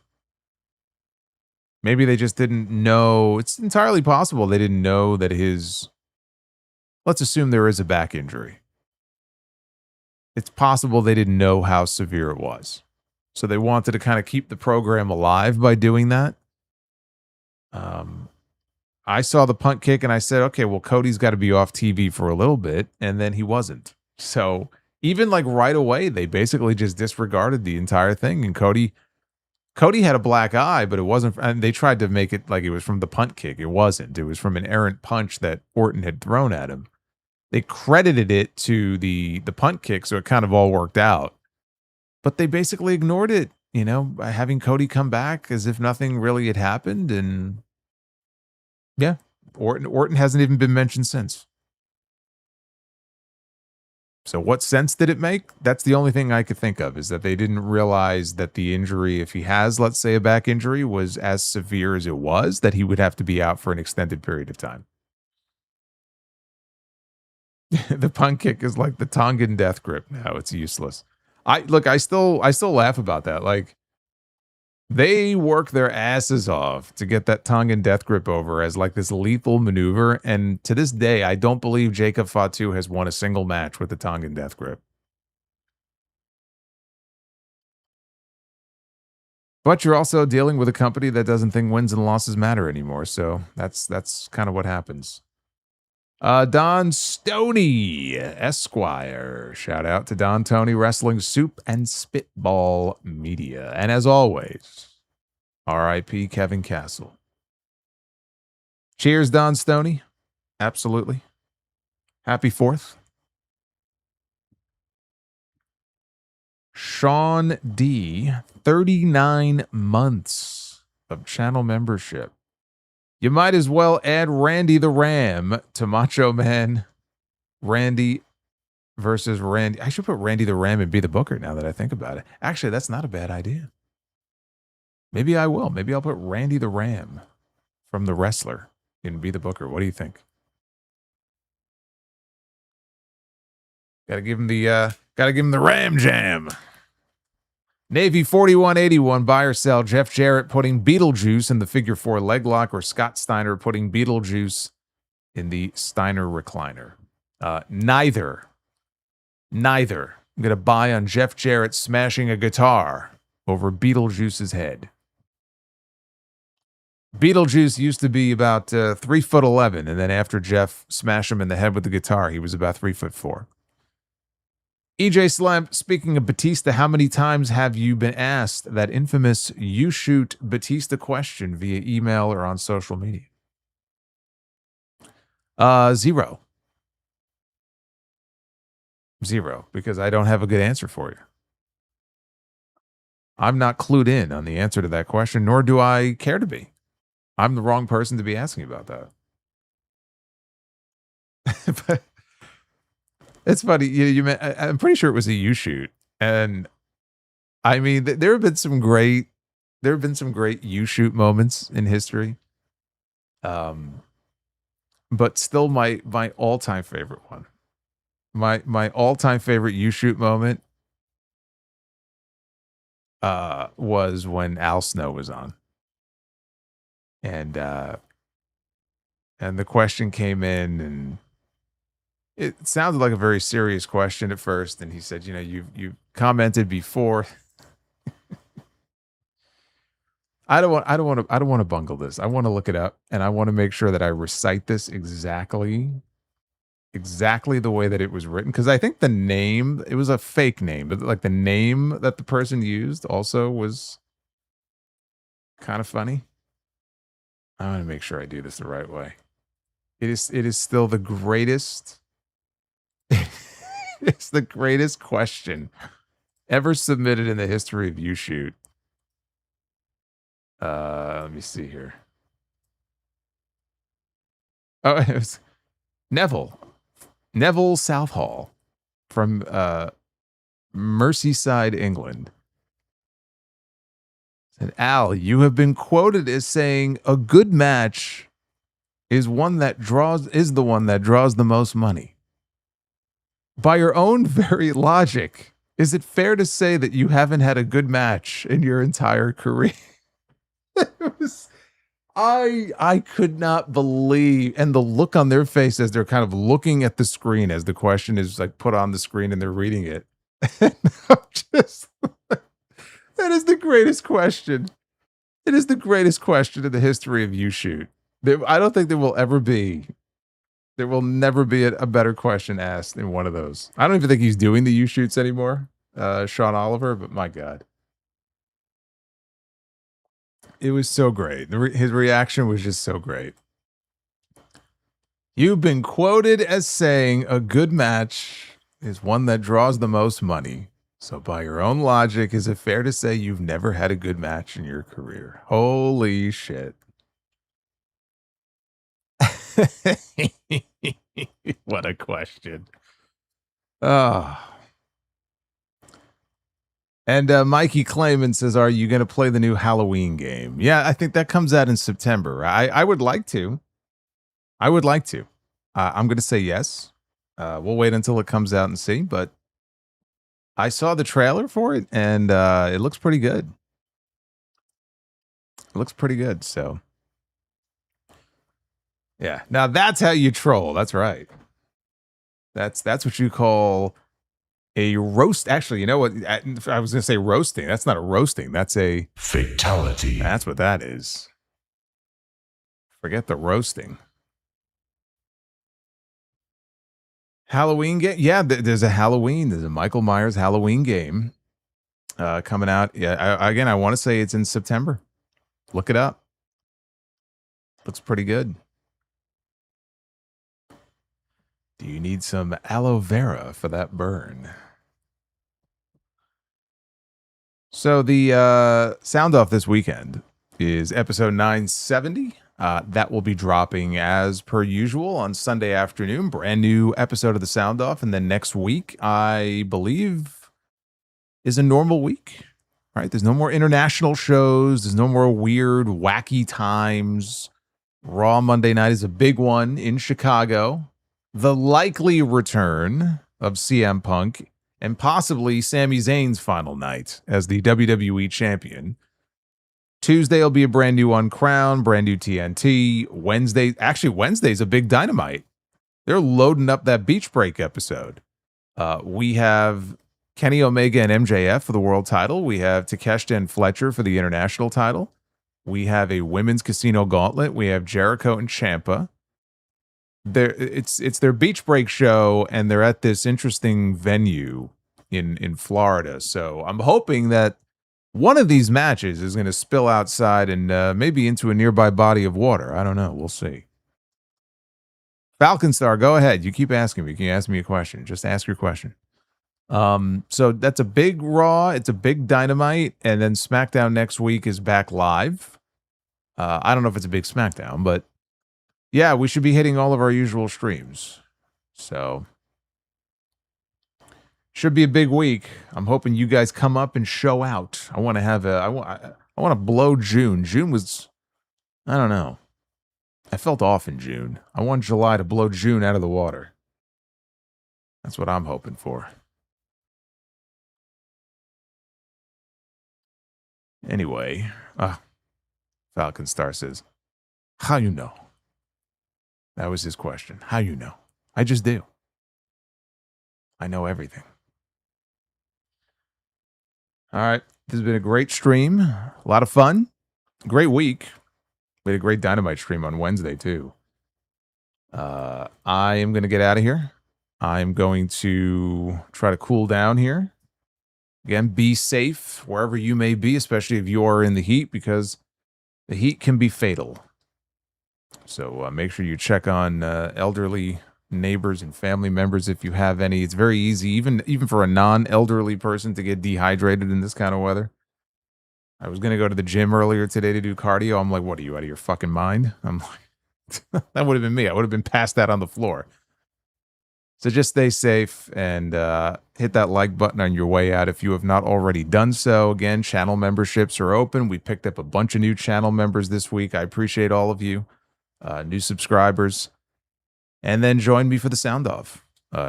Maybe they just didn't know. It's entirely possible they didn't know that his, let's assume there is a back injury. It's possible they didn't know how severe it was. So they wanted to kind of keep the program alive by doing that. I saw the punt kick and I said, okay, well, Cody's got to be off TV for a little bit. And then he wasn't. So even like right away, they basically just disregarded the entire thing. And Cody had a black eye, but it wasn't. And they tried to make it like it was from the punt kick. It wasn't. It was from an errant punch that Orton had thrown at him. They credited it to the punt kick, so it kind of all worked out. But they basically ignored it, you know, by having Cody come back as if nothing really had happened. And yeah, Orton hasn't even been mentioned since. So what sense did it make? That's the only thing I could think of, is that they didn't realize that the injury, if he has, let's say, a back injury, was as severe as it was, that he would have to be out for an extended period of time. The punt kick is like the Tongan death grip now. It's useless. I still laugh about that. Like, they work their asses off to get that Tongan death grip over as like this lethal maneuver. And to this day, I don't believe Jacob Fatu has won a single match with the Tongan death grip. But you're also dealing with a company that doesn't think wins and losses matter anymore. So that's kind of what happens. Don Stoney Esquire. Shout out to Don Tony Wrestling Soup and Spitball Media. And as always, R.I.P. Kevin Castle. Cheers, Don Stoney. Absolutely. Happy 4th. Sean D. 39 months of channel membership. You might as well add Randy the Ram to Macho Man Randy versus Randy. I should put Randy the Ram and be the Booker now that I think about it. Actually, that's not a bad idea. Maybe I will. Maybe I'll put Randy the Ram from The Wrestler and be the Booker. What do you think? Gotta give him the Ram Jam. Navy 4181, buy or sell. Jeff Jarrett putting Beetlejuice in the figure 4 leg lock, or Scott Steiner putting Beetlejuice in the Steiner recliner. Neither. I'm going to buy on Jeff Jarrett smashing a guitar over Beetlejuice's head. Beetlejuice used to be about 3'11", and then after Jeff smashed him in the head with the guitar, he was about 3'4". EJ Slamp, speaking of Batista, how many times have you been asked that infamous "you shoot Batista" question via email or on social media? 0. 0, because I don't have a good answer for you. I'm not clued in on the answer to that question, nor do I care to be. I'm the wrong person to be asking about that. But it's funny. I'm pretty sure it was a "you shoot," and I mean, there have been some great "you shoot" moments in history. But still, my all-time favorite one, my all-time favorite "you shoot" moment, was when Al Snow was on, and the question came in, and it sounded like a very serious question at first, and he said, you commented before. I don't want to bungle this. I want to look it up, and I want to make sure that I recite this exactly the way that it was written, because I think the name, it was a fake name, but like the name that the person used also was kind of funny. I want to make sure I do this the right way. It is still the greatest. It's the greatest question ever submitted in the history of "you shoot." Let me see here. Oh, it was Neville Southall from Merseyside, England. Said, "Al, you have been quoted as saying a good match is the one that draws the most money. By your own very logic, is it fair to say that you haven't had a good match in your entire career?" I could not believe, and the look on their face as they're kind of looking at the screen as the question is like put on the screen and they're reading it. And I'm just, that is the greatest question. It is the greatest question in the history of "you shoot." I don't think there will never be a better question asked in one of those. I don't even think he's doing the "you shoots" anymore, Sean Oliver, but my God. It was so great. His reaction was just so great. You've been quoted as saying a good match is one that draws the most money. So by your own logic, is it fair to say you've never had a good match in your career? Holy shit. What a question. Oh. And Mikey Clayman says, "Are you going to play the new Halloween game?" Yeah, I think that comes out in September. I would like to. I'm going to say yes. We'll wait until it comes out and see. But I saw the trailer for it, and it looks pretty good. So, yeah. Now that's how you troll. That's right. That's what you call a roast. Actually, you know what? I was going to say roasting. That's not a roasting. That's a fatality. That's what that is. Forget the roasting. Halloween game. Yeah, there's a Michael Myers Halloween game coming out. Yeah, I want to say it's in September. Look it up. Looks pretty good. Do you need some aloe vera for that burn? So the sound off this weekend is episode 970. That will be dropping as per usual on Sunday afternoon. Brand new episode of the sound off. And then next week, I believe, is a normal week. Right? There's no more international shows. There's no more weird, wacky times. Raw Monday night is a big one in Chicago. The likely return of CM Punk and possibly Sami Zayn's final night as the WWE champion. Tuesday will be a brand new Uncrowned, brand new TNT. Wednesday's a big Dynamite. They're loading up that Beach Break episode. We have Kenny Omega and MJF for the world title. We have Takeshita and Fletcher for the international title. We have a women's casino gauntlet. We have Jericho and Ciampa. It's their Beach Break show, and they're at this interesting venue in Florida. So I'm hoping that one of these matches is going to spill outside and maybe into a nearby body of water. I don't know. We'll see. Falcon Star, go ahead. You keep asking me. Can you ask me a question? Just ask your question. So that's a big Raw. It's a big Dynamite. And then SmackDown next week is back live. I don't know if it's a big SmackDown, but yeah, we should be hitting all of our usual streams. So should be a big week. I'm hoping you guys come up and show out. I want to have I want to blow June. June was, I don't know. I felt off in June. I want July to blow June out of the water. That's what I'm hoping for. Anyway, Falcon Star says, how you know? That was his question. How you know? I just do. I know everything. All right. This has been a great stream. A lot of fun. Great week. We had a great Dynamite stream on Wednesday, too. I am going to get out of here. I'm going to try to cool down here. Again, be safe wherever you may be, especially if you are in the heat, because the heat can be fatal. So make sure you check on elderly neighbors and family members if you have any. It's very easy, even for a non-elderly person, to get dehydrated in this kind of weather. I was going to go to the gym earlier today to do cardio. I'm like, what, are you out of your fucking mind? I'm like, that would have been me. I would have been passed out on the floor. So just stay safe and hit that like button on your way out if you have not already done so. Again, channel memberships are open. We picked up a bunch of new channel members this week. I appreciate all of you. New subscribers. And then join me for the Sound Off.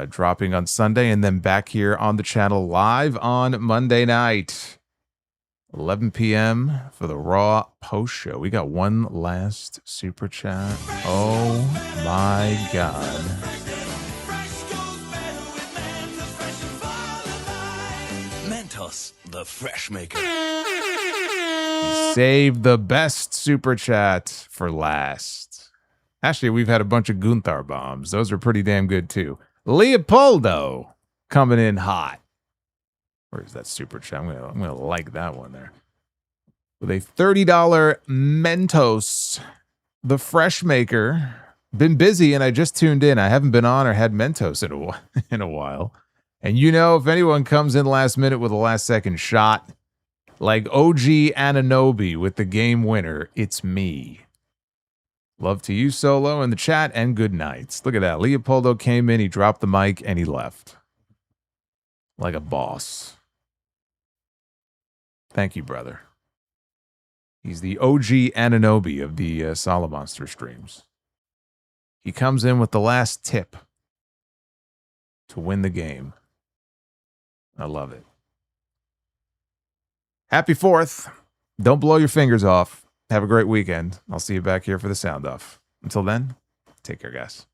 Dropping on Sunday and then back here on the channel live on Monday night. 11 p.m. for the Raw post show. We got one last super chat. Oh my God. Mentos, the fresh maker. Save the best super chat for last. Actually, we've had a bunch of Gunther bombs. Those are pretty damn good too. Leopoldo coming in hot. Where's that super chat? I'm gonna like that one there. With a $30 Mentos, the fresh maker. Been busy and I just tuned in. I haven't been on or had Mentos in a while. And you know, if anyone comes in last minute with a last second shot, like OG Ananobi with the game winner, it's me. Love to you, Solo, in the chat, and good nights. Look at that. Leopoldo came in, he dropped the mic, and he left. Like a boss. Thank you, brother. He's the OG Ananobi of the Solomonster streams. He comes in with the last tip to win the game. I love it. Happy 4th. Don't blow your fingers off. Have a great weekend. I'll see you back here for the Sound Off. Until then, take care, guys.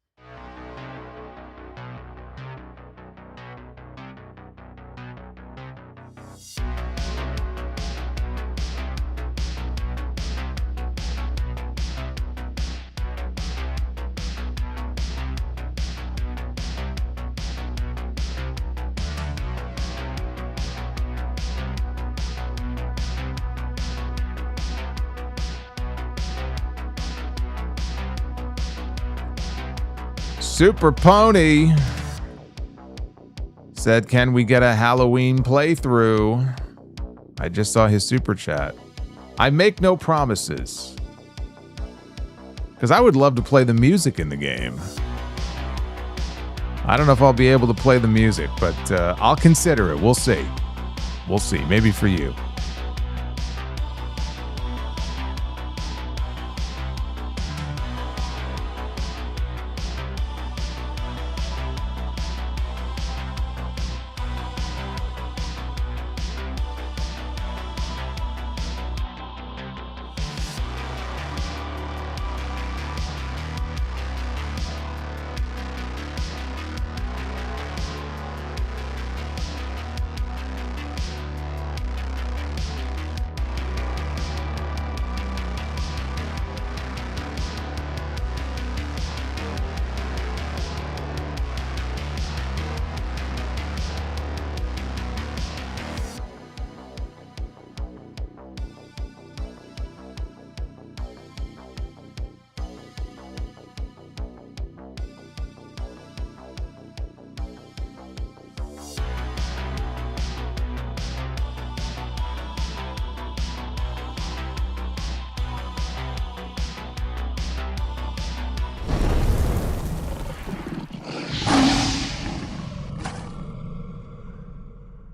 Super Pony said, can we get a Halloween playthrough? I just saw his super chat. I make no promises. Because I would love to play the music in the game. I don't know if I'll be able to play the music, but I'll consider it. We'll see. We'll see. Maybe for you.